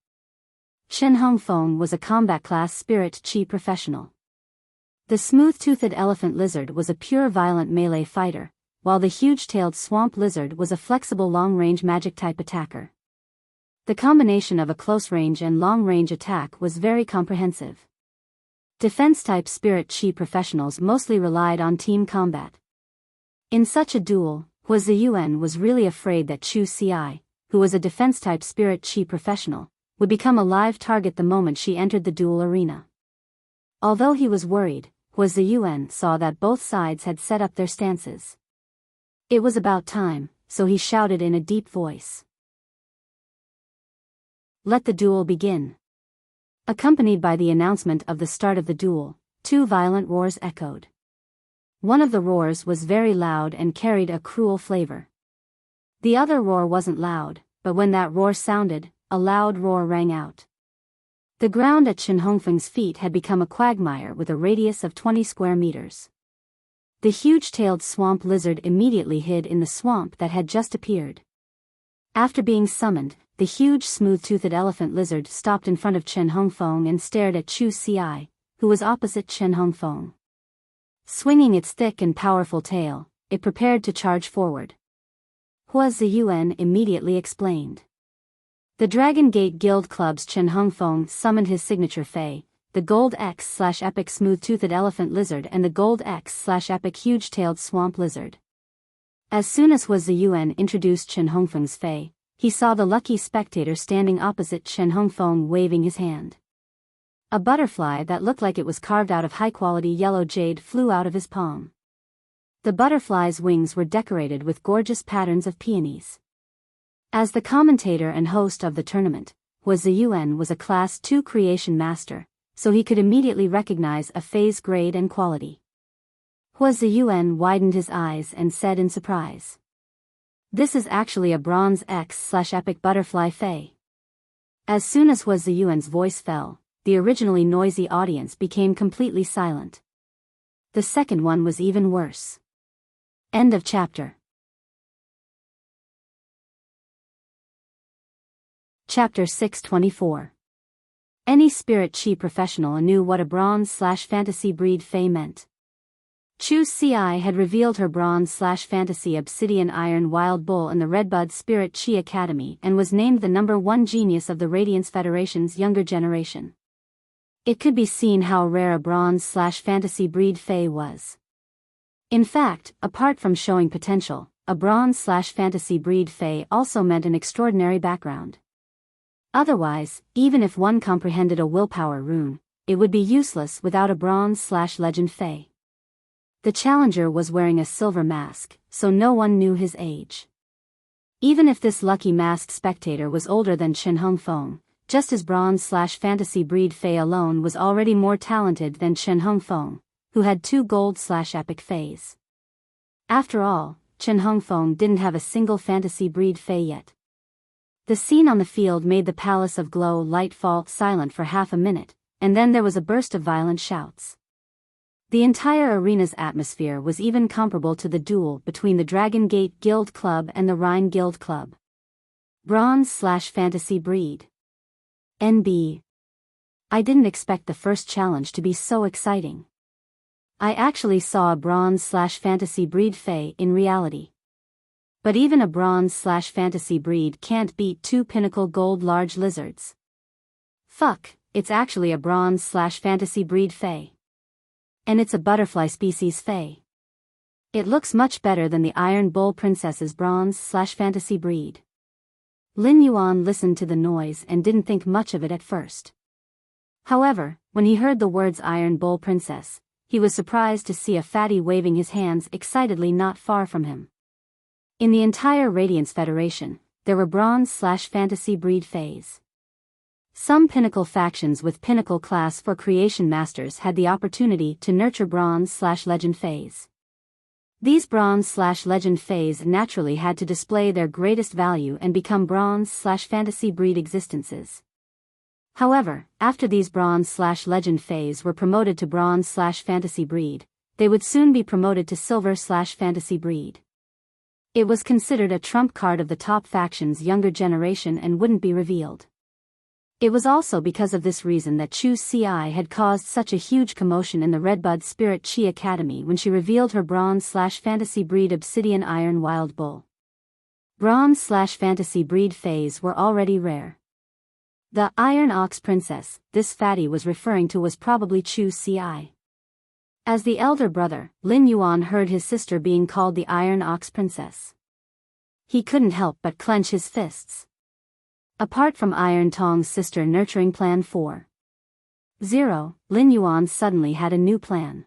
Chen Hongfeng was a combat-class spirit chi professional. The smooth-toothed elephant lizard was a pure violent melee fighter, while the huge-tailed swamp lizard was a flexible long-range magic-type attacker. The combination of a close-range and long-range attack was very comprehensive. Defense-type spirit chi professionals mostly relied on team combat. In such a duel, Hua Ziyuan was really afraid that Chu Xi, who was a defense-type spirit chi professional, would become a live target the moment she entered the duel arena. Although he was worried, Hua Ziyuan saw that both sides had set up their stances. It was about time, so he shouted in a deep voice. "Let the duel begin." Accompanied by the announcement of the start of the duel, two violent roars echoed. One of the roars was very loud and carried a cruel flavor. The other roar wasn't loud, but when that roar sounded, a loud roar rang out. The ground at Chen Hongfeng's feet had become a quagmire with a radius of 20 square meters. The huge-tailed swamp lizard immediately hid in the swamp that had just appeared. After being summoned, the huge smooth-toothed elephant lizard stopped in front of Chen Hongfeng and stared at Chu Xi, who was opposite Chen Hongfeng. Swinging its thick and powerful tail, it prepared to charge forward. Hua Ziyuan immediately explained. The Dragon Gate Guild Club's Chen Hongfeng summoned his signature Fei, the Gold X/Epic Smooth-Toothed Elephant Lizard and the Gold X/Epic Huge-Tailed Swamp Lizard. As soon as Hua Ziyuan introduced Chen Hongfeng's Fei, he saw the lucky spectator standing opposite Chen Hongfeng waving his hand. A butterfly that looked like it was carved out of high-quality yellow jade flew out of his palm. The butterfly's wings were decorated with gorgeous patterns of peonies. As the commentator and host of the tournament, Hua Ziyuan was a Class 2 creation master, so he could immediately recognize a Fei's grade and quality. Hua Ziyuan widened his eyes and said in surprise. "This is actually a Bronze X/Epic Butterfly Fei." As soon as Hua Ziyuan's voice fell, the originally noisy audience became completely silent. The second one was even worse. End of chapter. Chapter 624. Any spirit chi professional knew what a bronze/fantasy breed Fei meant. Chu Xi had revealed her bronze/fantasy obsidian iron wild bull in the Redbud Spirit Chi Academy and was named the #1 genius of the Radiance Federation's younger generation. It could be seen how rare a bronze/fantasy breed Fei was. In fact, apart from showing potential, a bronze/fantasy breed Fei also meant an extraordinary background. Otherwise, even if one comprehended a willpower rune, it would be useless without a bronze/legend Fei. The challenger was wearing a silver mask, so no one knew his age. Even if this lucky masked spectator was older than Chen Hongfeng, just his bronze/fantasy breed Fei alone was already more talented than Chen Hongfeng, who had 2 gold/epic Feis. After all, Chen Hongfeng didn't have a single fantasy breed Fei yet. The scene on the field made the Palace of Glow light fall silent for half a minute, and then there was a burst of violent shouts. The entire arena's atmosphere was even comparable to the duel between the Dragon Gate Guild Club and the Rhine Guild Club. Bronze/fantasy breed. NB. I didn't expect the first challenge to be so exciting. I actually saw a bronze/fantasy breed Fei in reality. But even a bronze/fantasy breed can't beat 2 pinnacle gold large lizards. Fuck, it's actually a bronze/fantasy breed Fei. And it's a butterfly species Fei. It looks much better than the Iron Bull Princess's bronze/fantasy breed. Lin Yuan listened to the noise and didn't think much of it at first. However, when he heard the words Iron Bull Princess, he was surprised to see a fatty waving his hands excitedly not far from him. In the entire Radiance Federation, there were bronze/fantasy breed Feis. Some pinnacle factions with pinnacle class for creation masters had the opportunity to nurture bronze/legend phase. These bronze/legend phase naturally had to display their greatest value and become bronze/fantasy breed existences. However, after these bronze/legend phase were promoted to bronze/fantasy breed, they would soon be promoted to silver/fantasy breed. It was considered a trump card of the top faction's younger generation and wouldn't be revealed. It was also because of this reason that Chu Ci had caused such a huge commotion in the Redbud Spirit Chi Academy when she revealed her bronze/fantasy breed Obsidian Iron Wild Bull. Bronze/fantasy breed phase were already rare. The Iron Ox Princess this fatty was referring to was probably Chu Ci. As the elder brother, Lin Yuan heard his sister being called the Iron Ox Princess. He couldn't help but clench his fists. Apart from Iron Tong's sister nurturing Plan 4.0, Lin Yuan suddenly had a new plan.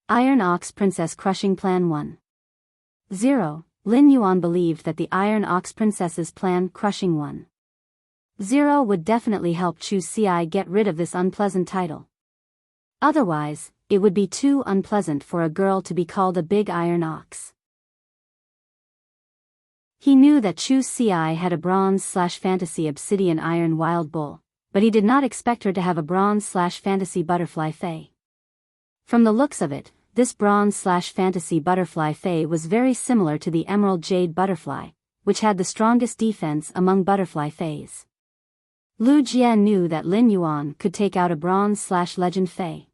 Iron Ox Princess Crushing Plan 1.0. Lin Yuan believed that the Iron Ox Princess's plan Crushing 1.0 would definitely help Chu Ci get rid of this unpleasant title. Otherwise, it would be too unpleasant for a girl to be called a big iron ox. He knew that Chu Ci had a bronze/fantasy Obsidian Iron Wild Bull, but he did not expect her to have a bronze/fantasy Butterfly Fae. From the looks of it, this bronze/fantasy Butterfly Fae was very similar to the Emerald Jade Butterfly, which had the strongest defense among Butterfly Faes. Lu Jie knew that Lin Yuan could take out a bronze/legend Fae.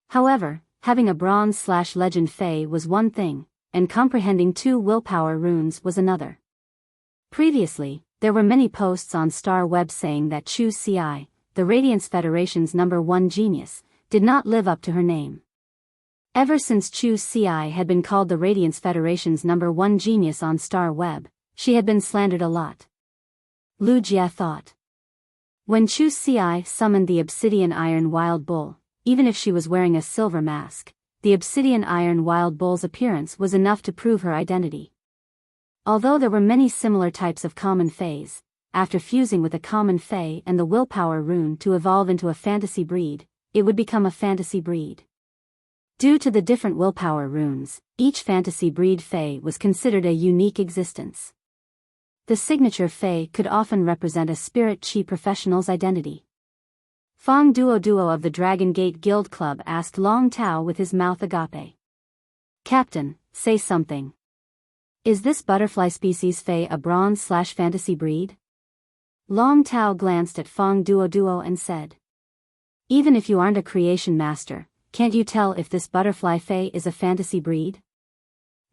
However, having a bronze/legend Fae was one thing, and comprehending 2 willpower runes was another. Previously, there were many posts on Star Web saying that Chu Ci, the Radiance Federation's #1 genius, did not live up to her name. Ever since Chu Ci had been called the Radiance Federation's #1 genius on Star Web, she had been slandered a lot. Lu Jie thought. When Chu Ci summoned the Obsidian Iron Wild Bull, even if she was wearing a silver mask, the Obsidian Iron Wild Bull's appearance was enough to prove her identity. Although there were many similar types of common faes, after fusing with a common fae and the willpower rune to evolve into a fantasy breed, it would become a fantasy breed. Due to the different willpower runes, each fantasy breed fae was considered a unique existence. The signature fae could often represent a spirit chi professional's identity. Fong Duo of the Dragon Gate Guild Club asked Long Tao with his mouth agape. "Captain, say something. Is this butterfly species fae a bronze/fantasy breed?" Long Tao glanced at Fong Duo and said. "Even if you aren't a creation master, can't you tell if this butterfly fae is a fantasy breed?"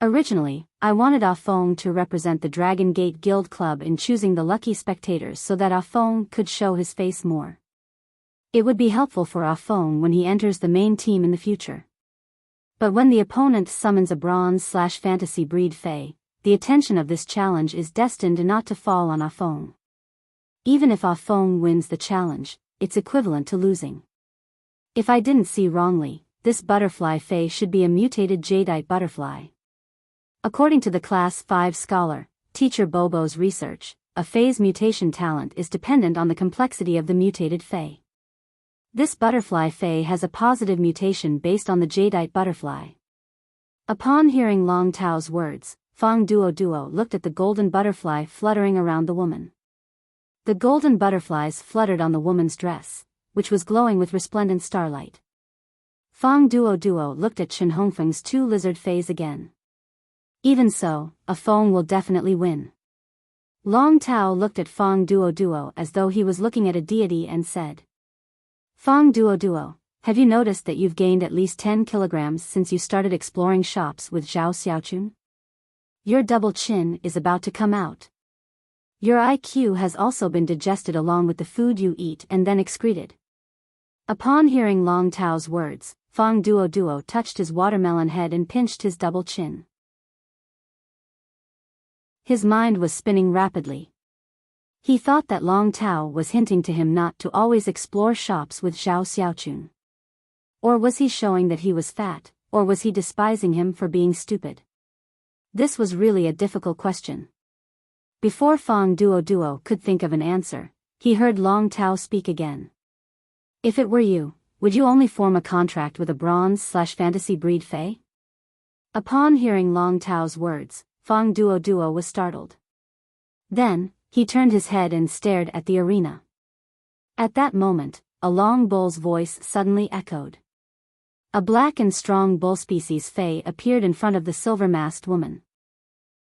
Originally, I wanted Ah Fong to represent the Dragon Gate Guild Club in choosing the lucky spectators so that Ah Fong could show his face more. It would be helpful for Ah Fong when he enters the main team in the future. But when the opponent summons a bronze/fantasy breed fae, the attention of this challenge is destined not to fall on Ah Fong. Even if Ah Fong wins the challenge, it's equivalent to losing. If I didn't see wrongly, this butterfly fae should be a mutated jadeite butterfly. According to the Class 5 scholar, Teacher Bobo's research, a fae's mutation talent is dependent on the complexity of the mutated fae. This butterfly fae has a positive mutation based on the jadeite butterfly. Upon hearing Long Tao's words, Fong Duo looked at the golden butterfly fluttering around the woman. The golden butterflies fluttered on the woman's dress, which was glowing with resplendent starlight. Fong Duo looked at Chen Hongfeng's 2 lizard faes again. Even so, Ah Fong will definitely win. Long Tao looked at Fong Duo as though he was looking at a deity and said. Fong Duo, have you noticed that you've gained at least 10 kilograms since you started exploring shops with Zhao Xiaochun? Your double chin is about to come out. Your IQ has also been digested along with the food you eat and then excreted. Upon hearing Long Tao's words, Fong Duo touched his watermelon head and pinched his double chin. His mind was spinning rapidly. He thought that Long Tao was hinting to him not to always explore shops with Zhao Xiaochun. Or was he showing that he was fat, or was he despising him for being stupid? This was really a difficult question. Before Fong Duo could think of an answer, he heard Long Tao speak again. If it were you, would you only form a contract with a bronze/fantasy breed fae? Upon hearing Long Tao's words, Fang Duo was startled. Then, he turned his head and stared at the arena. At that moment, a long bull's voice suddenly echoed. A black and strong bull species fae appeared in front of the silver-masked woman.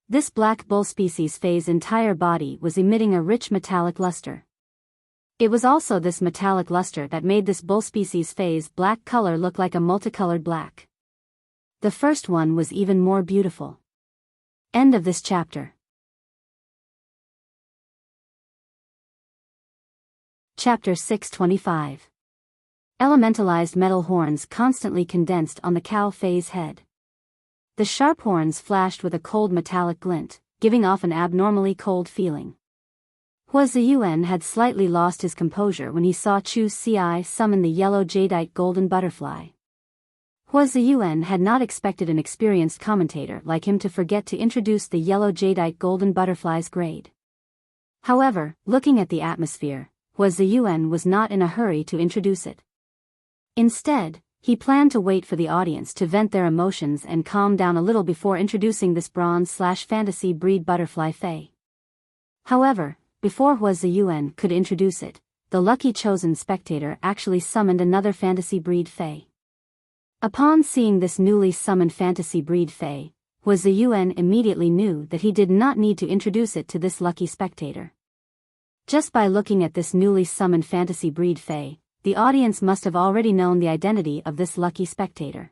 This black bull species fae's entire body was emitting a rich metallic luster. It was also this metallic luster that made this bull species fae's black color look like a multicolored black. The first one was even more beautiful. End of this chapter. Chapter 625. Elementalized metal horns constantly condensed on the cow fae's head. The sharp horns flashed with a cold metallic glint, giving off an abnormally cold feeling. Hua Ziyuan had slightly lost his composure when he saw Chu Ci summon the yellow jadeite golden butterfly. Hua Ziyuan had not expected an experienced commentator like him to forget to introduce the yellow jadeite golden butterfly's grade. However, looking at the atmosphere, Hua Ziyuan was not in a hurry to introduce it. Instead, he planned to wait for the audience to vent their emotions and calm down a little before introducing this bronze/fantasy breed butterfly fae. However, before Hua Ziyuan could introduce it, the lucky chosen spectator actually summoned another fantasy breed fae. Upon seeing this newly summoned fantasy breed fae, Hua Ziyuan immediately knew that he did not need to introduce it to this lucky spectator. Just by looking at this newly summoned fantasy breed fae, the audience must have already known the identity of this lucky spectator.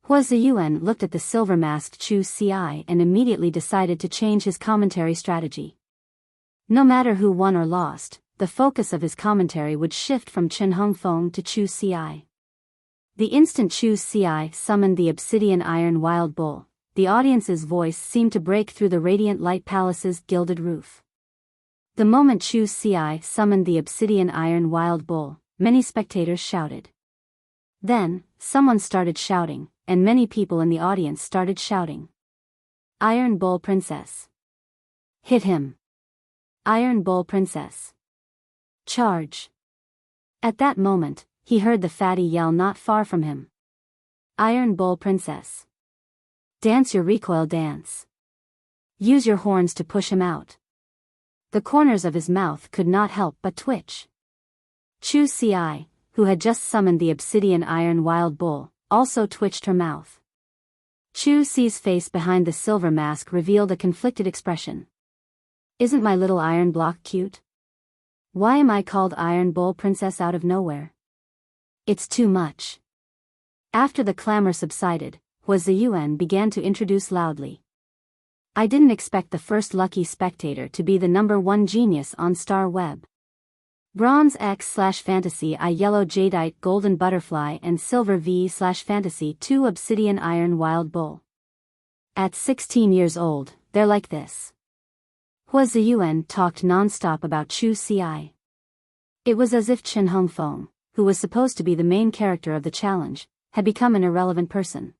Hua Ziyuan looked at the silver-masked Chu Ci and immediately decided to change his commentary strategy. No matter who won or lost, the focus of his commentary would shift from Chen Hongfeng to Chu Ci. The instant Chu Ci summoned the obsidian iron wild bull, the audience's voice seemed to break through the radiant light palace's gilded roof. The moment Chu Ci summoned the obsidian iron wild bull, many spectators shouted. Then, someone started shouting, and many people in the audience started shouting. Iron Bull Princess. Hit him. Iron Bull Princess. Charge. At that moment, he heard the fatty yell not far from him. Iron Bull Princess. Dance your recoil dance. Use your horns to push him out. The corners of his mouth could not help but twitch. Chu Ci, who had just summoned the obsidian iron wild bull, also twitched her mouth. Chu Ci's face behind the silver mask revealed a conflicted expression. Isn't my little iron block cute? Why am I called Iron Bull Princess out of nowhere? It's too much. After the clamor subsided, Hua Ziyuan began to introduce loudly. I didn't expect the first lucky spectator to be the #1 genius on Star Web. Bronze X/Fantasy I Yellow Jadeite Golden Butterfly and Silver V/Fantasy 2 Obsidian Iron Wild Bull. At 16 years old, they're like this. Hua Ziyuan talked non-stop about Chu Ci. It was as if Chen Hongfeng, who was supposed to be the main character of the challenge, had become an irrelevant person.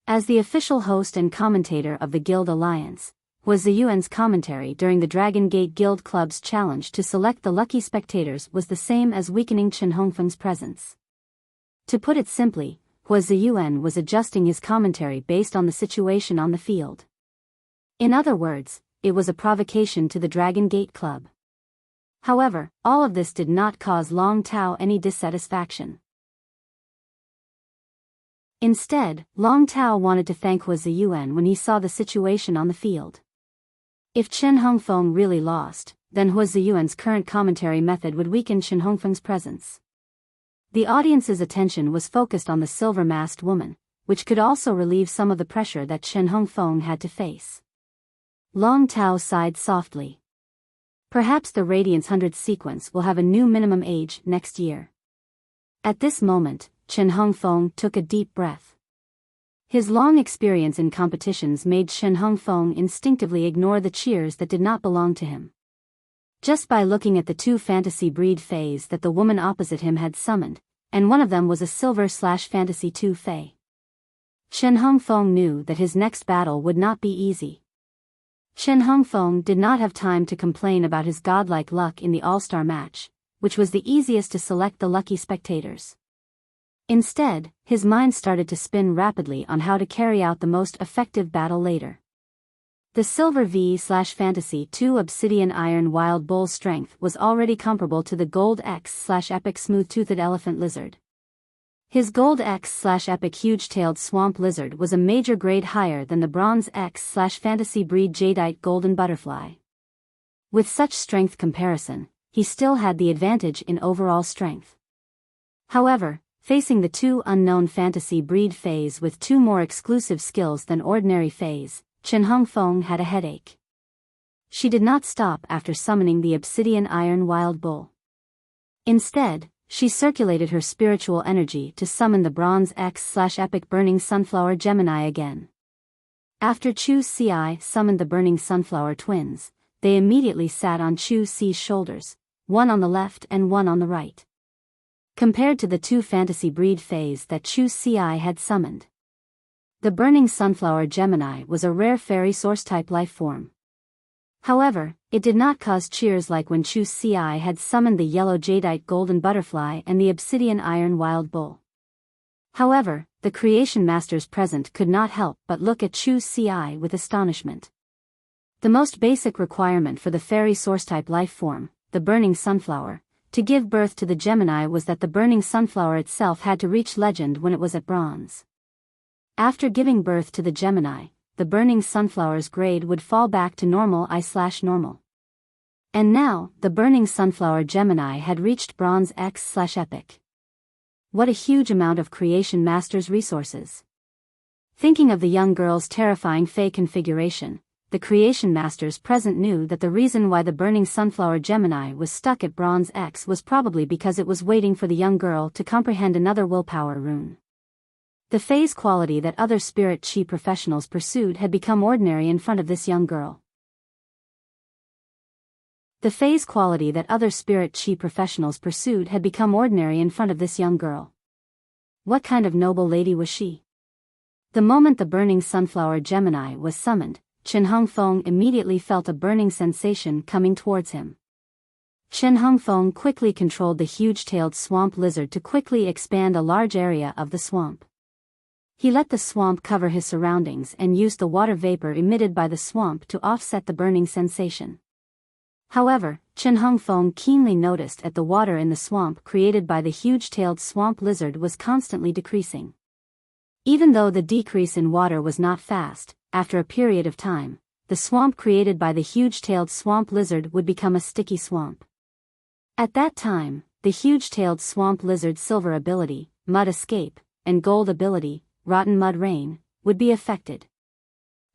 As the official host and commentator of the Guild Alliance, Hua Ziyuan's commentary during the Dragon Gate Guild Club's challenge to select the lucky spectators was the same as weakening Chen Hongfeng's presence. To put it simply, Hua Ziyuan was adjusting his commentary based on the situation on the field. In other words, it was a provocation to the Dragon Gate Club. However, all of this did not cause Long Tao any dissatisfaction. Instead, Long Tao wanted to thank Hua Ziyuan when he saw the situation on the field. If Chen Hongfeng really lost, then Hua Ziyuan's current commentary method would weaken Chen Hongfeng's presence. The audience's attention was focused on the silver-masked woman, which could also relieve some of the pressure that Chen Hongfeng had to face. Long Tao sighed softly. Perhaps the Radiance 100 sequence will have a new minimum age next year. At this moment, Chen Hongfeng took a deep breath. His long experience in competitions made Chen Hongfeng instinctively ignore the cheers that did not belong to him. Just by looking at the two fantasy breed fays that the woman opposite him had summoned, and one of them was a silver/fantasy 2 fay. Chen Hongfeng knew that his next battle would not be easy. Chen Hongfeng did not have time to complain about his godlike luck in the all-star match, which was the easiest to select the lucky spectators. Instead, his mind started to spin rapidly on how to carry out the most effective battle later. The Silver V/Fantasy 2 Obsidian Iron Wild Bull's strength was already comparable to the Gold X/Epic Smooth-Toothed Elephant Lizard. His Gold X/Epic Huge-Tailed Swamp Lizard was a major grade higher than the Bronze X/Fantasy Breed Jadeite Golden Butterfly. With such strength comparison, he still had the advantage in overall strength. However, facing the two unknown fantasy breed Fays with two more exclusive skills than ordinary Fays, Chen Hongfeng had a headache. She did not stop after summoning the Obsidian Iron Wild Bull. Instead, she circulated her spiritual energy to summon the Bronze X/Epic Burning Sunflower Gemini again. After Chu Ci summoned the Burning Sunflower twins, they immediately sat on Chu Ci's shoulders, one on the left and one on the right. Compared to the two fantasy breed Fays that Chu Ci had summoned, the Burning Sunflower Gemini was a rare fairy source-type life form. However, it did not cause cheers like when Chu Ci had summoned the Yellow Jadeite Golden Butterfly and the Obsidian Iron Wild Bull. However, the Creation Masters present could not help but look at Chu Ci with astonishment. The most basic requirement for the fairy source-type life form, the Burning Sunflower, to give birth to the Gemini was that the Burning Sunflower itself had to reach legend when it was at bronze. After giving birth to the Gemini, the Burning Sunflower's grade would fall back to normal I/normal. And now, the Burning Sunflower Gemini had reached Bronze X/Epic. What a huge amount of Creation Masters resources. Thinking of the young girl's terrifying Fey configuration, the Creation Masters present knew that the reason why the Burning Sunflower Gemini was stuck at Bronze X was probably because it was waiting for the young girl to comprehend another willpower rune. The Fey's quality that other spirit chi professionals pursued had become ordinary in front of this young girl. The Fey's quality that other spirit chi professionals pursued had become ordinary in front of this young girl. What kind of noble lady was she? The moment the Burning Sunflower Gemini was summoned, Chen Hongfeng immediately felt a burning sensation coming towards him. Chen Hongfeng quickly controlled the huge-tailed swamp lizard to quickly expand a large area of the swamp. He let the swamp cover his surroundings and used the water vapor emitted by the swamp to offset the burning sensation. However, Chen Hongfeng keenly noticed that the water in the swamp created by the huge-tailed swamp lizard was constantly decreasing. Even though the decrease in water was not fast, after a period of time, the swamp created by the huge-tailed swamp lizard would become a sticky swamp. At that time, the huge-tailed swamp lizard's silver ability, Mud Escape, and gold ability, Rotten Mud Rain, would be affected.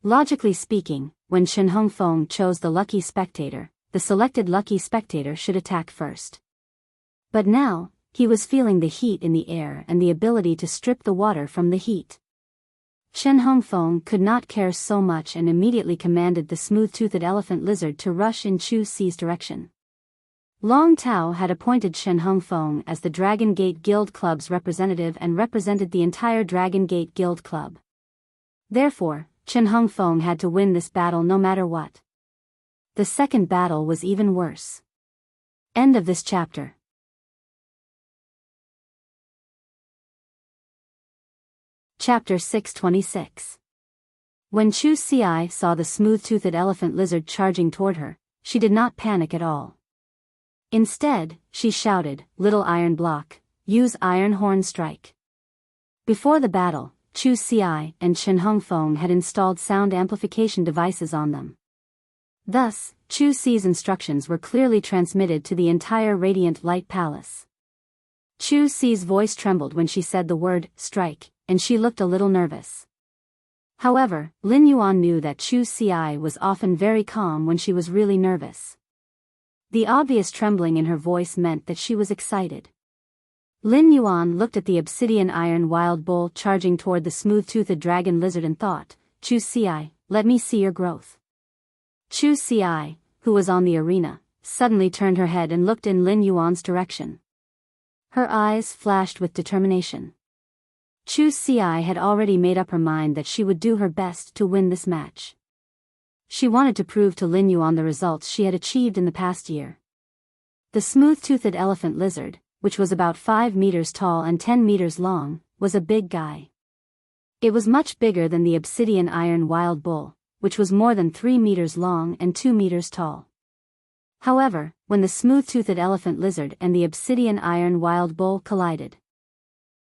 Logically speaking, when Chen Hongfeng chose the lucky spectator, the selected lucky spectator should attack first. But now, he was feeling the heat in the air and the ability to strip the water from the heat. Chen Hongfeng could not care so much and immediately commanded the smooth-toothed elephant lizard to rush in Chu Ci's direction. Long Tao had appointed Chen Hongfeng as the Dragon Gate Guild Club's representative and represented the entire Dragon Gate Guild Club. Therefore, Chen Hongfeng had to win this battle no matter what. The second battle was even worse. End of this chapter. Chapter 626. When Chu Ci saw the smooth-toothed elephant lizard charging toward her, she did not panic at all. Instead, she shouted, "Little iron block, use iron horn strike." Before the battle, Chu Ci and Chen Hongfeng had installed sound amplification devices on them. Thus, Chu Ci's instructions were clearly transmitted to the entire Radiant Light Palace. Chu Ci's voice trembled when she said the word, strike, and she looked a little nervous. However, Lin Yuan knew that Chu Ci was often very calm when she was really nervous. The obvious trembling in her voice meant that she was excited. Lin Yuan looked at the obsidian iron wild bull charging toward the smooth-toothed dragon lizard and thought, Chu Ci, let me see your growth. Chu Ci, who was on the arena, suddenly turned her head and looked in Lin Yuan's direction. Her eyes flashed with determination. Chu Ci had already made up her mind that she would do her best to win this match. She wanted to prove to Lin Yuan the results she had achieved in the past year. The smooth-toothed elephant lizard, which was about 5 meters tall and 10 meters long, was a big guy. It was much bigger than the obsidian iron wild bull, which was more than 3 meters long and 2 meters tall. However, when the smooth-toothed elephant lizard and the obsidian iron wild bull collided.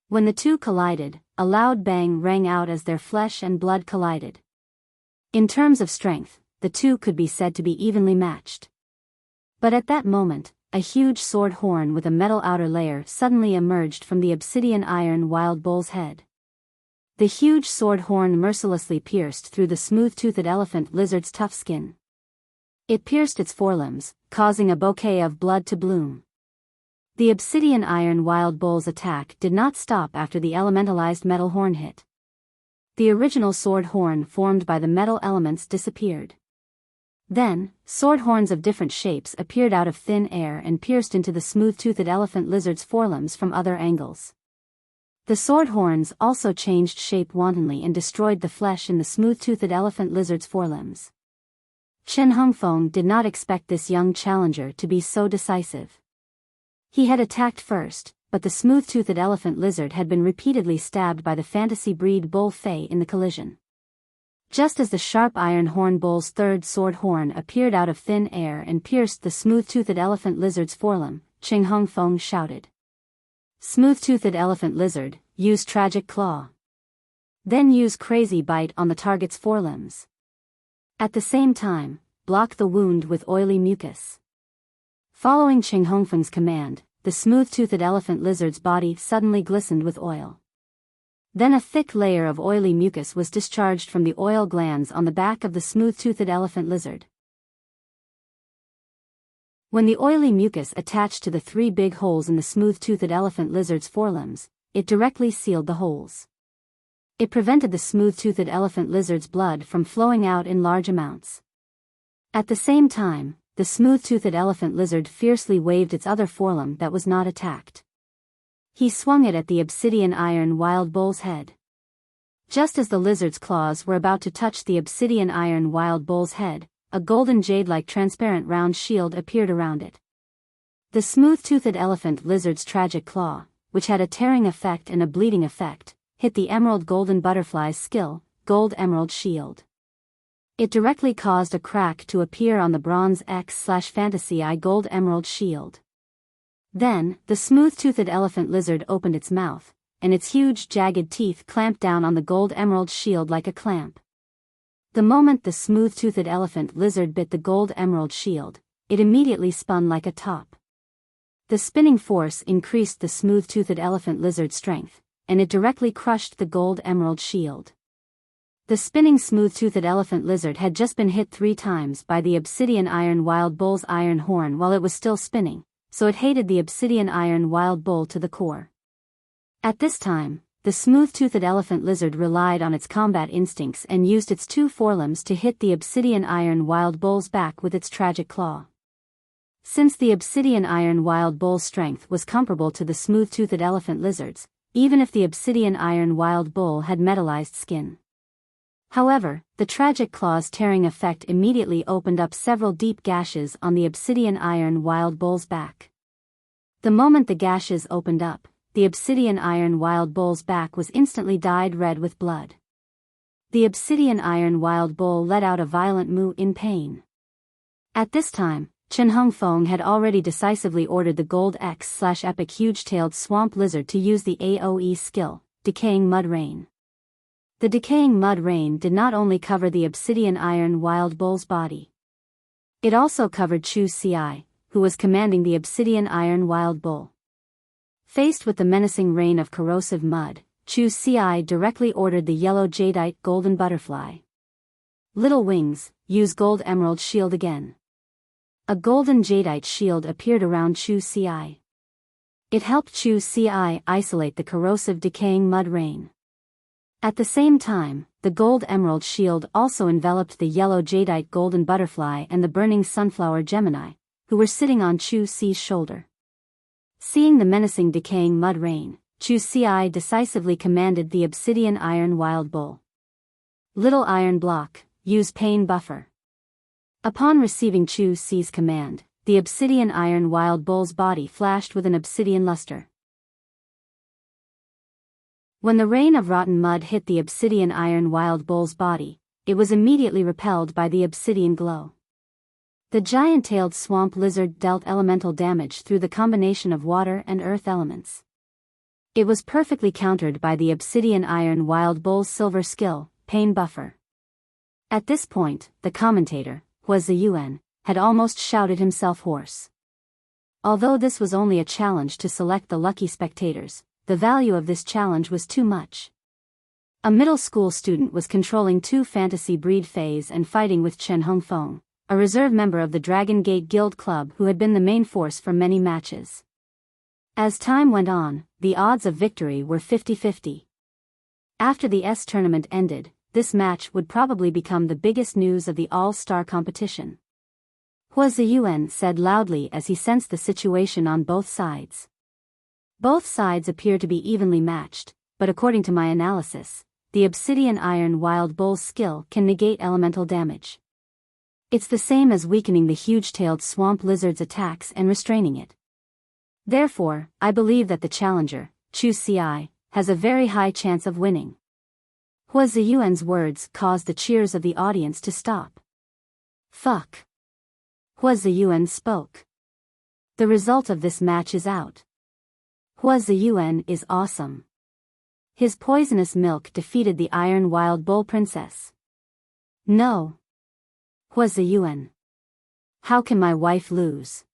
When the two collided, a loud bang rang out as their flesh and blood collided. In terms of strength, the two could be said to be evenly matched. But at that moment, a huge sword horn with a metal outer layer suddenly emerged from the obsidian iron wild bull's head. The huge sword horn mercilessly pierced through the smooth-toothed elephant lizard's tough skin. It pierced its forelimbs, causing a bouquet of blood to bloom. The obsidian iron wild bull's attack did not stop after the elementalized metal horn hit. The original sword horn formed by the metal elements disappeared. Then, sword horns of different shapes appeared out of thin air and pierced into the smooth-toothed elephant lizard's forelimbs from other angles. The sword horns also changed shape wantonly and destroyed the flesh in the smooth-toothed elephant lizard's forelimbs. Chen Hongfeng did not expect this young challenger to be so decisive. He had attacked first, but the smooth-toothed elephant lizard had been repeatedly stabbed by the fantasy breed bull Fei in the collision. Just as the sharp iron horn bull's third sword horn appeared out of thin air and pierced the smooth-toothed elephant lizard's forelimb, Chen Hongfeng shouted. Smooth-toothed elephant lizard, use tragic claw. Then use crazy bite on the target's forelimbs. At the same time, block the wound with oily mucus. Following Chen Hongfeng's command, the smooth-toothed elephant lizard's body suddenly glistened with oil. Then a thick layer of oily mucus was discharged from the oil glands on the back of the smooth-toothed elephant lizard. When the oily mucus attached to the 3 big holes in the smooth-toothed elephant lizard's forelimbs, it directly sealed the holes. It prevented the smooth-toothed elephant lizard's blood from flowing out in large amounts. At the same time, the smooth-toothed elephant lizard fiercely waved its other forelimb that was not attacked. He swung it at the obsidian iron wild bull's head. Just as the lizard's claws were about to touch the obsidian iron wild bull's head, a golden jade-like transparent round shield appeared around it. The smooth-toothed elephant lizard's tragic claw, which had a tearing effect and a bleeding effect, hit the emerald golden butterfly's skill, gold emerald shield. It directly caused a crack to appear on the bronze X/fantasy eye gold emerald shield. Then, the smooth-toothed elephant lizard opened its mouth, and its huge jagged teeth clamped down on the gold emerald shield like a clamp. The moment the smooth-toothed elephant lizard bit the gold emerald shield, it immediately spun like a top. The spinning force increased the smooth-toothed elephant lizard's strength, and it directly crushed the gold emerald shield. The spinning smooth-toothed elephant lizard had just been hit 3 times by the obsidian iron wild bull's iron horn while it was still spinning, so it hated the obsidian iron wild bull to the core. At this time, the smooth-toothed elephant lizard relied on its combat instincts and used its 2 forelimbs to hit the obsidian iron wild bull's back with its tragic claw. Since the obsidian iron wild bull's strength was comparable to the smooth-toothed elephant lizard's, even if the obsidian iron wild bull had metallized skin. However, the tragic claw's tearing effect immediately opened up several deep gashes on the obsidian iron wild bull's back. The moment the gashes opened up, the obsidian iron wild bull's back was instantly dyed red with blood. The obsidian iron wild bull let out a violent moo in pain. At this time, Chen Hongfeng had already decisively ordered the gold X/epic huge-tailed swamp lizard to use the AoE skill, Decaying Mud Rain. The Decaying Mud Rain did not only cover the obsidian iron wild bull's body. It also covered Chu Ci, who was commanding the obsidian iron wild bull. Faced with the menacing rain of corrosive mud, Chu Ci directly ordered the yellow jadeite golden butterfly. Little wings, use gold emerald shield again. A golden jadeite shield appeared around Chu Ci. It helped Chu Ci isolate the corrosive decaying mud rain. At the same time, the gold emerald shield also enveloped the yellow jadeite golden butterfly and the burning sunflower Gemini, who were sitting on Chu Ci's shoulder. Seeing the menacing decaying mud rain, Chu Ci decisively commanded the obsidian iron wild bull. Little iron block, use pain buffer. Upon receiving Chu Si's command, the obsidian iron wild bull's body flashed with an obsidian luster. When the rain of rotten mud hit the obsidian iron wild bull's body, it was immediately repelled by the obsidian glow. The giant-tailed swamp lizard dealt elemental damage through the combination of water and earth elements. It was perfectly countered by the obsidian iron wild bull's silver skill, Pain Buffer. At this point, the commentator, Huaziyuan, had almost shouted himself hoarse. Although this was only a challenge to select the lucky spectators, the value of this challenge was too much. A middle school student was controlling 2 fantasy breed fays and fighting with Chen Hongfeng, a reserve member of the Dragon Gate Guild Club who had been the main force for many matches. As time went on, the odds of victory were 50-50. After the S tournament ended, this match would probably become the biggest news of the all-star competition. Huaziyuan said loudly as he sensed the situation on both sides. Both sides appear to be evenly matched, but according to my analysis, the obsidian iron wild bull's skill can negate elemental damage. It's the same as weakening the huge-tailed swamp lizard's attacks and restraining it. Therefore, I believe that the challenger, Chu Si, has a very high chance of winning. Huaziyuan's words caused the cheers of the audience to stop. Fuck. Huaziyuan spoke. The result of this match is out. Huaziyuan is awesome. His poisonous milk defeated the Iron Wild Bull Princess. No. Huaziyuan. How can my wife lose?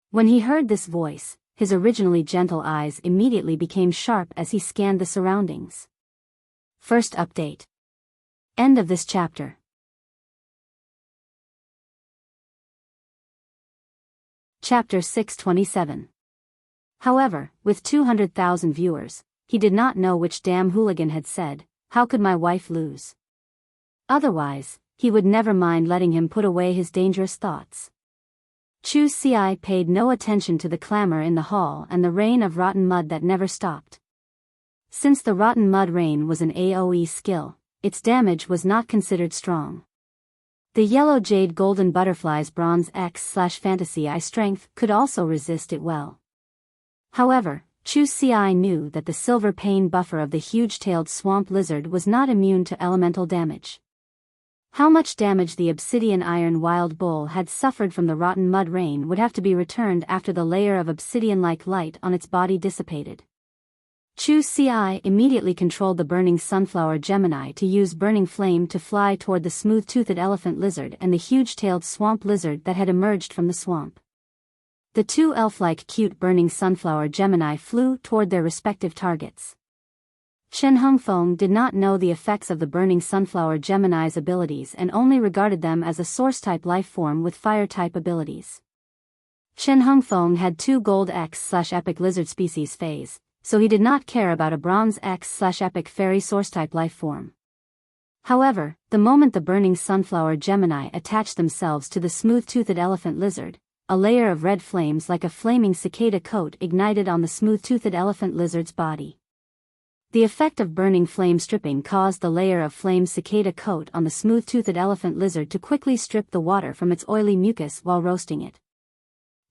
When he heard this voice, his originally gentle eyes immediately became sharp as he scanned the surroundings. First update. End of this chapter. Chapter 627. However, with 200,000 viewers, he did not know which damn hooligan had said, "How could my wife lose?" Otherwise, he would never mind letting him put away his dangerous thoughts. Chu Si paid no attention to the clamor in the hall and the rain of rotten mud that never stopped. Since the rotten mud rain was an AoE skill, its damage was not considered strong. The yellow jade golden butterfly's bronze X/fantasy eye strength could also resist it well. However, Chu Si knew that the silver pain buffer of the huge-tailed swamp lizard was not immune to elemental damage. How much damage the obsidian iron wild bull had suffered from the rotten mud rain would have to be returned after the layer of obsidian-like light on its body dissipated. Chu Si immediately controlled the burning sunflower Gemini to use burning flame to fly toward the smooth-toothed elephant lizard and the huge-tailed swamp lizard that had emerged from the swamp. The 2 elf-like cute burning sunflower Gemini flew toward their respective targets. Chen Hongfeng did not know the effects of the burning sunflower Gemini's abilities and only regarded them as a source-type life form with fire-type abilities. Chen Hongfeng had 2 gold X/epic lizard species phase, so he did not care about a bronze X/epic fairy source-type life form. However, the moment the burning sunflower Gemini attached themselves to the smooth-toothed elephant lizard, a layer of red flames like a flaming cicada coat ignited on the smooth-toothed elephant lizard's body. The effect of burning flame stripping caused the layer of flame cicada coat on the smooth-toothed elephant lizard to quickly strip the water from its oily mucus while roasting it.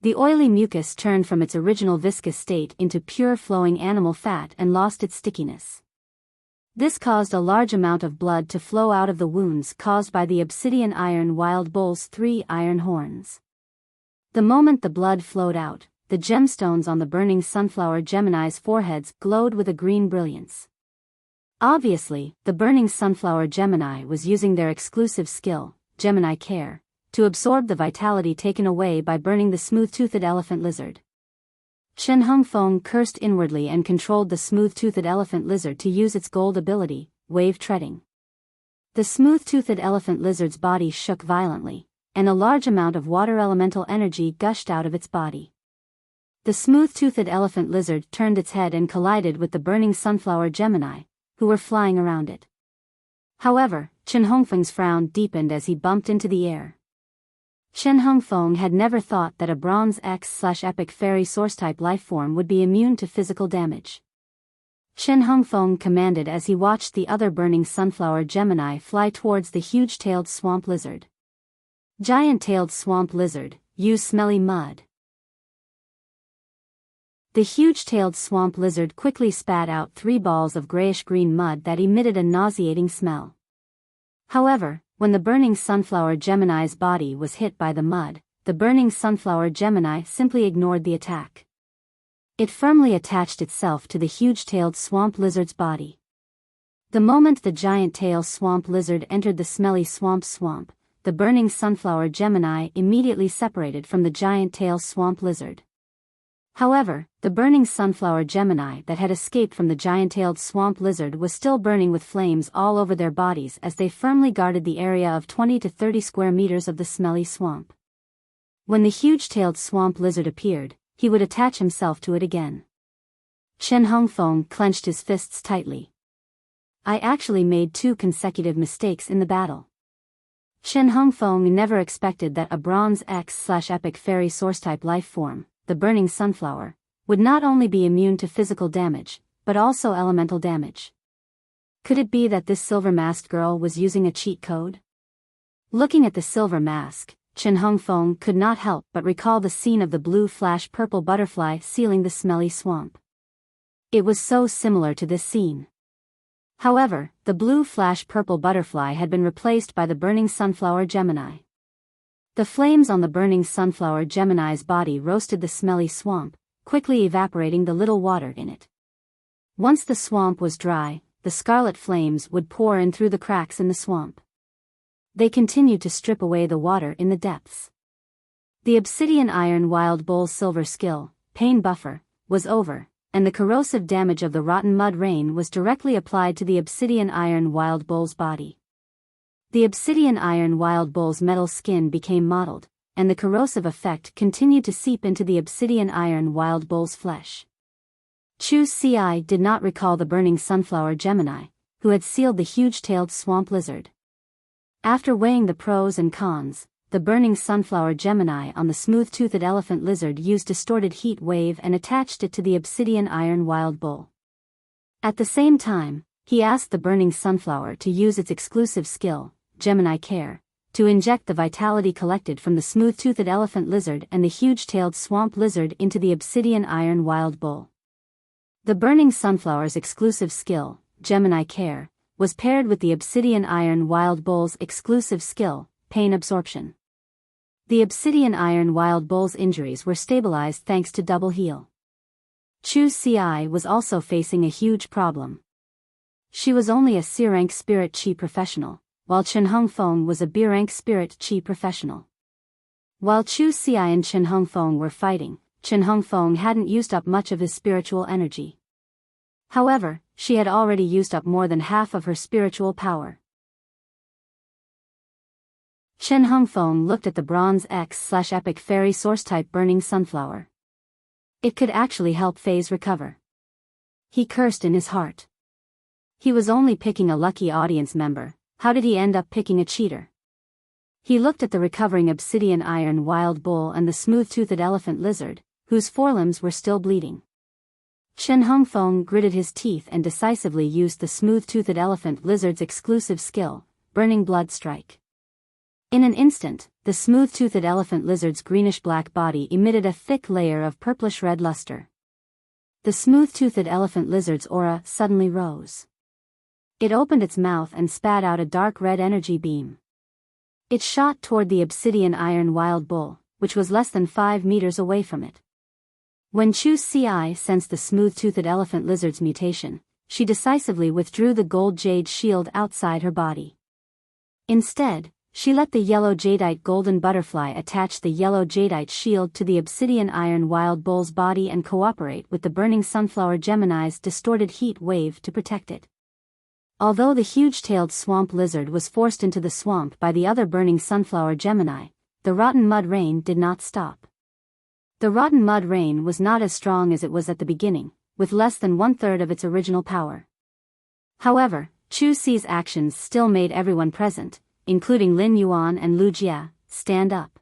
The oily mucus turned from its original viscous state into pure flowing animal fat and lost its stickiness. This caused a large amount of blood to flow out of the wounds caused by the obsidian iron wild bull's 3 iron horns. The moment the blood flowed out, the gemstones on the burning sunflower Gemini's foreheads glowed with a green brilliance. Obviously, the burning sunflower Gemini was using their exclusive skill, Gemini Care, to absorb the vitality taken away by burning the smooth-toothed elephant lizard. Chen Hongfeng cursed inwardly and controlled the smooth-toothed elephant lizard to use its gold ability, Wave Treading. The smooth-toothed elephant lizard's body shook violently, and a large amount of water elemental energy gushed out of its body. The smooth-toothed elephant lizard turned its head and collided with the burning sunflower Gemini, who were flying around it. However, Chen Hongfeng's frown deepened as he bumped into the air. Chen Hongfeng had never thought that a bronze X/epic fairy source-type lifeform would be immune to physical damage. Chen Hongfeng commanded as he watched the other burning sunflower Gemini fly towards the huge-tailed swamp lizard. Giant-tailed swamp lizard, use smelly mud. The huge-tailed swamp lizard quickly spat out 3 balls of grayish-green mud that emitted a nauseating smell. However, when the burning sunflower Gemini's body was hit by the mud, the burning sunflower Gemini simply ignored the attack. It firmly attached itself to the huge-tailed swamp lizard's body. The moment the giant-tailed swamp lizard entered the smelly swamp, the burning sunflower Gemini immediately separated from the giant-tailed swamp lizard. However, the burning sunflower Gemini that had escaped from the giant-tailed swamp lizard was still burning with flames all over their bodies as they firmly guarded the area of 20 to 30 square meters of the smelly swamp. When the huge-tailed swamp lizard appeared, he would attach himself to it again. Chen Hongfeng clenched his fists tightly. I actually made 2 consecutive mistakes in the battle. Chen Hongfeng never expected that a Bronze X/Epic Fairy Source-type life form, the burning sunflower, would not only be immune to physical damage, but also elemental damage. Could it be that this silver-masked girl was using a cheat code? Looking at the silver mask, Chen Hongfeng could not help but recall the scene of the blue flash purple butterfly sealing the smelly swamp. It was so similar to this scene. However, the blue flash purple butterfly had been replaced by the burning sunflower Gemini. The flames on the burning sunflower Gemini's body roasted the smelly swamp, quickly evaporating the little water in it. Once the swamp was dry, the scarlet flames would pour in through the cracks in the swamp. They continued to strip away the water in the depths. The obsidian iron wild bull's silver skill, pain buffer, was over, and the corrosive damage of the rotten mud rain was directly applied to the obsidian iron wild bull's body. The obsidian iron wild bull's metal skin became mottled, and the corrosive effect continued to seep into the obsidian iron wild bull's flesh. Chu Ci did not recall the burning sunflower Gemini, who had sealed the huge-tailed swamp lizard. After weighing the pros and cons, the burning sunflower Gemini on the smooth-toothed elephant lizard used distorted heat wave and attached it to the obsidian iron wild bull. At the same time, he asked the burning sunflower to use its exclusive skill, Gemini Care, to inject the vitality collected from the smooth-toothed elephant lizard and the huge-tailed swamp lizard into the obsidian iron wild bull. The burning sunflower's exclusive skill, Gemini Care, was paired with the obsidian iron wild bull's exclusive skill, pain absorption. The obsidian iron wild bull's injuries were stabilized thanks to double heal. Chu Ci was also facing a huge problem. She was only a C-rank spirit chi professional, while Chen Hongfeng was a B-rank spirit chi professional. While Chu Ci and Chen Hongfeng were fighting, Chen Hongfeng hadn't used up much of his spiritual energy. However, she had already used up more than half of her spiritual power. Chen Hongfeng looked at the Bronze X/Epic Fairy Source-type burning sunflower. It could actually help Faze recover. He cursed in his heart. He was only picking a lucky audience member, how did he end up picking a cheater? He looked at the recovering obsidian iron wild bull and the smooth-toothed elephant lizard, whose forelimbs were still bleeding. Chen Hongfeng gritted his teeth and decisively used the smooth-toothed elephant lizard's exclusive skill, Burning Blood Strike. In an instant, the smooth-toothed elephant lizard's greenish-black body emitted a thick layer of purplish-red luster. The smooth-toothed elephant lizard's aura suddenly rose. It opened its mouth and spat out a dark red energy beam. It shot toward the obsidian iron wild bull, which was less than 5 meters away from it. When Chu Ci sensed the smooth-toothed elephant lizard's mutation, she decisively withdrew the gold jade shield outside her body. Instead, she let the yellow jadeite golden butterfly attach the yellow jadeite shield to the obsidian iron wild bull's body and cooperate with the burning sunflower Gemini's distorted heat wave to protect it. Although the huge-tailed swamp lizard was forced into the swamp by the other burning sunflower Gemini, the rotten mud rain did not stop. The rotten mud rain was not as strong as it was at the beginning, with less than 1/3 of its original power. However, Chu Ci's actions still made everyone present, including Lin Yuan and Lu Jia, stand up.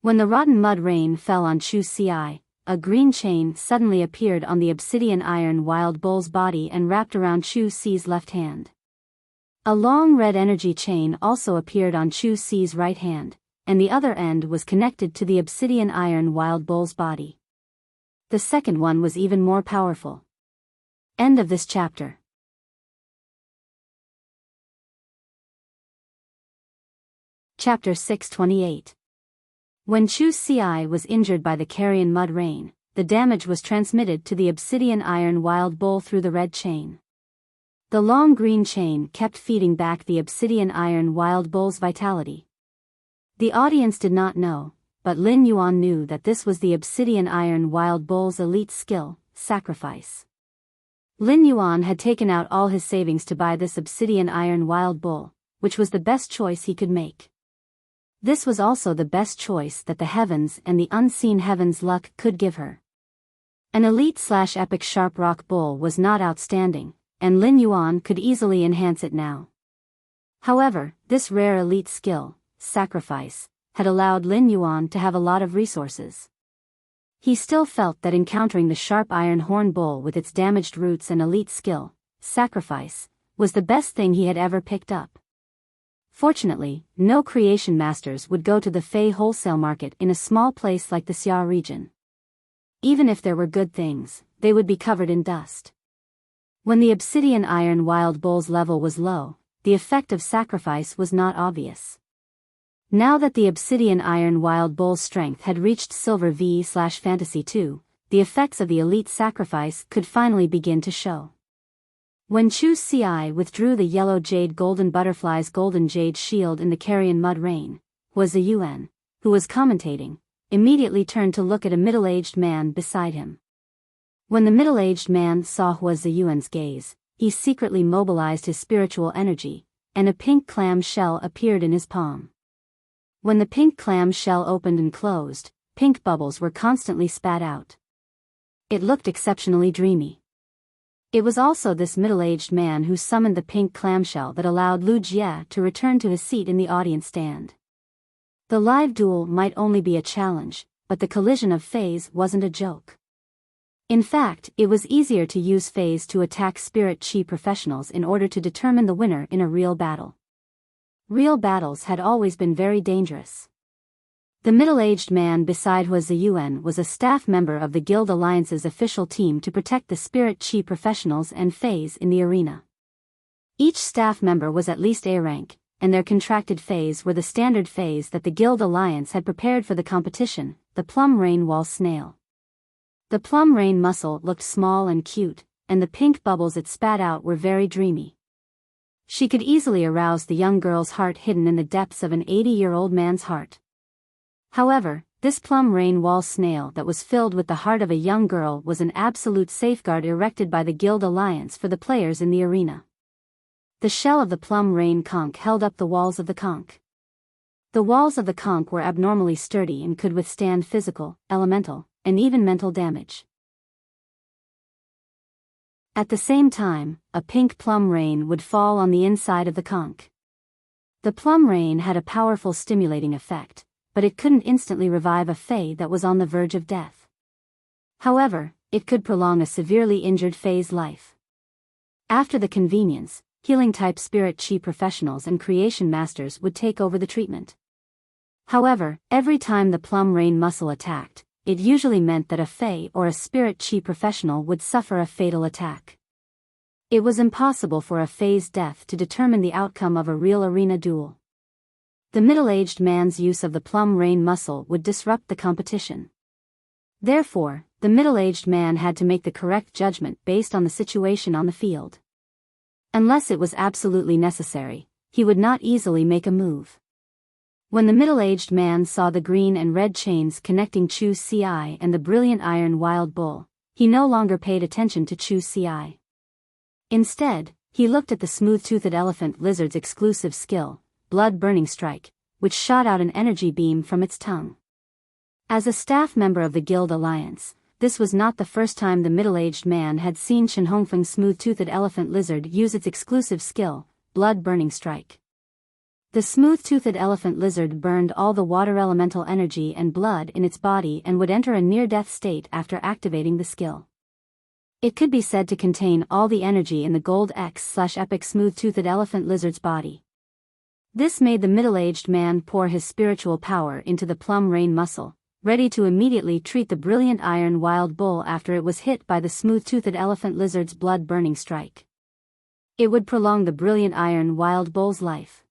When the rotten mud rain fell on Chu Ci, a green chain suddenly appeared on the obsidian iron wild bull's body and wrapped around Chu Ci's left hand. A long red energy chain also appeared on Chu Ci's right hand, and the other end was connected to the obsidian iron wild bull's body. The second one was even more powerful. End of this chapter. Chapter 628. When Chu Ci was injured by the carrion mud rain, the damage was transmitted to the obsidian iron wild bull through the red chain. The long green chain kept feeding back the obsidian iron wild bull's vitality. The audience did not know, but Lin Yuan knew that this was the obsidian iron wild bull's elite skill, sacrifice. Lin Yuan had taken out all his savings to buy this obsidian iron wild bull, which was the best choice he could make. This was also the best choice that the heavens and the unseen heavens luck could give her. An elite/epic sharp rock bull was not outstanding, and Lin Yuan could easily enhance it now. However, this rare elite skill, sacrifice, had allowed Lin Yuan to have a lot of resources. He still felt that encountering the sharp iron horn bull with its damaged roots and elite skill, sacrifice, was the best thing he had ever picked up. Fortunately, no creation masters would go to the Fey wholesale market in a small place like the Xia region. Even if there were good things, they would be covered in dust. When the obsidian iron wild bull's level was low, the effect of sacrifice was not obvious. Now that the obsidian iron wild bull's strength had reached Silver V/Fantasy 2, the effects of the elite sacrifice could finally begin to show. When Chu Ci withdrew the yellow jade golden butterfly's golden jade shield in the carrion mud rain, Hua Ziyuan, who was commentating, immediately turned to look at a middle-aged man beside him. When the middle-aged man saw Hua Ziyuan's gaze, he secretly mobilized his spiritual energy, and a pink clam shell appeared in his palm. When the pink clam shell opened and closed, pink bubbles were constantly spat out. It looked exceptionally dreamy. It was also this middle-aged man who summoned the pink clamshell that allowed Lu Jie to return to his seat in the audience stand. The live duel might only be a challenge, but the collision of Fays wasn't a joke. In fact, it was easier to use Fays to attack spirit chi professionals in order to determine the winner in a real battle. Real battles had always been very dangerous. The middle-aged man beside Hua Ziyuan was a staff member of the Guild Alliance's official team to protect the spirit chi professionals and Fays in the arena. Each staff member was at least A rank, and their contracted Fays were the standard Fays that the Guild Alliance had prepared for the competition, the plum rain wall snail. The plum rain mussel looked small and cute, and the pink bubbles it spat out were very dreamy. She could easily arouse the young girl's heart hidden in the depths of an 80-year-old man's heart. However, this plum rain wall snail that was filled with the heart of a young girl was an absolute safeguard erected by the Guild Alliance for the players in the arena. The shell of the plum rain conch held up the walls of the conch. The walls of the conch were abnormally sturdy and could withstand physical, elemental, and even mental damage. At the same time, a pink plum rain would fall on the inside of the conch. The plum rain had a powerful stimulating effect, but it couldn't instantly revive a Fey that was on the verge of death. However, it could prolong a severely injured Fey's life. After the convenience, healing-type spirit chi professionals and creation masters would take over the treatment. However, every time the plum rain mussel attacked, it usually meant that a Fey or a spirit chi professional would suffer a fatal attack. It was impossible for a Fey's death to determine the outcome of a real arena duel. The middle-aged man's use of the plum rain mussel would disrupt the competition. Therefore, the middle-aged man had to make the correct judgment based on the situation on the field. Unless it was absolutely necessary, he would not easily make a move. When the middle-aged man saw the green and red chains connecting Chu Ci and the brilliant iron wild bull, he no longer paid attention to Chu Ci. Instead, he looked at the smooth-toothed elephant lizard's exclusive skill, blood-burning strike, which shot out an energy beam from its tongue. As a staff member of the Guild Alliance, this was not the first time the middle-aged man had seen Chen Hongfeng's smooth-toothed elephant lizard use its exclusive skill, blood-burning strike. The smooth-toothed elephant lizard burned all the water elemental energy and blood in its body and would enter a near-death state after activating the skill. It could be said to contain all the energy in the Gold X/Epic smooth-toothed elephant lizard's body. This made the middle-aged man pour his spiritual power into the plum rain muscle, ready to immediately treat the brilliant iron wild bull after it was hit by the smooth-toothed elephant lizard's blood-burning strike. It would prolong the brilliant iron wild bull's life.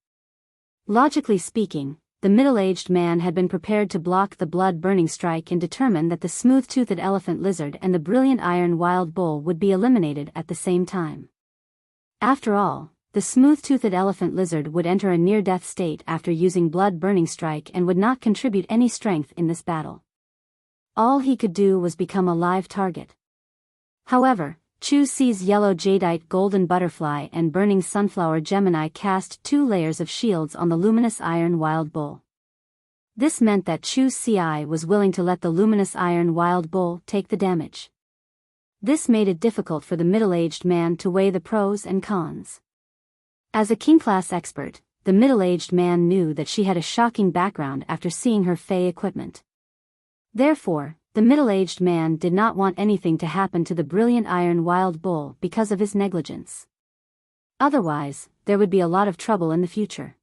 Logically speaking, the middle-aged man had been prepared to block the blood-burning strike and determined that the smooth-toothed elephant lizard and the brilliant iron wild bull would be eliminated at the same time. After all, the smooth-toothed elephant lizard would enter a near-death state after using blood-burning strike and would not contribute any strength in this battle. All he could do was become a live target. However, Chu Si's yellow jadeite golden butterfly and burning sunflower Gemini cast 2 layers of shields on the luminous iron wild bull. This meant that Chu Si was willing to let the luminous iron wild bull take the damage. This made it difficult for the middle-aged man to weigh the pros and cons. As a king-class expert, the middle-aged man knew that she had a shocking background after seeing her Fey equipment. Therefore, the middle-aged man did not want anything to happen to the brilliant iron wild bull because of his negligence. Otherwise, there would be a lot of trouble in the future.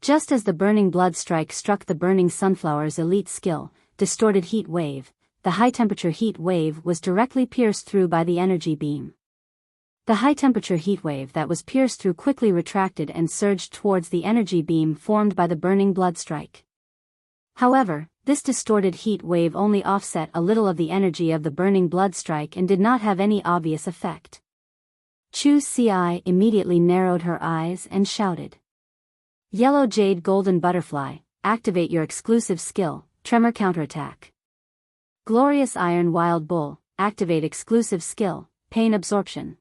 Just as the burning blood strike struck the burning sunflower's elite skill, distorted heat wave, the high-temperature heat wave was directly pierced through by the energy beam. The high-temperature heat wave that was pierced through quickly retracted and surged towards the energy beam formed by the burning blood strike. However, this distorted heat wave only offset a little of the energy of the burning blood strike and did not have any obvious effect. Chu Si immediately narrowed her eyes and shouted. Yellow Jade Golden Butterfly, activate your exclusive skill, Tremor Counterattack. Glorious Iron Wild Bull, activate exclusive skill, Pain Absorption.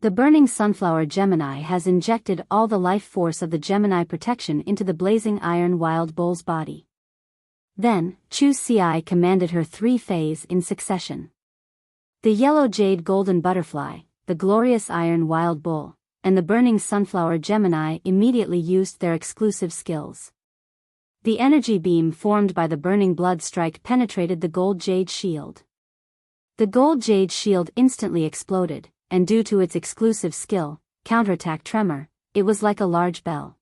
The burning sunflower Gemini has injected all the life force of the Gemini protection into the blazing iron wild bull's body. Then, Chu Si commanded her 3 Fays in succession. The yellow jade golden butterfly, the glorious iron wild bull, and the burning sunflower Gemini immediately used their exclusive skills. The energy beam formed by the burning blood strike penetrated the gold jade shield. The gold jade shield instantly exploded, and due to its exclusive skill, counterattack tremor, it was like a large bell.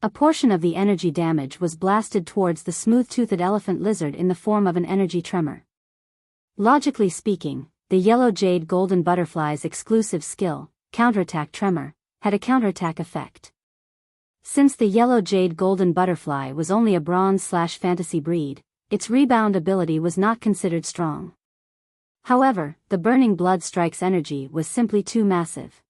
A portion of the energy damage was blasted towards the smooth-toothed elephant lizard in the form of an energy tremor. Logically speaking, the yellow jade golden butterfly's exclusive skill, counterattack tremor, had a counterattack effect. Since the yellow jade golden butterfly was only a bronze/fantasy breed, its rebound ability was not considered strong. However, the burning blood strike's energy was simply too massive.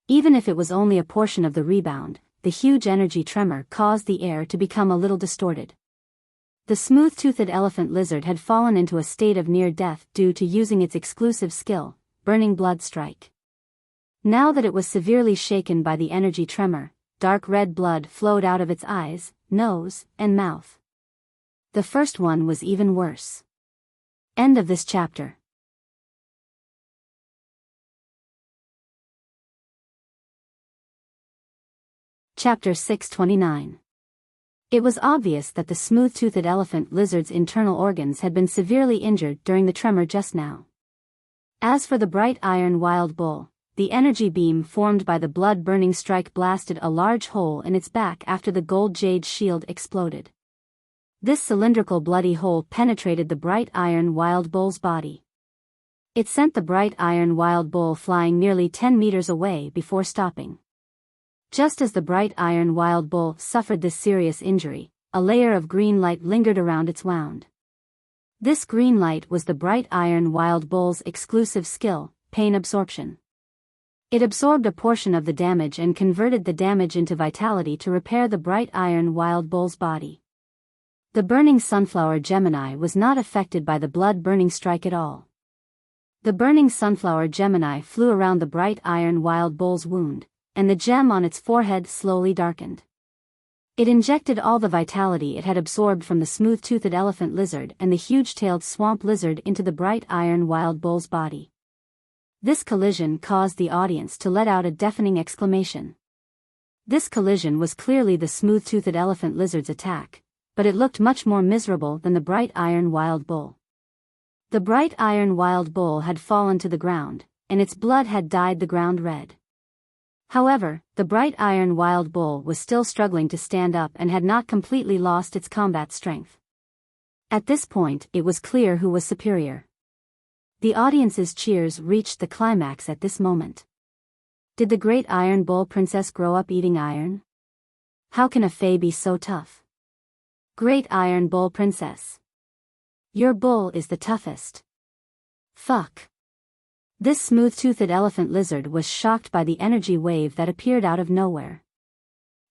Even if it was only a portion of the rebound, the huge energy tremor caused the air to become a little distorted. The smooth-toothed elephant lizard had fallen into a state of near death due to using its exclusive skill, burning blood strike. Now that it was severely shaken by the energy tremor, dark red blood flowed out of its eyes, nose, and mouth. The first one was even worse. End of this chapter. Chapter 629. It was obvious that the smooth-toothed elephant lizard's internal organs had been severely injured during the tremor just now. As for the bright iron wild bull, the energy beam formed by the blood-burning strike blasted a large hole in its back after the gold jade shield exploded. This cylindrical bloody hole penetrated the bright iron wild bull's body. It sent the bright iron wild bull flying nearly 10 meters away before stopping. Just as the bright iron wild bull suffered this serious injury, a layer of green light lingered around its wound. This green light was the bright iron wild bull's exclusive skill, pain absorption. It absorbed a portion of the damage and converted the damage into vitality to repair the bright iron wild bull's body. The burning sunflower Gemini was not affected by the blood-burning strike at all. The burning sunflower Gemini flew around the bright iron wild bull's wound, and the gem on its forehead slowly darkened. It injected all the vitality it had absorbed from the smooth-toothed elephant lizard and the huge-tailed swamp lizard into the bright iron wild bull's body. This collision caused the audience to let out a deafening exclamation. This collision was clearly the smooth-toothed elephant lizard's attack, but it looked much more miserable than the bright iron wild bull. The bright iron wild bull had fallen to the ground, and its blood had dyed the ground red. However, the bright iron wild bull was still struggling to stand up and had not completely lost its combat strength. At this point, it was clear who was superior. The audience's cheers reached the climax at this moment. Did the great iron bull princess grow up eating iron? How can a fae be so tough? Great iron bull princess. Your bull is the toughest. Fuck. This smooth-toothed elephant lizard was shocked by the energy wave that appeared out of nowhere.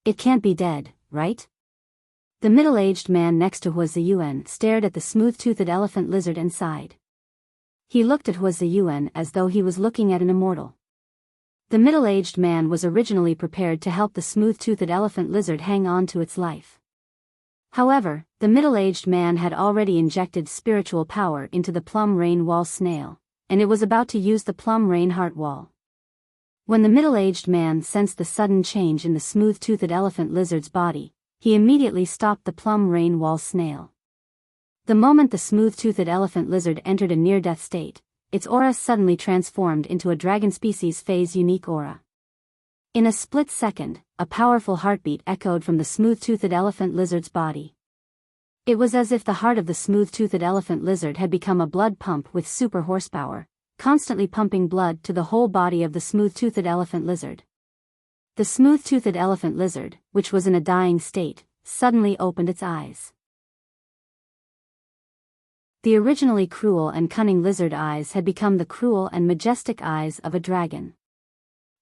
It can't be dead, right? The middle-aged man next to Hua Ziyuan stared at the smooth-toothed elephant lizard and sighed. He looked at Hua Ziyuan as though he was looking at an immortal. The middle-aged man was originally prepared to help the smooth-toothed elephant lizard hang on to its life. However, the middle-aged man had already injected spiritual power into the plum rain wall snail, and it was about to use the plum rain heart wall. When the middle-aged man sensed the sudden change in the smooth-toothed elephant lizard's body, he immediately stopped the plum rain wall snail. The moment the smooth-toothed elephant lizard entered a near-death state, its aura suddenly transformed into a dragon species phase unique aura. In a split second, a powerful heartbeat echoed from the smooth-toothed elephant lizard's body. It was as if the heart of the smooth-toothed elephant lizard had become a blood pump with super horsepower, constantly pumping blood to the whole body of the smooth-toothed elephant lizard. The smooth-toothed elephant lizard, which was in a dying state, suddenly opened its eyes. The originally cruel and cunning lizard eyes had become the cruel and majestic eyes of a dragon.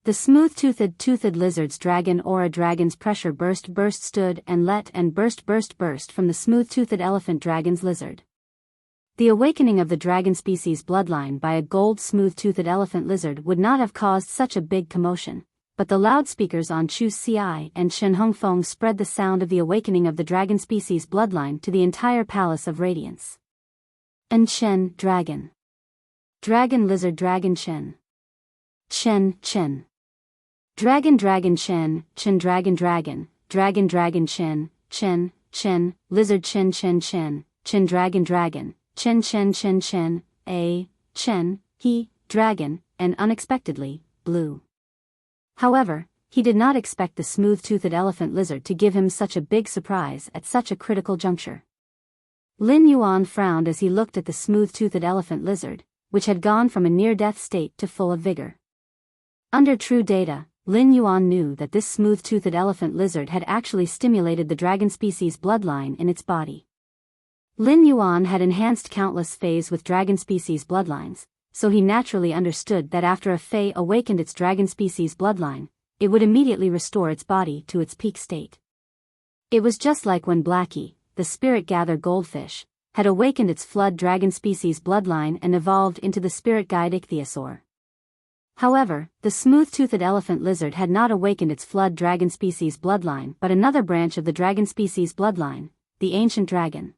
The smooth-toothed lizard's dragon aura dragon's pressure burst stood and let and burst from the smooth-toothed elephant dragon's lizard. The awakening of the dragon species bloodline by a gold smooth-toothed elephant lizard would not have caused such a big commotion, but the loudspeakers on Chu Xi and Shen Hongfeng spread the sound of the awakening of the dragon species bloodline to the entire Palace of Radiance. Chen, dragon. Dragon lizard dragon Chen. Chen. Dragon Chen dragon Chen, lizard Chen dragon, Chen, he, dragon, and unexpectedly, blue. However, he did not expect the smooth-toothed elephant lizard to give him such a big surprise at such a critical juncture. Lin Yuan frowned as he looked at the smooth-toothed elephant lizard, which had gone from a near-death state to full of vigor. Under true data, Lin Yuan knew that this smooth-toothed elephant lizard had actually stimulated the dragon species bloodline in its body. Lin Yuan had enhanced countless fays with dragon species bloodlines, so he naturally understood that after a fae awakened its dragon species bloodline, it would immediately restore its body to its peak state. It was just like when Blackie, the spirit-gather goldfish, had awakened its flood dragon species bloodline and evolved into the spirit guide ichthyosaur. However, the smooth-toothed elephant lizard had not awakened its flood dragon species bloodline but another branch of the dragon species bloodline, the ancient dragon.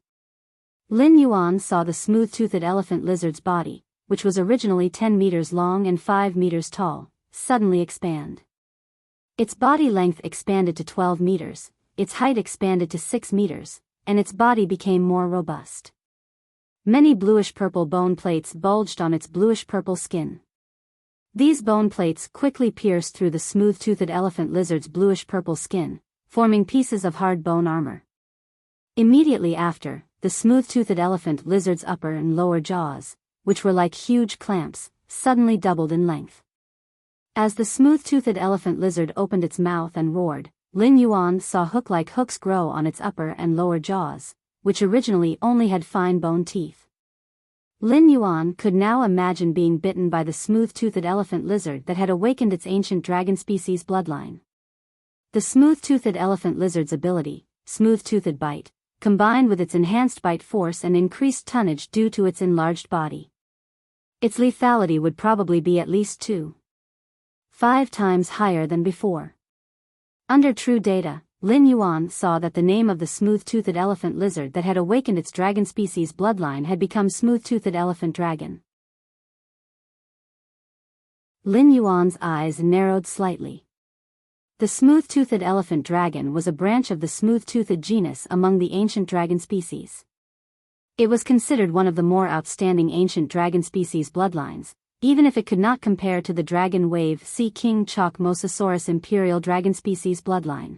Lin Yuan saw the smooth-toothed elephant lizard's body, which was originally 10 meters long and 5 meters tall, suddenly expand. Its body length expanded to 12 meters, its height expanded to 6 meters, and its body became more robust. Many bluish-purple bone plates bulged on its bluish-purple skin. These bone plates quickly pierced through the smooth-toothed elephant lizard's bluish-purple skin, forming pieces of hard bone armor. Immediately after, the smooth-toothed elephant lizard's upper and lower jaws, which were like huge clamps, suddenly doubled in length. As the smooth-toothed elephant lizard opened its mouth and roared, Lin Yuan saw hook-like hooks grow on its upper and lower jaws, which originally only had fine bone teeth. Lin Yuan could now imagine being bitten by the smooth-toothed elephant lizard that had awakened its ancient dragon species bloodline. The smooth-toothed elephant lizard's ability, smooth-toothed bite, combined with its enhanced bite force and increased tonnage due to its enlarged body. Its lethality would probably be at least 2.5 times higher than before. Under true data, Lin Yuan saw that the name of the smooth-toothed elephant lizard that had awakened its dragon species bloodline had become smooth-toothed elephant dragon. Lin Yuan's eyes narrowed slightly. The smooth-toothed elephant dragon was a branch of the smooth-toothed genus among the ancient dragon species. It was considered one of the more outstanding ancient dragon species bloodlines, even if it could not compare to the dragon wave Sea King Chalk Mosasaurus imperial dragon species bloodline.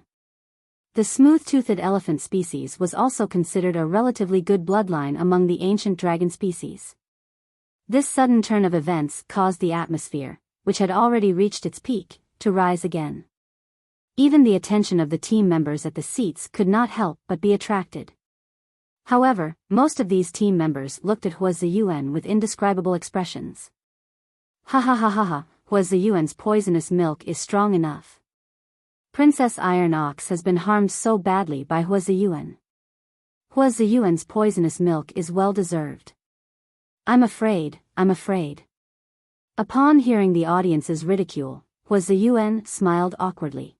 The smooth-toothed elephant species was also considered a relatively good bloodline among the ancient dragon species. This sudden turn of events caused the atmosphere, which had already reached its peak, to rise again. Even the attention of the team members at the seats could not help but be attracted. However, most of these team members looked at Hua Ziyuan with indescribable expressions. Ha ha ha ha ha, Hua Ziyuan's poisonous milk is strong enough. Princess Iron Ox has been harmed so badly by Hua Ziyuan. Hua Ziyuan's poisonous milk is well deserved. I'm afraid. Upon hearing the audience's ridicule, Hua Ziyuan smiled awkwardly.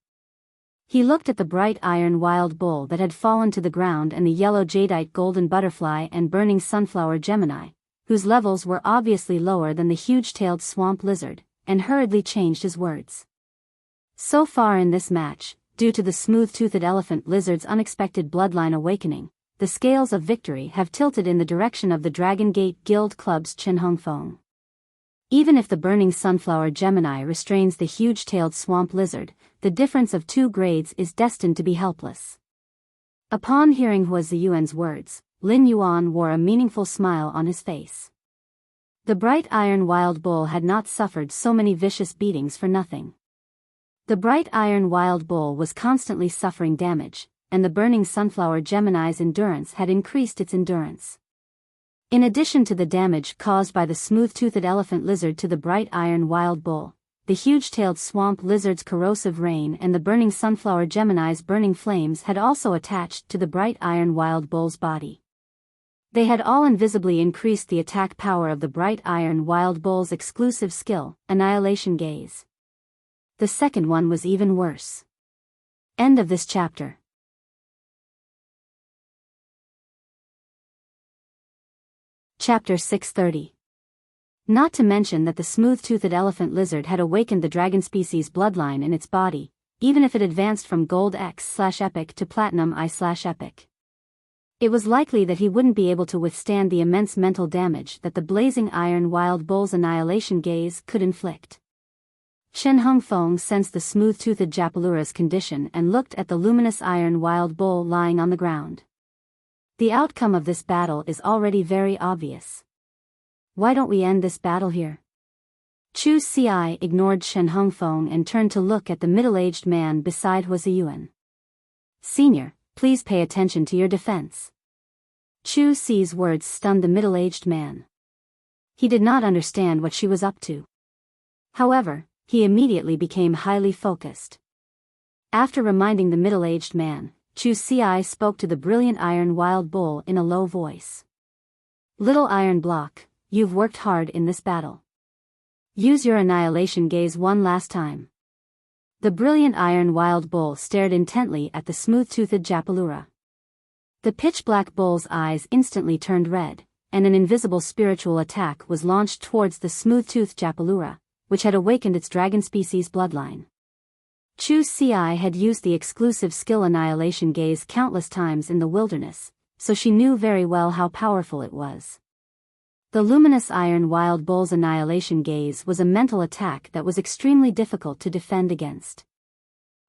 He looked at the bright iron wild bull that had fallen to the ground and the yellow jadeite golden butterfly and burning sunflower Gemini, whose levels were obviously lower than the huge-tailed swamp lizard, and hurriedly changed his words. So far in this match, due to the smooth-toothed elephant lizard's unexpected bloodline awakening, the scales of victory have tilted in the direction of the Dragon Gate Guild Club's Chen Hongfeng. Even if the burning sunflower Gemini restrains the huge-tailed swamp lizard, the difference of 2 grades is destined to be helpless. Upon hearing Hua Ziyuan's words, Lin Yuan wore a meaningful smile on his face. The bright iron wild bull had not suffered so many vicious beatings for nothing. The bright iron wild bull was constantly suffering damage, and the burning sunflower Gemini's endurance had increased its endurance. In addition to the damage caused by the smooth-toothed elephant lizard to the bright iron wild bull, the huge-tailed swamp lizard's corrosive rain and the burning sunflower Gemini's burning flames had also attached to the bright iron wild bull's body. They had all invisibly increased the attack power of the bright iron wild bull's exclusive skill, Annihilation Gaze. The second one was even worse. End of this chapter. Chapter 630. Not to mention that the smooth-toothed elephant lizard had awakened the dragon species bloodline in its body, even if it advanced from Gold X/Epic to Platinum I/Epic. It was likely that he wouldn't be able to withstand the immense mental damage that the blazing iron wild bull's annihilation gaze could inflict. Chen Hongfeng sensed the smooth-toothed Japalura's condition and looked at the luminous iron wild bull lying on the ground. The outcome of this battle is already very obvious. Why don't we end this battle here? Chu Ci ignored Chen Hongfeng and turned to look at the middle-aged man beside Hua Ziyuan. Senior, please pay attention to your defense. Chu Ci's words stunned the middle-aged man. He did not understand what she was up to. However, he immediately became highly focused. After reminding the middle-aged man, Chu Ci spoke to the brilliant iron wild bull in a low voice. Little iron block, you've worked hard in this battle. Use your annihilation gaze one last time. The brilliant iron wild bull stared intently at the smooth-toothed Japalura. The pitch-black bull's eyes instantly turned red, and an invisible spiritual attack was launched towards the smooth-toothed Japalura, which had awakened its dragon species bloodline. Chu Ci had used the exclusive skill Annihilation Gaze countless times in the wilderness, so she knew very well how powerful it was. The luminous iron wild bull's Annihilation Gaze was a mental attack that was extremely difficult to defend against.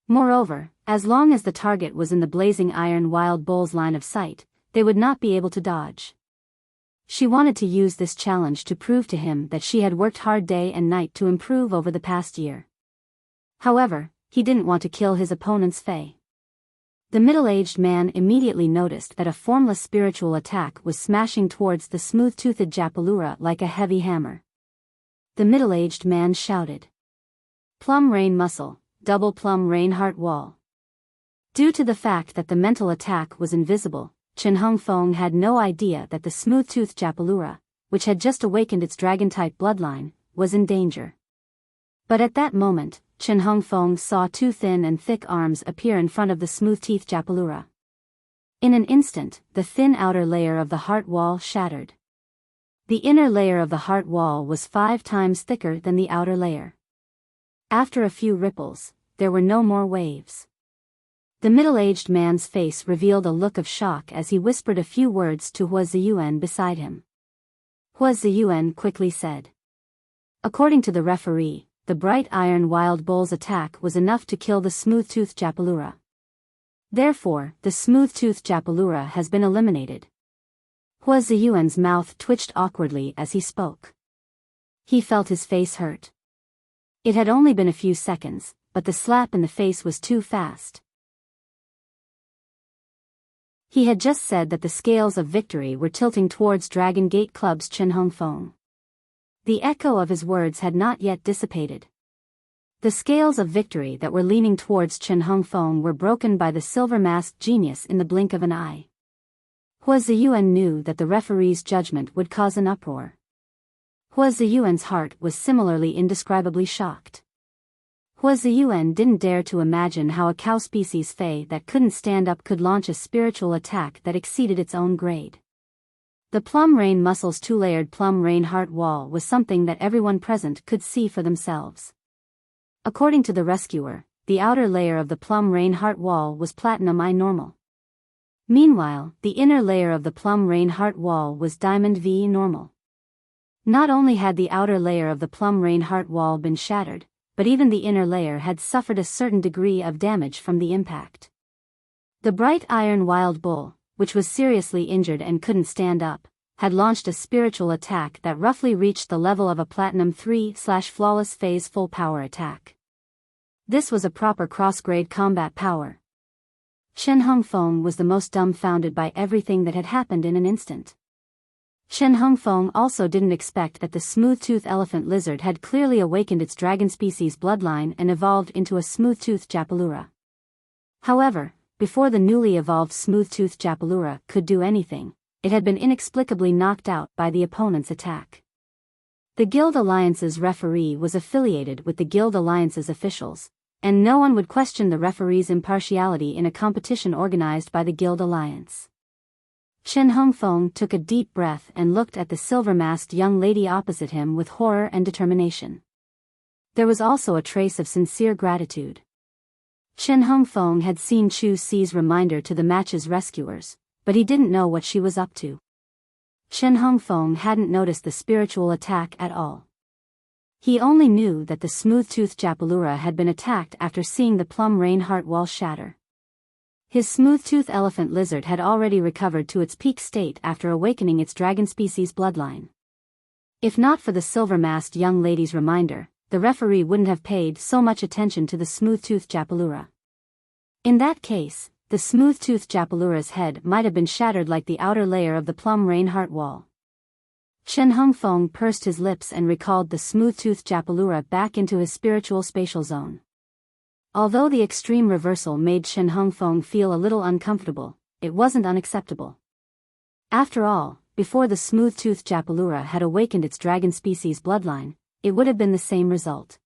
Moreover, as long as the target was in the blazing iron wild bull's line of sight, they would not be able to dodge. She wanted to use this challenge to prove to him that she had worked hard day and night to improve over the past year. However, he didn't want to kill his opponent's Fae. The middle-aged man immediately noticed that a formless spiritual attack was smashing towards the smooth-toothed Japalura like a heavy hammer. The middle-aged man shouted. Plum Rain Muscle, Double Plum Rain Heart Wall. Due to the fact that the mental attack was invisible, Chen Hongfeng had no idea that the smooth-toothed Japalura, which had just awakened its dragon-type bloodline, was in danger. But at that moment, Chen Hongfeng saw 2 thin and thick arms appear in front of the smooth-teethed Japalura. In an instant, the thin outer layer of the heart wall shattered. The inner layer of the heart wall was 5 times thicker than the outer layer. After a few ripples, there were no more waves. The middle-aged man's face revealed a look of shock as he whispered a few words to Hua Ziyuan beside him. Hua Ziyuan quickly said. According to the referee, the bright iron wild bull's attack was enough to kill the smooth-toothed Japalura. Therefore, the smooth-toothed Japalura has been eliminated. Hua Ziyuan's mouth twitched awkwardly as he spoke. He felt his face hurt. It had only been a few seconds, but the slap in the face was too fast. He had just said that the scales of victory were tilting towards Dragon Gate Club's Chen Hongfeng. The echo of his words had not yet dissipated. The scales of victory that were leaning towards Chen Hongfeng were broken by the silver-masked genius in the blink of an eye. Hua Ziyuan knew that the referee's judgment would cause an uproar. Hua Ziyuan's heart was similarly indescribably shocked. Hua Ziyuan didn't dare to imagine how a cow species fey that couldn't stand up could launch a spiritual attack that exceeded its own grade. The Plum Rain Muscle's two-layered Plum Rain Heart Wall was something that everyone present could see for themselves. According to the rescuer, the outer layer of the Plum Rain Heart Wall was Platinum I normal. Meanwhile, the inner layer of the Plum Rain Heart Wall was Diamond V normal. Not only had the outer layer of the Plum Rain Heart Wall been shattered, but even the inner layer had suffered a certain degree of damage from the impact. The bright iron wild bull, which was seriously injured and couldn't stand up, had launched a spiritual attack that roughly reached the level of a Platinum 3/Flawless Phase full power attack. This was a proper cross-grade combat power. Chen Hongfeng was the most dumbfounded by everything that had happened in an instant. Chen Hongfeng also didn't expect that the smooth-toothed elephant lizard had clearly awakened its dragon species bloodline and evolved into a smooth-toothed Japalura. However, before the newly evolved smooth-toothed Japalura could do anything, it had been inexplicably knocked out by the opponent's attack. The Guild Alliance's referee was affiliated with the Guild Alliance's officials, and no one would question the referee's impartiality in a competition organized by the Guild Alliance. Chen Hongfeng took a deep breath and looked at the silver-masked young lady opposite him with horror and determination. There was also a trace of sincere gratitude. Chen Hongfeng had seen Chu Si's reminder to the match's rescuers, but he didn't know what she was up to. Chen Hongfeng hadn't noticed the spiritual attack at all. He only knew that the smooth-toothed Japalura had been attacked after seeing the Plum Rain Heart Wall shatter. His smooth-toothed elephant lizard had already recovered to its peak state after awakening its dragon species bloodline. If not for the silver-masked young lady's reminder, the referee wouldn't have paid so much attention to the smooth-toothed Japalura. In that case, the smooth-toothed Japalura's head might have been shattered like the outer layer of the Plum Rain Heart Wall. Chen Hongfeng pursed his lips and recalled the smooth-toothed Japalura back into his spiritual spatial zone. Although the extreme reversal made Chen Hongfeng feel a little uncomfortable, it wasn't unacceptable. After all, before the smooth-toothed Japalura had awakened its dragon species bloodline, it would have been the same result.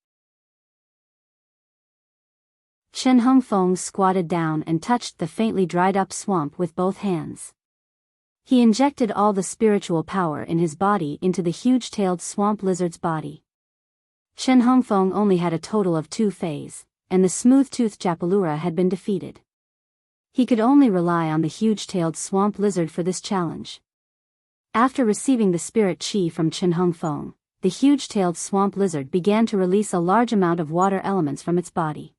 Chen Hongfeng squatted down and touched the faintly dried-up swamp with both hands. He injected all the spiritual power in his body into the huge-tailed swamp lizard's body. Chen Hongfeng only had a total of 2 phases, and the smooth-toothed Japalura had been defeated. He could only rely on the huge-tailed swamp lizard for this challenge. After receiving the spirit chi from Chen Hongfeng, the huge-tailed swamp lizard began to release a large amount of water elements from its body.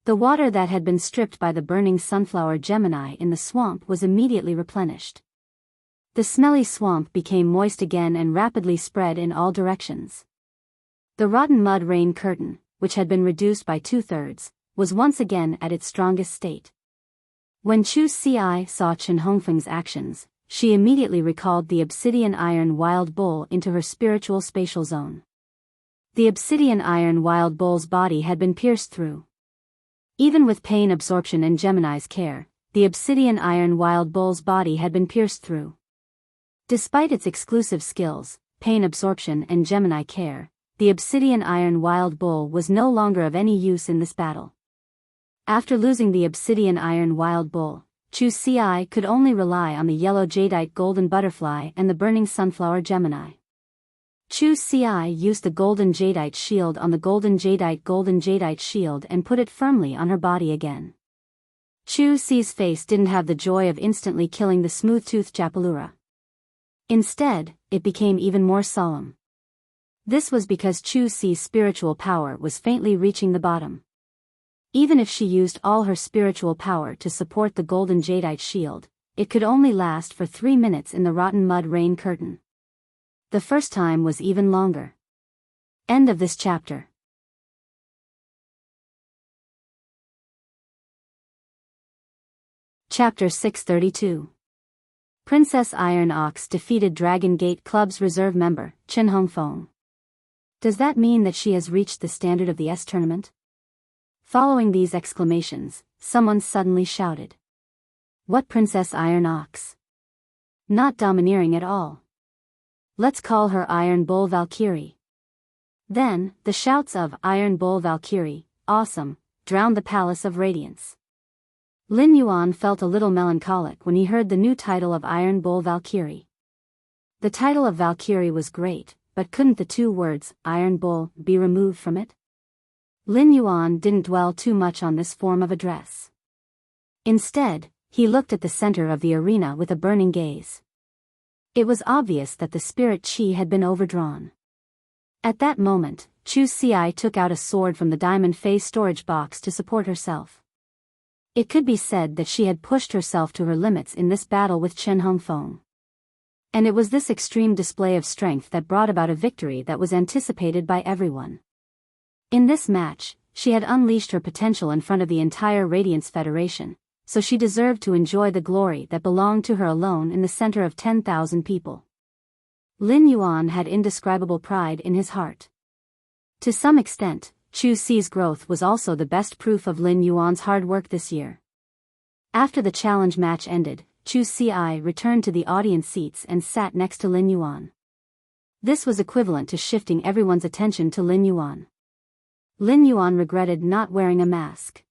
The water that had been stripped by the burning sunflower Gemini in the swamp was immediately replenished. The smelly swamp became moist again and rapidly spread in all directions. The rotten mud rain curtain, which had been reduced by 2/3, was once again at its strongest state. When Chu Si saw Chen Hongfeng's actions, she immediately recalled the obsidian iron wild bull into her spiritual spatial zone. The obsidian iron wild bull's body had been pierced through. Even with pain absorption and Gemini's care, the obsidian iron wild bull's body had been pierced through. Despite its exclusive skills, pain absorption and Gemini care, the obsidian iron wild bull was no longer of any use in this battle. After losing the obsidian iron wild bull, Chu Si could only rely on the yellow jadeite golden butterfly and the burning sunflower Gemini. Chu Si used the golden jadeite shield on the golden jadeite shield and put it firmly on her body again. Chu Si's face didn't have the joy of instantly killing the smooth-toothed Japalura. Instead, it became even more solemn. This was because Chu Si's spiritual power was faintly reaching the bottom. Even if she used all her spiritual power to support the golden jadeite shield, it could only last for 3 minutes in the rotten mud rain curtain. The first time was even longer. End of this chapter. Chapter 632. Princess Iron Ox defeated Dragon Gate Club's reserve member, Chen Hongfeng. Does that mean that she has reached the standard of the S tournament? Following these exclamations, someone suddenly shouted. What Princess Iron Ox? Not domineering at all. Let's call her Iron Bull Valkyrie. Then, the shouts of Iron Bull Valkyrie, awesome, drowned the Palace of Radiance. Lin Yuan felt a little melancholic when he heard the new title of Iron Bull Valkyrie. The title of Valkyrie was great, but couldn't the 2 words, Iron Bull, be removed from it? Lin Yuan didn't dwell too much on this form of address. Instead, he looked at the center of the arena with a burning gaze. It was obvious that the spirit chi had been overdrawn. At that moment, Chu Xi took out a sword from the diamond face storage box to support herself. It could be said that she had pushed herself to her limits in this battle with Chen Hongfeng. And it was this extreme display of strength that brought about a victory that was anticipated by everyone. In this match, she had unleashed her potential in front of the entire Radiance Federation, so she deserved to enjoy the glory that belonged to her alone in the center of 10,000 people. Lin Yuan had indescribable pride in his heart. To some extent, Chu Xi's growth was also the best proof of Lin Yuan's hard work this year. After the challenge match ended, Chu Xi returned to the audience seats and sat next to Lin Yuan. This was equivalent to shifting everyone's attention to Lin Yuan. Lin Yuan regretted not wearing a mask.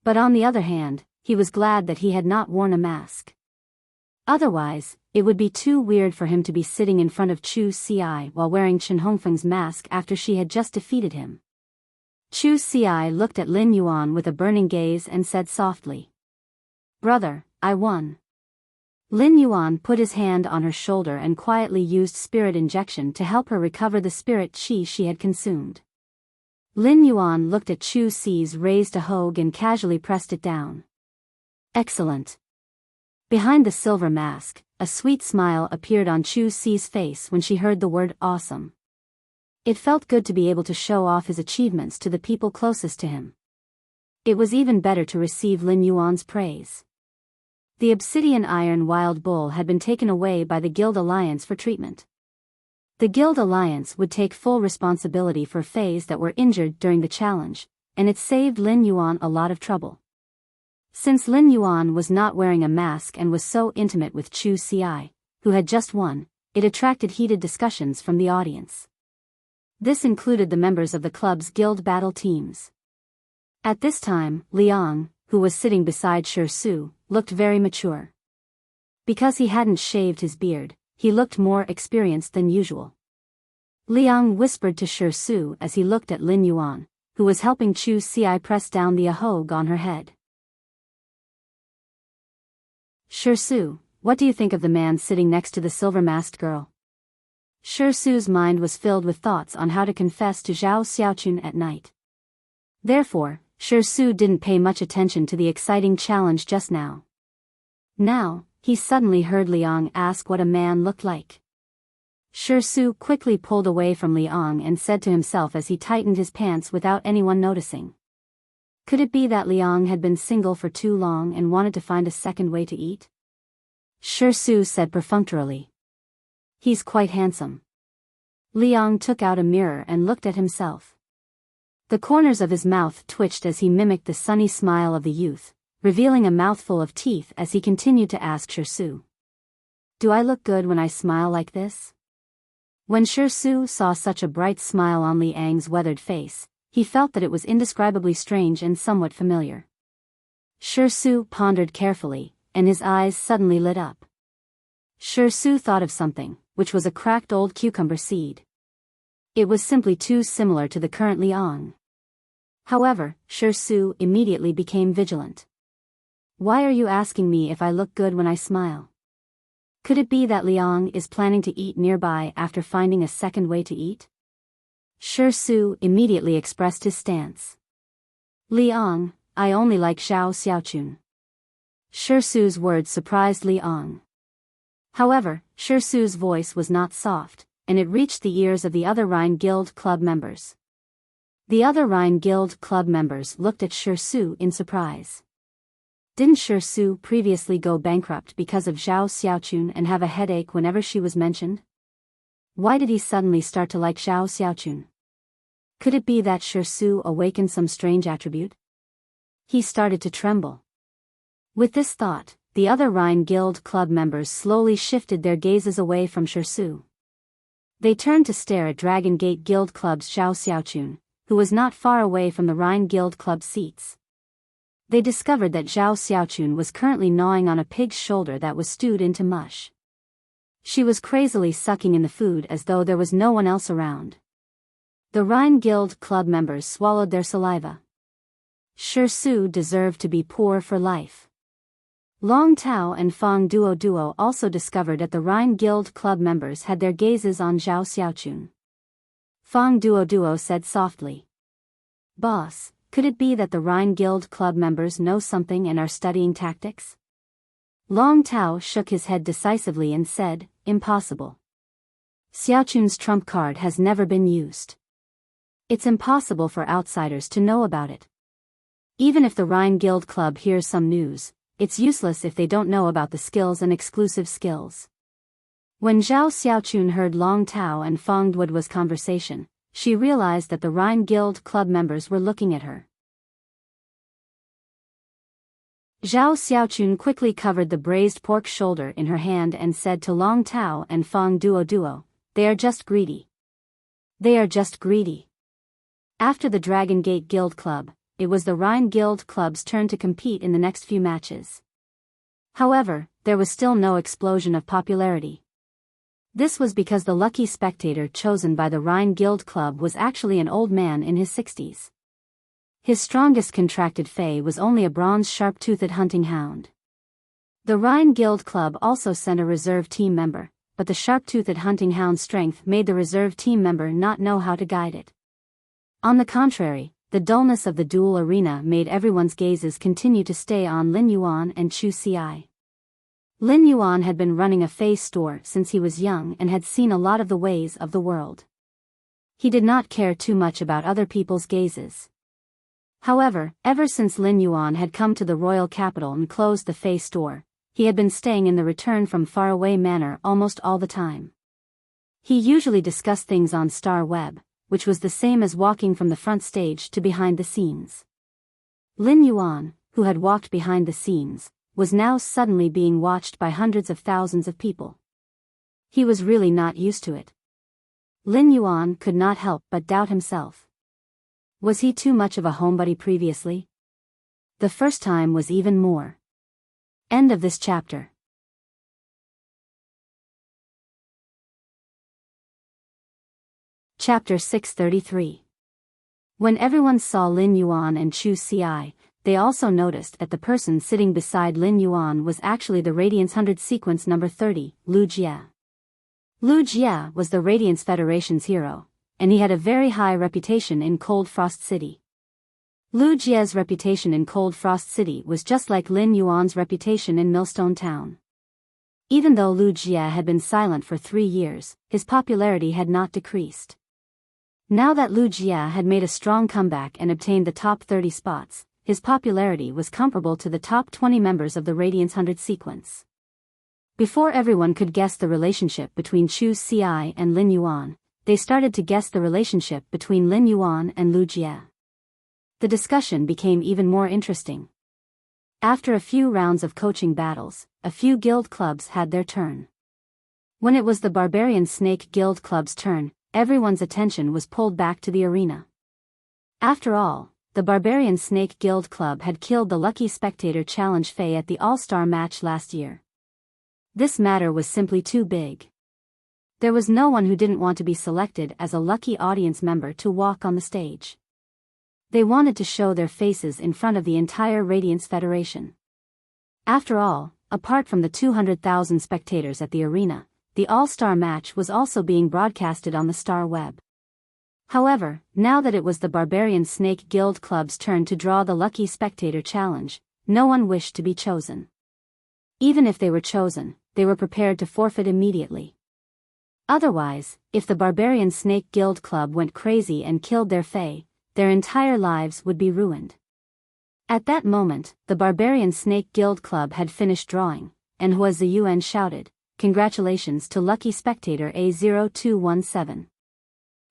But on the other hand, he was glad that he had not worn a mask. Otherwise, it would be too weird for him to be sitting in front of Chu Xi while wearing Chen Hongfeng's mask after she had just defeated him. Chu Xi looked at Lin Yuan with a burning gaze and said softly, "Brother, I won." Lin Yuan put his hand on her shoulder and quietly used spirit injection to help her recover the spirit chi she had consumed. Lin Yuan looked at Chu Xi's raised a hogue and casually pressed it down. Excellent. Behind the silver mask, a sweet smile appeared on Chu Xi's face when she heard the word awesome. It felt good to be able to show off his achievements to the people closest to him. It was even better to receive Lin Yuan's praise. The obsidian iron wild bull had been taken away by the Guild Alliance for treatment. The Guild Alliance would take full responsibility for Fays that were injured during the challenge, and it saved Lin Yuan a lot of trouble. Since Lin Yuan was not wearing a mask and was so intimate with Chu Xi, who had just won, it attracted heated discussions from the audience. This included the members of the club's guild battle teams. At this time, Liang, who was sitting beside Su, looked very mature. Because he hadn't shaved his beard, he looked more experienced than usual. Liang whispered to Su as he looked at Lin Yuan, who was helping Chu Xi press down the ahogue on her head. Su, what do you think of the man sitting next to the silver-masked girl? Su's mind was filled with thoughts on how to confess to Zhao Xiaochun at night. Therefore, Su didn't pay much attention to the exciting challenge just now. Now, he suddenly heard Liang ask what a man looked like. Su quickly pulled away from Liang and said to himself as he tightened his pants without anyone noticing. Could it be that Liang had been single for too long and wanted to find a second way to eat? Su said perfunctorily. He's quite handsome. Liang took out a mirror and looked at himself. The corners of his mouth twitched as he mimicked the sunny smile of the youth, revealing a mouthful of teeth as he continued to ask Su. Do I look good when I smile like this? When Su saw such a bright smile on Liang's weathered face, he felt that it was indescribably strange and somewhat familiar. Su pondered carefully, and his eyes suddenly lit up. Su thought of something, which was a cracked old cucumber seed. It was simply too similar to the current Liang. However, Su immediately became vigilant. Why are you asking me if I look good when I smile? Could it be that Liang is planning to eat nearby after finding a second way to eat? Shi Su immediately expressed his stance. Liang, I only like Zhao Xiaochun. Shi Su's words surprised Liang. However, Shi Su's voice was not soft, and it reached the ears of the other Rhine Guild Club members. The other Rhine Guild Club members looked at Shi Su in surprise. Didn't Shi Su previously go bankrupt because of Zhao Xiaochun and have a headache whenever she was mentioned? Why did he suddenly start to like Zhao Xiaochun? Could it be that Shi Su awakened some strange attribute? He started to tremble. With this thought, the other Rhine Guild Club members slowly shifted their gazes away from Shi Su. They turned to stare at Dragon Gate Guild Club's Zhao Xiaochun, who was not far away from the Rhine Guild Club seats. They discovered that Zhao Xiaochun was currently gnawing on a pig's shoulder that was stewed into mush. She was crazily sucking in the food as though there was no one else around. The Rhine Guild Club members swallowed their saliva. Shi Su deserved to be poor for life. Long Tao and Fang Duo also discovered that the Rhine Guild Club members had their gazes on Zhao Xiaochun. Fang Duo said softly. Boss, could it be that the Rhine Guild Club members know something and are studying tactics? Long Tao shook his head decisively and said, impossible. Xiaochun's trump card has never been used. It's impossible for outsiders to know about it. Even if the Rhine Guild Club hears some news, it's useless if they don't know about the skills and exclusive skills. When Zhao Xiaochun heard Long Tao and Fang Duo's conversation, she realized that the Rhine Guild Club members were looking at her. Zhao Xiaochun quickly covered the braised pork shoulder in her hand and said to Long Tao and Fang Duo, they are just greedy. They are just greedy. After the Dragon Gate Guild Club, it was the Rhine Guild Club's turn to compete in the next few matches. However, there was still no explosion of popularity. This was because the lucky spectator chosen by the Rhine Guild Club was actually an old man in his 60s. His strongest contracted fey was only a bronze sharp-toothed hunting hound. The Rhine Guild Club also sent a reserve team member, but the sharp-toothed hunting hound's strength made the reserve team member not know how to guide it. On the contrary, the dullness of the duel arena made everyone's gazes continue to stay on Lin Yuan and Chu Ci. Lin Yuan had been running a fey store since he was young and had seen a lot of the ways of the world. He did not care too much about other people's gazes. However, ever since Lin Yuan had come to the royal capital and closed the fey store, he had been staying in the Return from Faraway Manor almost all the time. He usually discussed things on Star Web, which was the same as walking from the front stage to behind the scenes. Lin Yuan, who had walked behind the scenes, was now suddenly being watched by hundreds of thousands of people. He was really not used to it. Lin Yuan could not help but doubt himself. Was he too much of a homebody previously? The first time was even more. End of this chapter. Chapter 633. When everyone saw Lin Yuan and Chu Ci, they also noticed that the person sitting beside Lin Yuan was actually the Radiance 100 sequence number 30, Lu Jie. Lu Jie was the Radiance Federation's hero, and he had a very high reputation in Cold Frost City. Lu Jie's reputation in Cold Frost City was just like Lin Yuan's reputation in Millstone Town. Even though Lu Jie had been silent for 3 years, his popularity had not decreased. Now that Lu Jie had made a strong comeback and obtained the top 30 spots, his popularity was comparable to the top 20 members of the Radiance 100 sequence. Before everyone could guess the relationship between Chu Ci and Lin Yuan, they started to guess the relationship between Lin Yuan and Lu Jie. The discussion became even more interesting. After a few rounds of coaching battles, a few guild clubs had their turn. When it was the Barbarian Snake Guild Club's turn, everyone's attention was pulled back to the arena. After all, the Barbarian Snake Guild Club had killed the Lucky Spectator Challenge Fey at the All-Star match last year. This matter was simply too big. There was no one who didn't want to be selected as a lucky audience member to walk on the stage. They wanted to show their faces in front of the entire Radiance Federation. After all, apart from the 200,000 spectators at the arena, the All-Star match was also being broadcasted on the Star Web. However, now that it was the Barbarian Snake Guild Club's turn to draw the Lucky Spectator Challenge, no one wished to be chosen. Even if they were chosen, they were prepared to forfeit immediately. Otherwise, if the Barbarian Snake Guild Club went crazy and killed their fae, their entire lives would be ruined. At that moment, the Barbarian Snake Guild Club had finished drawing, and Huazi Yuan shouted, "Congratulations to Lucky Spectator A0217.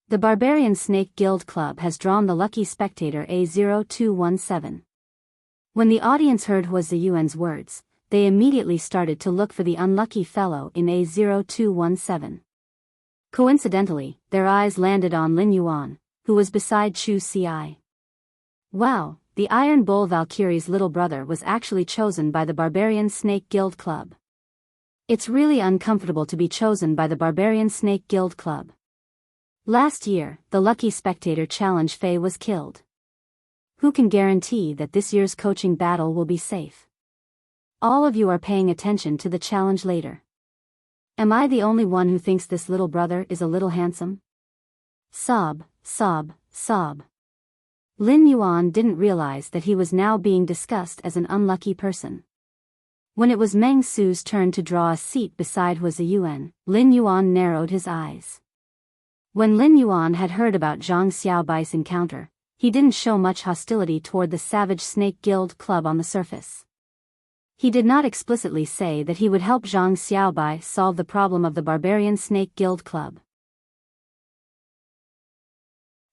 The Barbarian Snake Guild Club has drawn the Lucky Spectator A0217. When the audience heard Huazi Yuan's words, they immediately started to look for the unlucky fellow in A0217. Coincidentally, their eyes landed on Lin Yuan, who was beside Chu Ci. Wow, the Iron Bull Valkyrie's little brother was actually chosen by the Barbarian Snake Guild Club. It's really uncomfortable to be chosen by the Barbarian Snake Guild Club. Last year, the Lucky Spectator Challenge fae was killed. Who can guarantee that this year's coaching battle will be safe? All of you are paying attention to the challenge later. Am I the only one who thinks this little brother is a little handsome? Sob, sob, sob. Lin Yuan didn't realize that he was now being discussed as an unlucky person. When it was Meng Su's turn to draw a seat beside Huazi Yuan, Lin Yuan narrowed his eyes. When Lin Yuan had heard about Zhang Xiaobai's encounter, he didn't show much hostility toward the Savage Snake Guild Club on the surface. He did not explicitly say that he would help Zhang Xiaobai solve the problem of the Barbarian Snake Guild Club.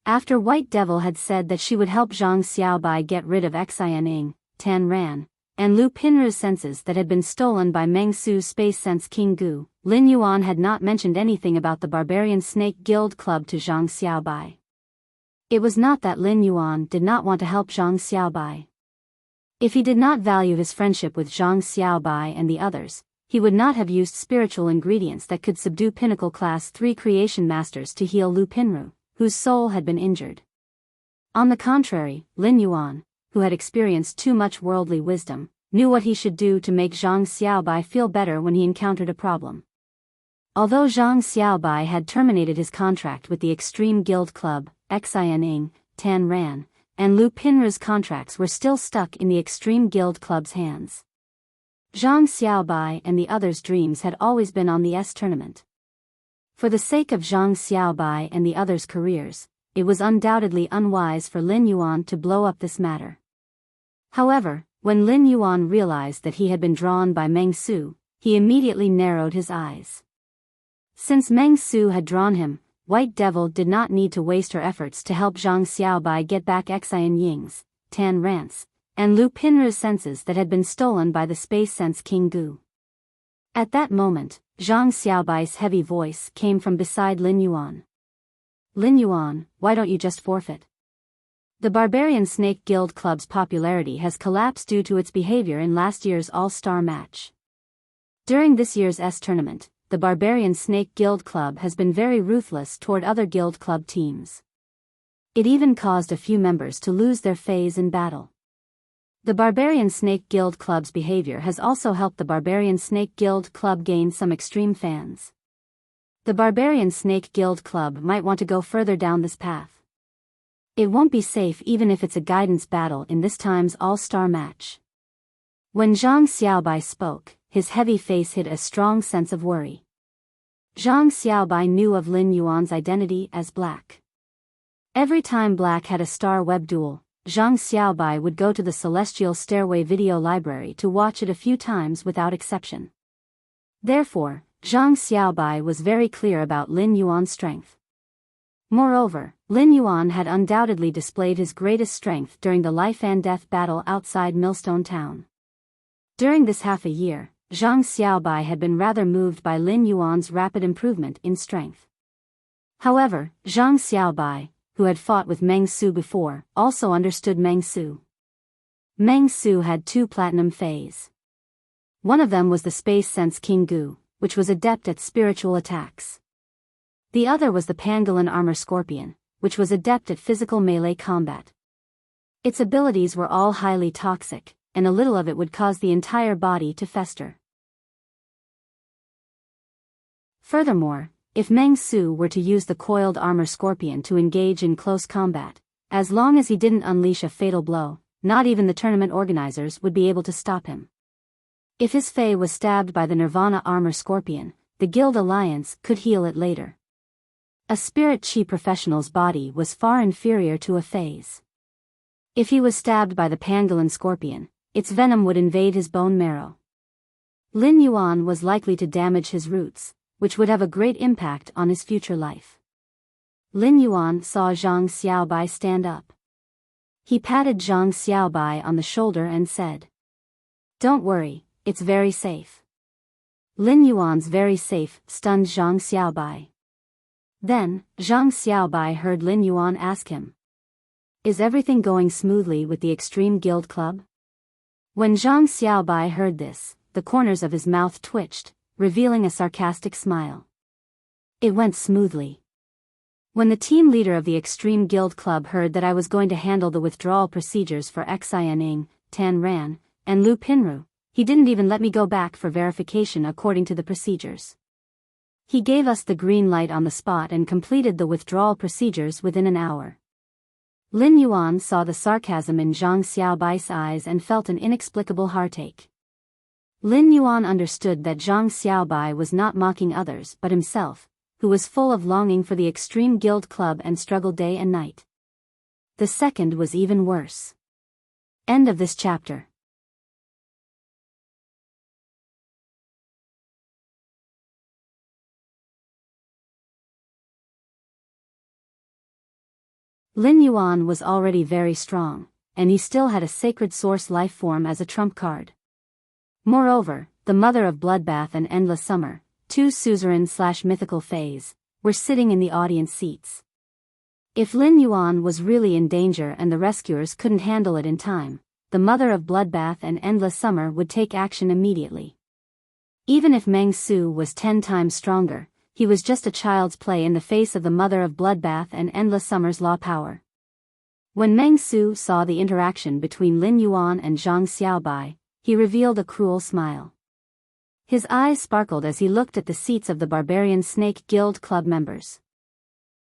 After White Devil had said that she would help Zhang Xiaobai get rid of Enchanting, Tan Ran, and Lu Pinru's senses that had been stolen by Meng Su's Space Sense King Gu, Lin Yuan had not mentioned anything about the Barbarian Snake Guild Club to Zhang Xiaobai. It was not that Lin Yuan did not want to help Zhang Xiaobai. If he did not value his friendship with Zhang Xiaobai and the others, he would not have used spiritual ingredients that could subdue Pinnacle Class 3 Creation Masters to heal Lu Pinru, whose soul had been injured. On the contrary, Lin Yuan, who had experienced too much worldly wisdom, knew what he should do to make Zhang Xiaobai feel better when he encountered a problem. Although Zhang Xiaobai had terminated his contract with the Extreme Guild Club, Enchanting, Tan Ran, and Lu Pinru's contracts were still stuck in the Extreme Guild Club's hands. Zhang Xiaobai and the others' dreams had always been on the S tournament. For the sake of Zhang Xiaobai and the others' careers, it was undoubtedly unwise for Lin Yuan to blow up this matter. However, when Lin Yuan realized that he had been drawn by Meng Su, he immediately narrowed his eyes. Since Meng Su had drawn him, White Devil did not need to waste her efforts to help Zhang Xiaobai get back Enchanting's, Tan Ran's, and Lu Pinru's senses that had been stolen by the Space Sense King Gu. At that moment, Zhang Xiaobai's heavy voice came from beside Lin Yuan. Lin Yuan, why don't you just forfeit? The Barbarian Snake Guild Club's popularity has collapsed due to its behavior in last year's All-Star match. During this year's S tournament, the Barbarian Snake Guild Club has been very ruthless toward other Guild Club teams. It even caused a few members to lose their faes in battle. The Barbarian Snake Guild Club's behavior has also helped the Barbarian Snake Guild Club gain some extreme fans. The Barbarian Snake Guild Club might want to go further down this path. It won't be safe even if it's a guidance battle in this time's all-star match. When Zhang Xiaobai spoke, his heavy face hid a strong sense of worry. Zhang Xiaobai knew of Lin Yuan's identity as Black. Every time Black had a star web duel, Zhang Xiaobai would go to the Celestial Stairway video library to watch it a few times without exception. Therefore, Zhang Xiaobai was very clear about Lin Yuan's strength. Moreover, Lin Yuan had undoubtedly displayed his greatest strength during the life and death battle outside Millstone Town. During this half a year, Zhang Xiaobai had been rather moved by Lin Yuan's rapid improvement in strength. However, Zhang Xiaobai, who had fought with Meng Su before, also understood Meng Su. Meng Su had 2 platinum faes. One of them was the Space Sense King Gu, which was adept at spiritual attacks. The other was the Pangolin Armor Scorpion, which was adept at physical melee combat. Its abilities were all highly toxic, and a little of it would cause the entire body to fester. Furthermore, if Meng Su were to use the coiled armor scorpion to engage in close combat, as long as he didn't unleash a fatal blow, not even the tournament organizers would be able to stop him. If his Fae was stabbed by the Nirvana armor scorpion, the Guild Alliance could heal it later. A spirit chi professional's body was far inferior to a Fae's. If he was stabbed by the pangolin scorpion, its venom would invade his bone marrow. Lin Yuan was likely to damage his roots, which would have a great impact on his future life. Lin Yuan saw Zhang Xiaobai stand up. He patted Zhang Xiaobai on the shoulder and said, "Don't worry, it's very safe." Lin Yuan's very safe stunned Zhang Xiaobai. Then, Zhang Xiaobai heard Lin Yuan ask him, "Is everything going smoothly with the Extreme Guild Club?" When Zhang Xiaobai heard this, the corners of his mouth twitched, revealing a sarcastic smile. It went smoothly. When the team leader of the Extreme Guild Club heard that I was going to handle the withdrawal procedures for Xianing, Tan Ran, and Lu Pinru, he didn't even let me go back for verification according to the procedures. He gave us the green light on the spot and completed the withdrawal procedures within an hour. Lin Yuan saw the sarcasm in Zhang Xiaobai's eyes and felt an inexplicable heartache. Lin Yuan understood that Zhang Xiaobai was not mocking others but himself, who was full of longing for the Extreme Guild Club and struggled day and night. The second was even worse. End of this chapter. Lin Yuan was already very strong, and he still had a sacred source life form as a trump card. Moreover, the mother of Bloodbath and Endless Summer, two suzerain/mythical Faes, were sitting in the audience seats. If Lin Yuan was really in danger and the rescuers couldn't handle it in time, the mother of Bloodbath and Endless Summer would take action immediately. Even if Meng Su was 10 times stronger, he was just a child's play in the face of the mother of Bloodbath and Endless Summer's law power. When Meng Su saw the interaction between Lin Yuan and Zhang Xiaobai, he revealed a cruel smile. His eyes sparkled as he looked at the seats of the Barbarian Snake Guild Club members.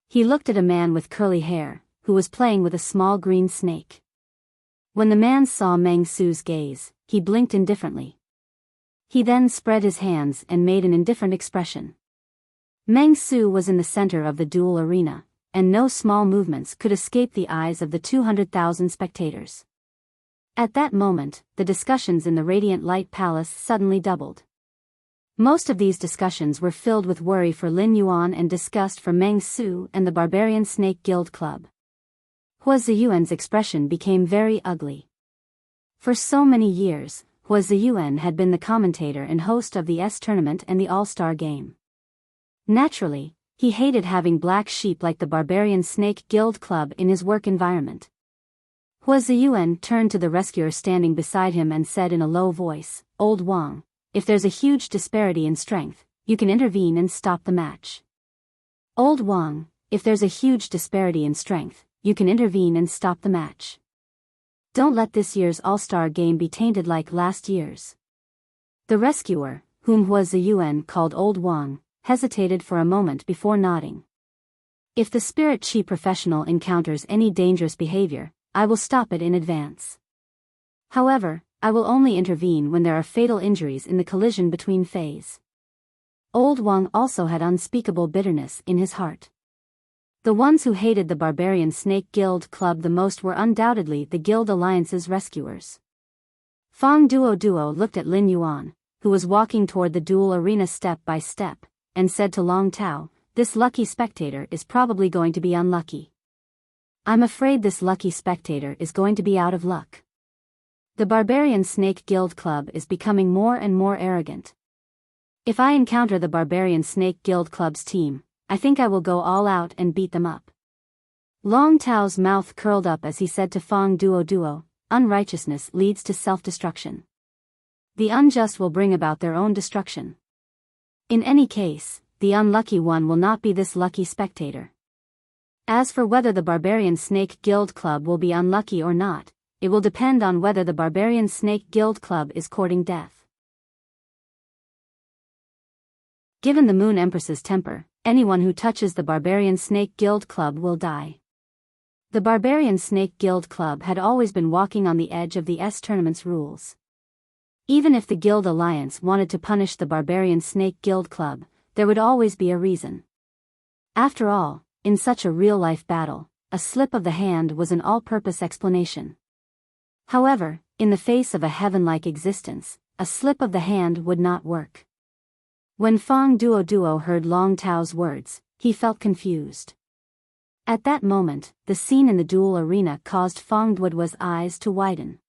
He looked at a man with curly hair, who was playing with a small green snake. When the man saw Meng Su's gaze, he blinked indifferently. He then spread his hands and made an indifferent expression. Meng Su was in the center of the duel arena, and no small movements could escape the eyes of the 200,000 spectators. At that moment, the discussions in the Radiant Light Palace suddenly doubled. Most of these discussions were filled with worry for Lin Yuan and disgust for Meng Su and the Barbarian Snake Guild Club. Hua Ziyuan's expression became very ugly. For so many years, Hua Ziyuan had been the commentator and host of the S tournament and the All-Star game. Naturally, he hated having black sheep like the Barbarian Snake Guild Club in his work environment. Hua Ziyuan turned to the rescuer standing beside him and said in a low voice, "Old Wang, if there's a huge disparity in strength, you can intervene and stop the match." Old Wang, if there's a huge disparity in strength, you can intervene and stop the match. Don't let this year's All-Star game be tainted like last year's. The rescuer, whom Hua Ziyuan called Old Wang, hesitated for a moment before nodding. If the spirit chi professional encounters any dangerous behavior, I will stop it in advance. However, I will only intervene when there are fatal injuries in the collision between Faes. Old Wang also had unspeakable bitterness in his heart. The ones who hated the Barbarian Snake Guild Club the most were undoubtedly the Guild Alliance's rescuers. Fang Duo looked at Lin Yuan, who was walking toward the duel arena step by step, and said to Long Tao, "This lucky spectator is probably going to be unlucky. I'm afraid this lucky spectator is going to be out of luck. The Barbarian Snake Guild Club is becoming more and more arrogant. If I encounter the Barbarian Snake Guild Club's team, I think I will go all out and beat them up." Long Tao's mouth curled up as he said to Fang Duo, "Unrighteousness leads to self-destruction. The unjust will bring about their own destruction. In any case, the unlucky one will not be this lucky spectator. As for whether the Barbarian Snake Guild Club will be unlucky or not, it will depend on whether the Barbarian Snake Guild Club is courting death." Given the Moon Empress's temper, anyone who touches the Barbarian Snake Guild Club will die. The Barbarian Snake Guild Club had always been walking on the edge of the tournament's rules. Even if the Guild Alliance wanted to punish the Barbarian Snake Guild Club, there would always be a reason. After all, in such a real-life battle, a slip of the hand was an all-purpose explanation. However, in the face of a heaven-like existence, a slip of the hand would not work. When Fong Duo heard Long Tao's words, he felt confused. At that moment, the scene in the duel arena caused Fong Duo's eyes to widen.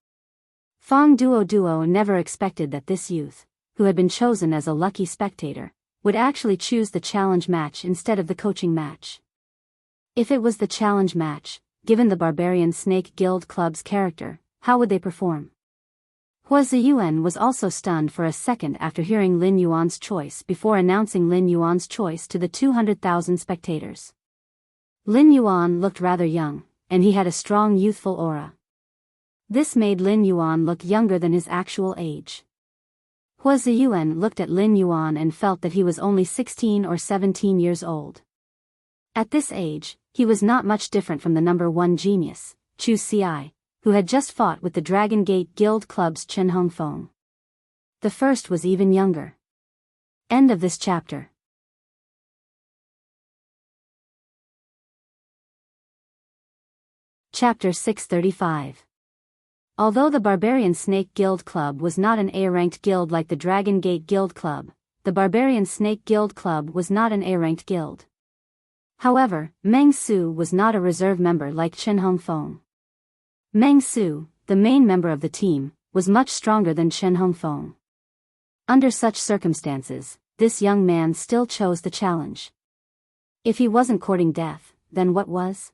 Fong Duo never expected that this youth, who had been chosen as a lucky spectator, would actually choose the challenge match instead of the coaching match. If it was the challenge match, given the Barbarian Snake Guild Club's character, how would they perform? Hua Ziyuan was also stunned for a second after hearing Lin Yuan's choice before announcing Lin Yuan's choice to the 200,000 spectators. Lin Yuan looked rather young, and he had a strong youthful aura. This made Lin Yuan look younger than his actual age. Hua Ziyuan looked at Lin Yuan and felt that he was only 16 or 17 years old. At this age, he was not much different from the number 1 genius, Chu Ci, who had just fought with the Dragon Gate Guild Club's Chen Hongfeng. The first was even younger. End of this chapter. Chapter 635. Although the Barbarian Snake Guild Club was not an A-ranked guild like the Dragon Gate Guild Club, the Barbarian Snake Guild Club was not an A-ranked guild. However, Meng Su was not a reserve member like Chen Hongfeng. Meng Su, the main member of the team, was much stronger than Chen Hongfeng. Under such circumstances, this young man still chose the challenge. If he wasn't courting death, then what was?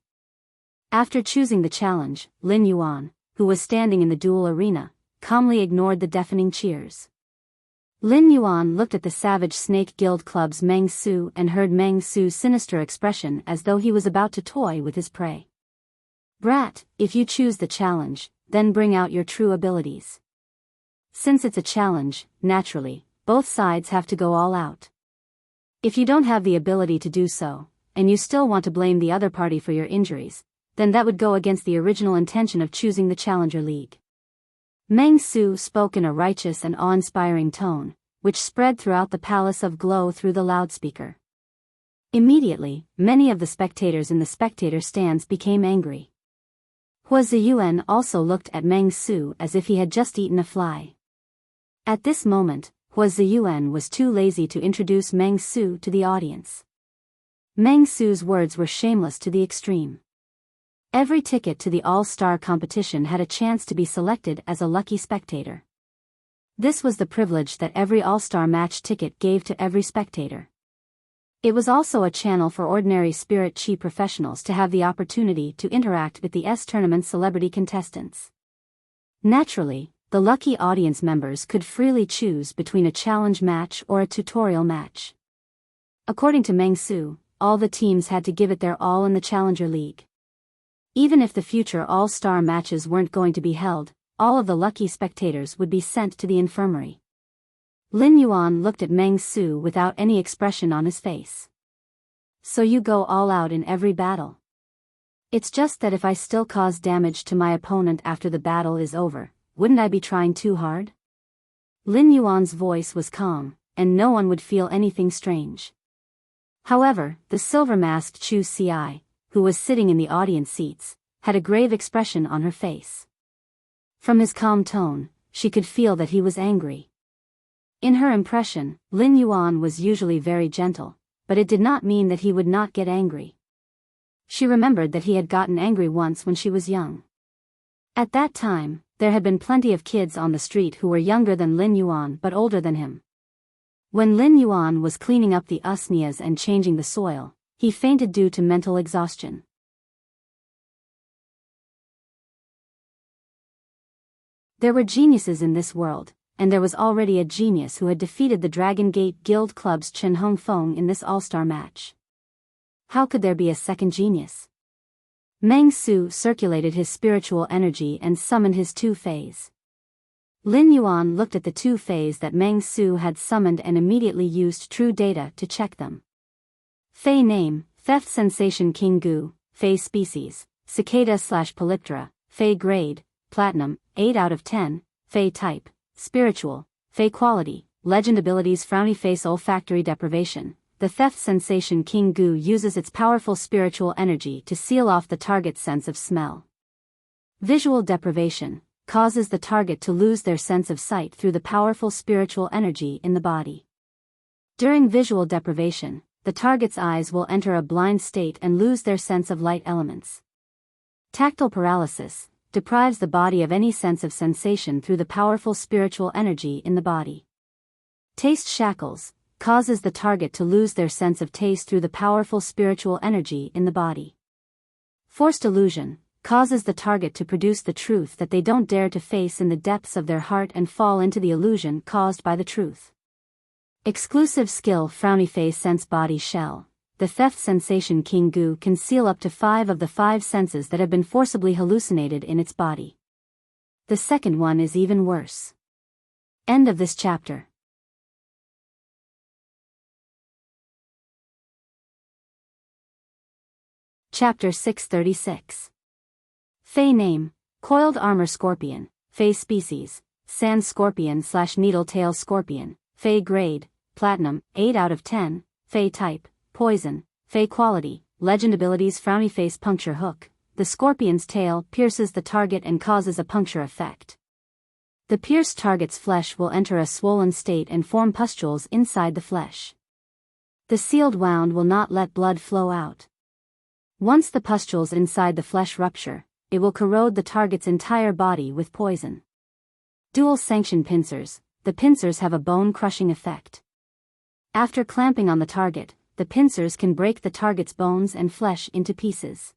After choosing the challenge, Lin Yuan, who was standing in the duel arena, calmly ignored the deafening cheers. Lin Yuan looked at the Savage Snake Guild Club's Meng Su and heard Meng Su's sinister expression as though he was about to toy with his prey. Brat, if you choose the challenge, then bring out your true abilities. Since it's a challenge, naturally, both sides have to go all out. If you don't have the ability to do so, and you still want to blame the other party for your injuries, then that would go against the original intention of choosing the Challenger League. Meng Su spoke in a righteous and awe-inspiring tone, which spread throughout the Palace of Glow through the loudspeaker. Immediately, many of the spectators in the spectator stands became angry. Hua Ziyuan also looked at Meng Su as if he had just eaten a fly. At this moment, Hua Ziyuan was too lazy to introduce Meng Su to the audience. Meng Su's words were shameless to the extreme. Every ticket to the All-Star competition had a chance to be selected as a lucky spectator. This was the privilege that every All-Star match ticket gave to every spectator. It was also a channel for ordinary Spirit Chi professionals to have the opportunity to interact with the tournament celebrity contestants. Naturally, the lucky audience members could freely choose between a challenge match or a tutorial match. According to Meng Su, all the teams had to give it their all in the Challenger League. Even if the future All-Star matches weren't going to be held, all of the lucky spectators would be sent to the infirmary. Lin Yuan looked at Meng Su without any expression on his face. So you go all out in every battle. It's just that if I still cause damage to my opponent after the battle is over, wouldn't I be trying too hard? Lin Yuan's voice was calm, and no one would feel anything strange. However, the silver-masked Chu Ci, who was sitting in the audience seats, had a grave expression on her face. From his calm tone, she could feel that he was angry. In her impression, Lin Yuan was usually very gentle, but it did not mean that he would not get angry. She remembered that he had gotten angry once when she was young. At that time, there had been plenty of kids on the street who were younger than Lin Yuan but older than him. When Lin Yuan was cleaning up the usnias and changing the soil, he fainted due to mental exhaustion. There were geniuses in this world, and there was already a genius who had defeated the Dragon Gate Guild Club's Chen Hongfeng in this all-star match. How could there be a second genius? Meng Su circulated his spiritual energy and summoned his two fays. Lin Yuan looked at the two fays that Meng Su had summoned and immediately used true data to check them. Fey name, Theft Sensation King Gu, Fey species, Cicada/Polyptera, Fey grade, Platinum, 8 out of 10, Fey type, Spiritual, Fey quality, Legend abilities Frowny Face Olfactory Deprivation. The Theft Sensation King Gu uses its powerful spiritual energy to seal off the target's sense of smell. Visual deprivation causes the target to lose their sense of sight through the powerful spiritual energy in the body. During visual deprivation, the target's eyes will enter a blind state and lose their sense of light elements. Tactile paralysis deprives the body of any sense of sensation through the powerful spiritual energy in the body. Taste shackles causes the target to lose their sense of taste through the powerful spiritual energy in the body. Forced illusion causes the target to produce the truth that they don't dare to face in the depths of their heart and fall into the illusion caused by the truth. Exclusive skill Frowny Face Sense Body Shell. The Theft Sensation King Gu can seal up to 5 of the 5 senses that have been forcibly hallucinated in its body. The second one is even worse. End of this chapter. Chapter 636. Fey name, Coiled Armor Scorpion, Fey species, Sand Scorpion/Needle-tail Scorpion, Fey grade, Platinum, 8 out of 10, Fey type, Poison, Fey quality, Legend abilities Frowny Face Puncture Hook. The scorpion's tail pierces the target and causes a puncture effect. The pierced target's flesh will enter a swollen state and form pustules inside the flesh. The sealed wound will not let blood flow out. Once the pustules inside the flesh rupture, it will corrode the target's entire body with poison. Dual sanction pincers. The pincers have a bone-crushing effect. After clamping on the target, the pincers can break the target's bones and flesh into pieces.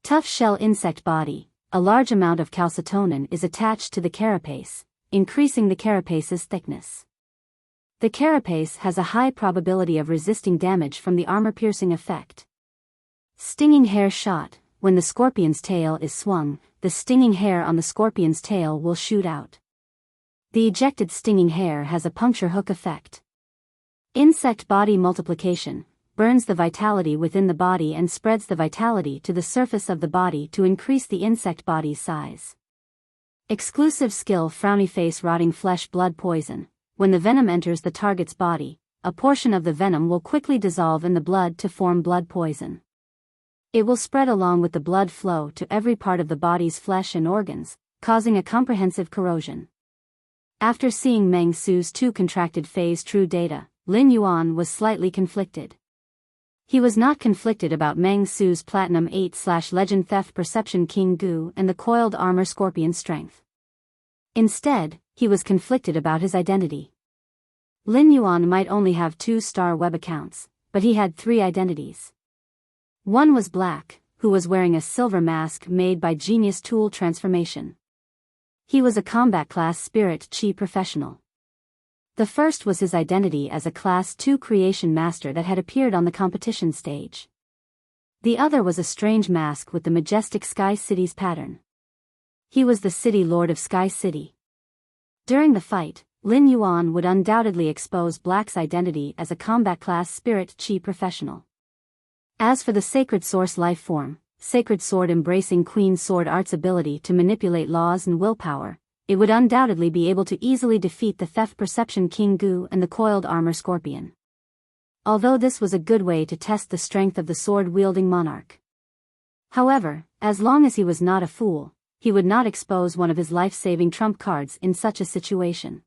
Tough shell insect body. A large amount of calcitonin is attached to the carapace, increasing the carapace's thickness. The carapace has a high probability of resisting damage from the armor-piercing effect. Stinging hair shot. When the scorpion's tail is swung, the stinging hair on the scorpion's tail will shoot out. The ejected stinging hair has a puncture hook effect. Insect body multiplication burns the vitality within the body and spreads the vitality to the surface of the body to increase the insect body's size. Exclusive skill Frowny Face Rotting Flesh Blood Poison. When the venom enters the target's body, a portion of the venom will quickly dissolve in the blood to form blood poison. It will spread along with the blood flow to every part of the body's flesh and organs, causing a comprehensive corrosion. After seeing Meng Su's 2 contracted phase true data, Lin Yuan was slightly conflicted. He was not conflicted about Meng Su's Platinum 8/Legend Theft Perception King Gu and the Coiled Armor Scorpion strength. Instead, he was conflicted about his identity. Lin Yuan might only have 2-star web accounts, but he had 3 identities. One was Black, who was wearing a silver mask made by Genius Tool Transformation. He was a combat class Spirit Chi professional. The first was his identity as a Class 2 creation master that had appeared on the competition stage. The other was a strange mask with the majestic Sky City's pattern. He was the City Lord of Sky City. During the fight, Lin Yuan would undoubtedly expose Black's identity as a combat class Spirit Chi professional. As for the Sacred Source life form, Sacred Sword embracing Queen Sword Art's ability to manipulate laws and willpower, it would undoubtedly be able to easily defeat the Theft Perception King Gu and the Coiled Armor Scorpion. Although this was a good way to test the strength of the sword-wielding monarch. However, as long as he was not a fool, he would not expose one of his life-saving trump cards in such a situation.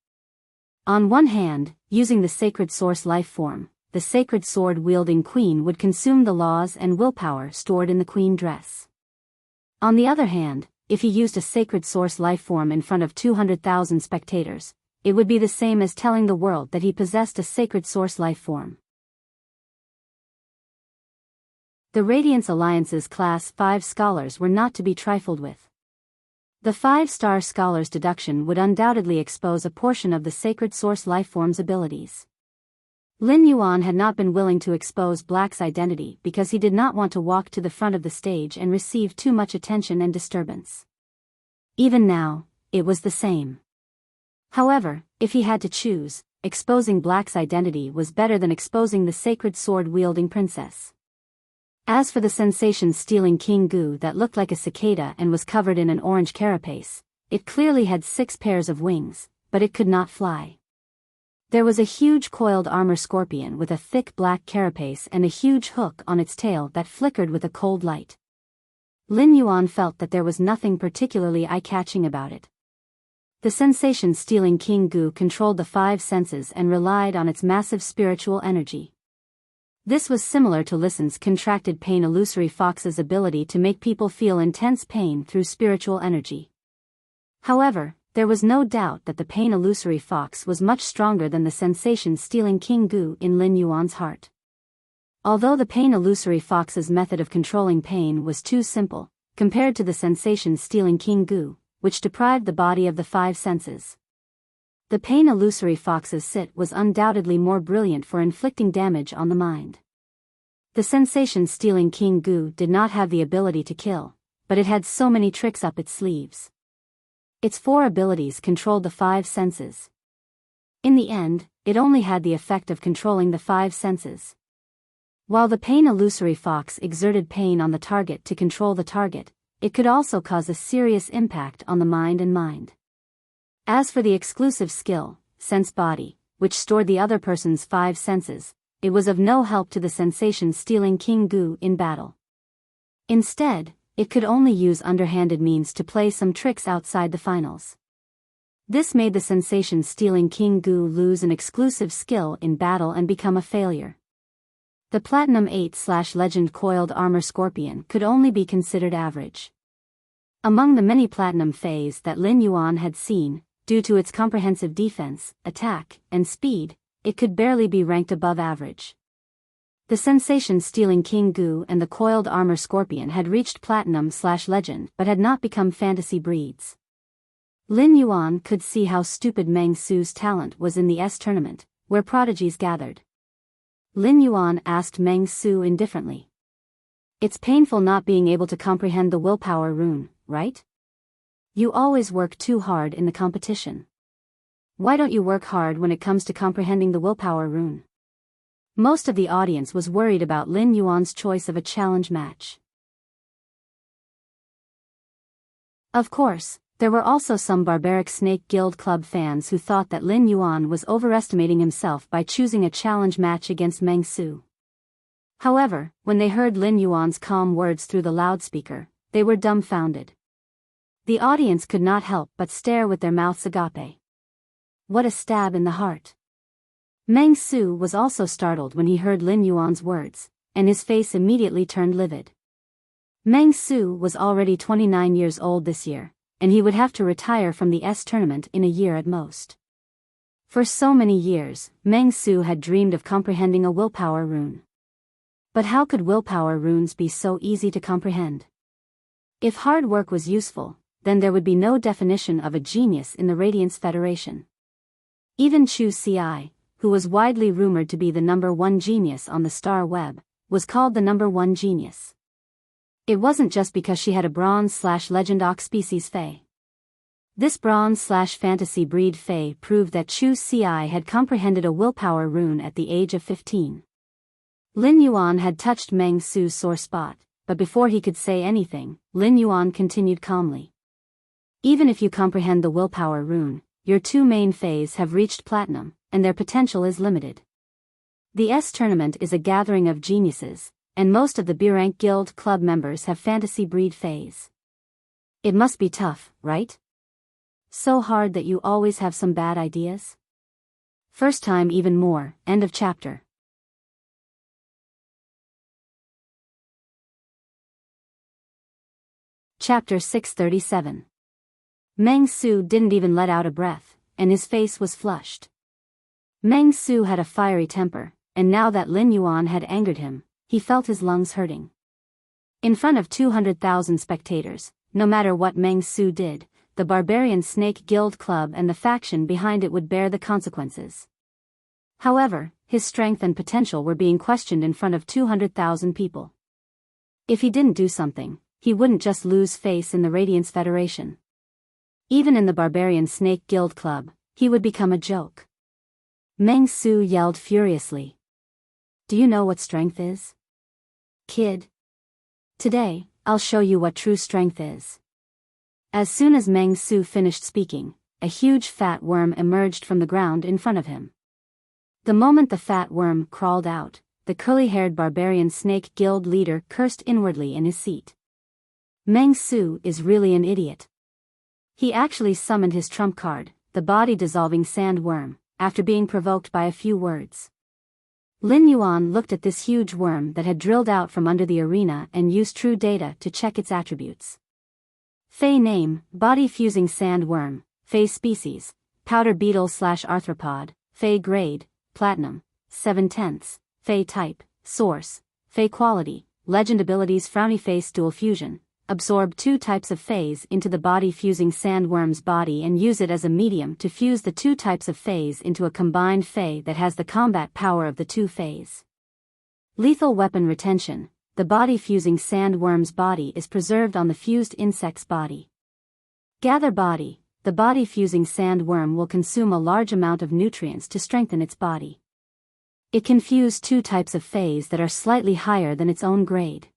On one hand, using the Sacred Source life form, the sacred sword-wielding queen would consume the laws and willpower stored in the queen dress. On the other hand, if he used a Sacred Source life form in front of 200,000 spectators, it would be the same as telling the world that he possessed a Sacred Source life form. The Radiance Alliance's Class 5 scholars were not to be trifled with. The 5-star scholar's deduction would undoubtedly expose a portion of the Sacred Source lifeform's abilities. Lin Yuan had not been willing to expose Black's identity because he did not want to walk to the front of the stage and receive too much attention and disturbance. Even now, it was the same. However, if he had to choose, exposing Black's identity was better than exposing the sacred sword-wielding princess. As for the sensation-stealing King Goo that looked like a cicada and was covered in an orange carapace, it clearly had 6 pairs of wings, but it could not fly. There was a huge coiled armor scorpion with a thick black carapace and a huge hook on its tail that flickered with a cold light. Lin Yuan felt that there was nothing particularly eye-catching about it. The sensation-stealing King Goo controlled the 5 senses and relied on its massive spiritual energy. This was similar to Listen's contracted pain illusory fox's ability to make people feel intense pain through spiritual energy. However, there was no doubt that the pain illusory fox was much stronger than the sensation-stealing King Goo in Lin Yuan's heart. Although the pain illusory fox's method of controlling pain was too simple, compared to the sensation-stealing King Goo, which deprived the body of the 5 senses. The pain illusory fox's sit was undoubtedly more brilliant for inflicting damage on the mind. The sensation-stealing King Goo did not have the ability to kill, but it had so many tricks up its sleeves. Its 4 abilities controlled the 5 senses. In the end, it only had the effect of controlling the 5 senses. While the pain illusory fox exerted pain on the target to control the target, it could also cause a serious impact on the mind and mind. As for the exclusive skill, Sense Body, which stored the other person's 5 senses, it was of no help to the sensation-stealing King Goo in battle. Instead, it could only use underhanded means to play some tricks outside the finals. This made the sensation-stealing King Goo lose an exclusive skill in battle and become a failure. The Platinum 8/Legend Coiled Armor Scorpion could only be considered average. Among the many Platinum Fays that Lin Yuan had seen, due to its comprehensive defense, attack, and speed, it could barely be ranked above average. The sensation-stealing King Goo and the Coiled Armor Scorpion had reached Platinum/Legend but had not become fantasy breeds. Lin Yuan could see how stupid Meng Su's talent was in the S tournament, where prodigies gathered. Lin Yuan asked Meng Su indifferently. "It's painful not being able to comprehend the willpower rune, right? You always work too hard in the competition. Why don't you work hard when it comes to comprehending the willpower rune?" Most of the audience was worried about Lin Yuan's choice of a challenge match. Of course, there were also some barbaric Snake Guild Club fans who thought that Lin Yuan was overestimating himself by choosing a challenge match against Meng Su. However, when they heard Lin Yuan's calm words through the loudspeaker, they were dumbfounded. The audience could not help but stare with their mouths agape. What a stab in the heart. Meng Su was also startled when he heard Lin Yuan's words, and his face immediately turned livid. Meng Su was already 29 years old this year, and he would have to retire from the S tournament in a year at most. For so many years, Meng Su had dreamed of comprehending a willpower rune. But how could willpower runes be so easy to comprehend? If hard work was useful, then there would be no definition of a genius in the Radiance Federation. Even Chu Ci, who was widely rumored to be the #1 genius on the star web, was called the #1 genius. It wasn't just because she had a bronze/legend ox species Fae. This bronze/fantasy breed Fae proved that Chu Ci had comprehended a willpower rune at the age of 15. Lin Yuan had touched Meng Su's sore spot, but before he could say anything, Lin Yuan continued calmly. Even if you comprehend the willpower rune, your 2 main Fays have reached platinum, and their potential is limited. The S tournament is a gathering of geniuses, and most of the B-rank guild club members have fantasy breed Fays. It must be tough, right? So hard that you always have some bad ideas? First time even more. End of chapter. Chapter 637. Meng Su didn't even let out a breath, and his face was flushed. Meng Su had a fiery temper, and now that Lin Yuan had angered him, he felt his lungs hurting. In front of 200,000 spectators, no matter what Meng Su did, the Barbarian Snake Guild Club and the faction behind it would bear the consequences. However, his strength and potential were being questioned in front of 200,000 people. If he didn't do something, he wouldn't just lose face in the Radiance Federation. Even in the Barbarian Snake Guild Club, he would become a joke. Meng Su yelled furiously. Do you know what strength is? Kid. Today, I'll show you what true strength is. As soon as Meng Su finished speaking, a huge fat worm emerged from the ground in front of him. The moment the fat worm crawled out, the curly-haired barbarian snake guild leader cursed inwardly in his seat. Meng Su is really an idiot. He actually summoned his trump card, the body-dissolving sandworm, after being provoked by a few words. Lin Yuan looked at this huge worm that had drilled out from under the arena and used true data to check its attributes. Fey name, body-fusing sandworm. Fey species, powder beetle/arthropod. Fey grade, platinum, 7/10. Fey type, source. Fey quality, legend abilities frowny face dual fusion. Absorb 2 types of Feys into the body-fusing sandworm's body and use it as a medium to fuse the 2 types of Feys into a combined Fey that has the combat power of the 2 Feys. Lethal weapon retention, the body-fusing sandworm's body is preserved on the fused insect's body. Gather body, the body-fusing sandworm will consume a large amount of nutrients to strengthen its body. It can fuse 2 types of Feys that are slightly higher than its own grade.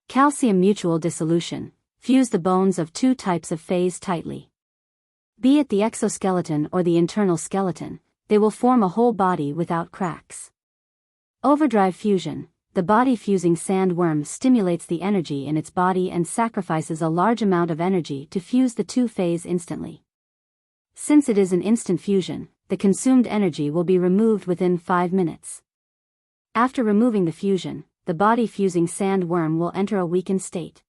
Calcium mutual dissolution, fuse the bones of 2 types of Feys tightly. Be it the exoskeleton or the internal skeleton, they will form a whole body without cracks. Overdrive fusion, the body-fusing sandworm stimulates the energy in its body and sacrifices a large amount of energy to fuse the 2 Feys instantly. Since it is an instant fusion, the consumed energy will be removed within 5 minutes. After removing the fusion, the body-fusing sandworm will enter a weakened state.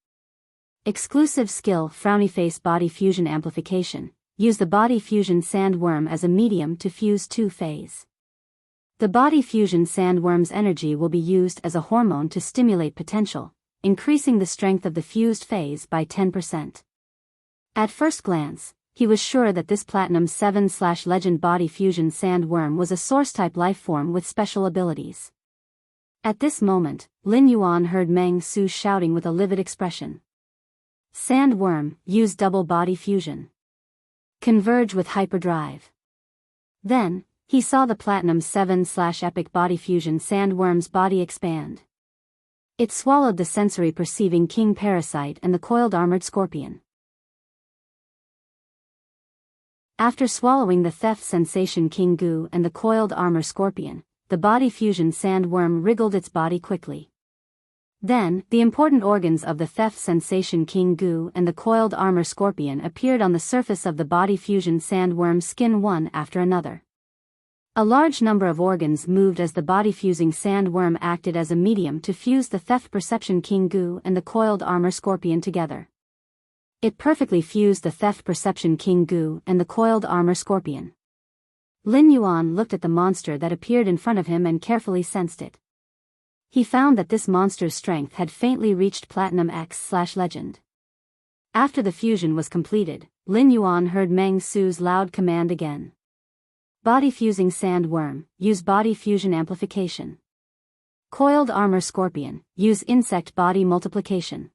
Exclusive skill frowny face body fusion amplification, use the body fusion sandworm as a medium to fuse 2 Feys. The body fusion sandworm's energy will be used as a hormone to stimulate potential, increasing the strength of the fused Feys by 10%. At first glance, he was sure that this Platinum 7/Legend body fusion sandworm was a source-type lifeform with special abilities. At this moment, Lin Yuan heard Meng Su shouting with a livid expression. Sandworm, use double body fusion. Converge with hyperdrive. Then, he saw the Platinum 7/Epic body fusion sandworm's body expand. It swallowed the sensory perceiving king parasite and the coiled armored scorpion. After swallowing the theft sensation king goo and the coiled armor scorpion, the body fusion sandworm wriggled its body quickly. Then, the important organs of the theft sensation king goo and the coiled armor scorpion appeared on the surface of the body fusion sandworm's skin one after another. A large number of organs moved as the body fusing sandworm acted as a medium to fuse the theft perception king goo and the coiled armor scorpion together. It perfectly fused the theft perception king goo and the coiled armor scorpion. Lin Yuan looked at the monster that appeared in front of him and carefully sensed it. He found that this monster's strength had faintly reached Platinum X/Legend. After the fusion was completed, Lin Yuan heard Meng Su's loud command again. Body fusing sandworm, use body fusion amplification. Coiled armor scorpion, use insect body multiplication.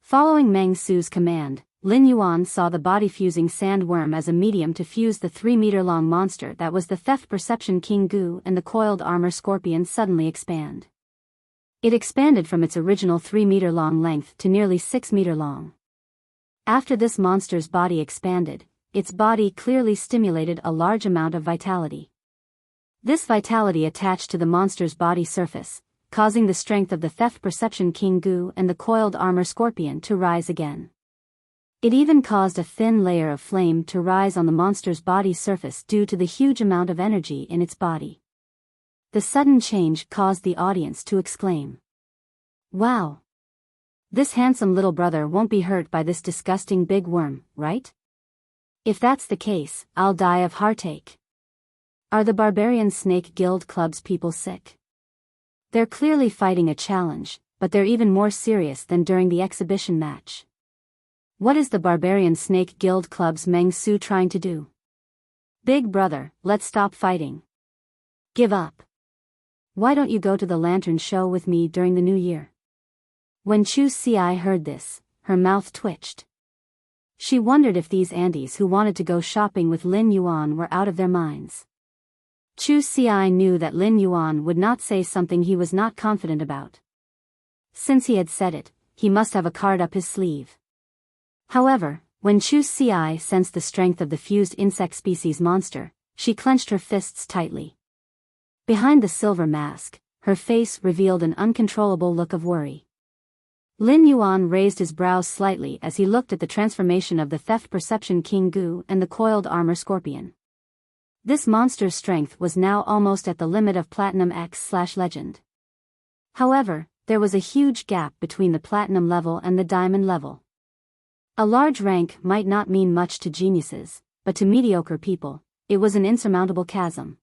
Following Meng Su's command, Lin Yuan saw the body-fusing sandworm as a medium to fuse the 3-meter-long monster that was the theft perception king goo and the coiled armor scorpion suddenly expand. It expanded from its original 3-meter-long length to nearly 6-meter long. After this monster's body expanded, its body clearly stimulated a large amount of vitality. This vitality attached to the monster's body surface, causing the strength of the theft perception king goo and the coiled armor scorpion to rise again. It even caused a thin layer of flame to rise on the monster's body surface due to the huge amount of energy in its body. The sudden change caused the audience to exclaim, "Wow! This handsome little brother won't be hurt by this disgusting big worm, right? If that's the case, I'll die of heartache. Are the Barbarian Snake Guild Club's people sick? They're clearly fighting a challenge, but they're even more serious than during the exhibition match. What is the Barbarian Snake Guild Club's Meng Su trying to do? Big brother, let's stop fighting. Give up. Why don't you go to the lantern show with me during the new year?" When Chu Ci heard this, her mouth twitched. She wondered if these Andes who wanted to go shopping with Lin Yuan were out of their minds. Chu Xi knew that Lin Yuan would not say something he was not confident about. Since he had said it, he must have a card up his sleeve. However, when Chu Xi sensed the strength of the fused insect species monster, she clenched her fists tightly. Behind the silver mask, her face revealed an uncontrollable look of worry. Lin Yuan raised his brows slightly as he looked at the transformation of the Theft Perception King Gu and the Coiled Armor Scorpion. This monster's strength was now almost at the limit of Platinum X/Legend. However, there was a huge gap between the Platinum level and the Diamond level. A large rank might not mean much to geniuses, but to mediocre people, it was an insurmountable chasm.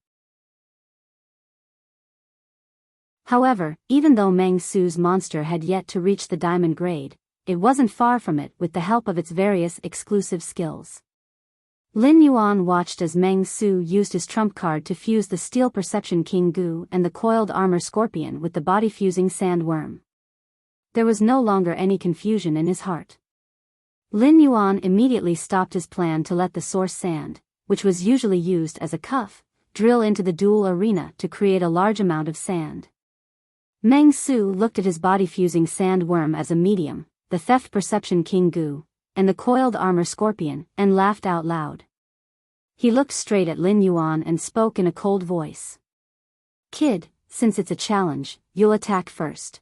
However, even though Meng Su's monster had yet to reach the diamond grade, it wasn't far from it with the help of its various exclusive skills. Lin Yuan watched as Meng Su used his trump card to fuse the Steel Perception King Gu and the Coiled Armor Scorpion with the body-fusing Sandworm. There was no longer any confusion in his heart. Lin Yuan immediately stopped his plan to let the source sand, which was usually used as a cuff, drill into the dual arena to create a large amount of sand. Meng Su looked at his body-fusing sandworm as a medium, the Theft Perception King Gu, and the Coiled Armor Scorpion, and laughed out loud. He looked straight at Lin Yuan and spoke in a cold voice. "Kid, since it's a challenge, you'll attack first.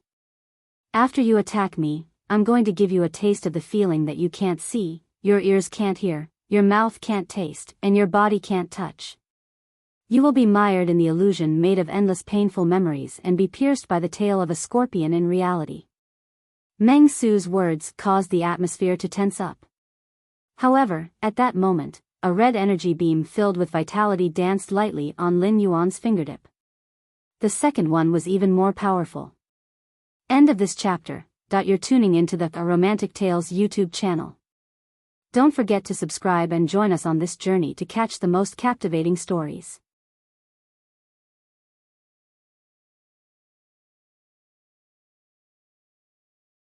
After you attack me, I'm going to give you a taste of the feeling that you can't see, your ears can't hear, your mouth can't taste, and your body can't touch. You will be mired in the illusion made of endless painful memories and be pierced by the tail of a scorpion in reality." Meng Su's words caused the atmosphere to tense up. However, at that moment, a red energy beam filled with vitality danced lightly on Lin Yuan's fingertip. The second one was even more powerful. End of this chapter. You're tuning into the Romantic Tales YouTube channel. Don't forget to subscribe and join us on this journey to catch the most captivating stories.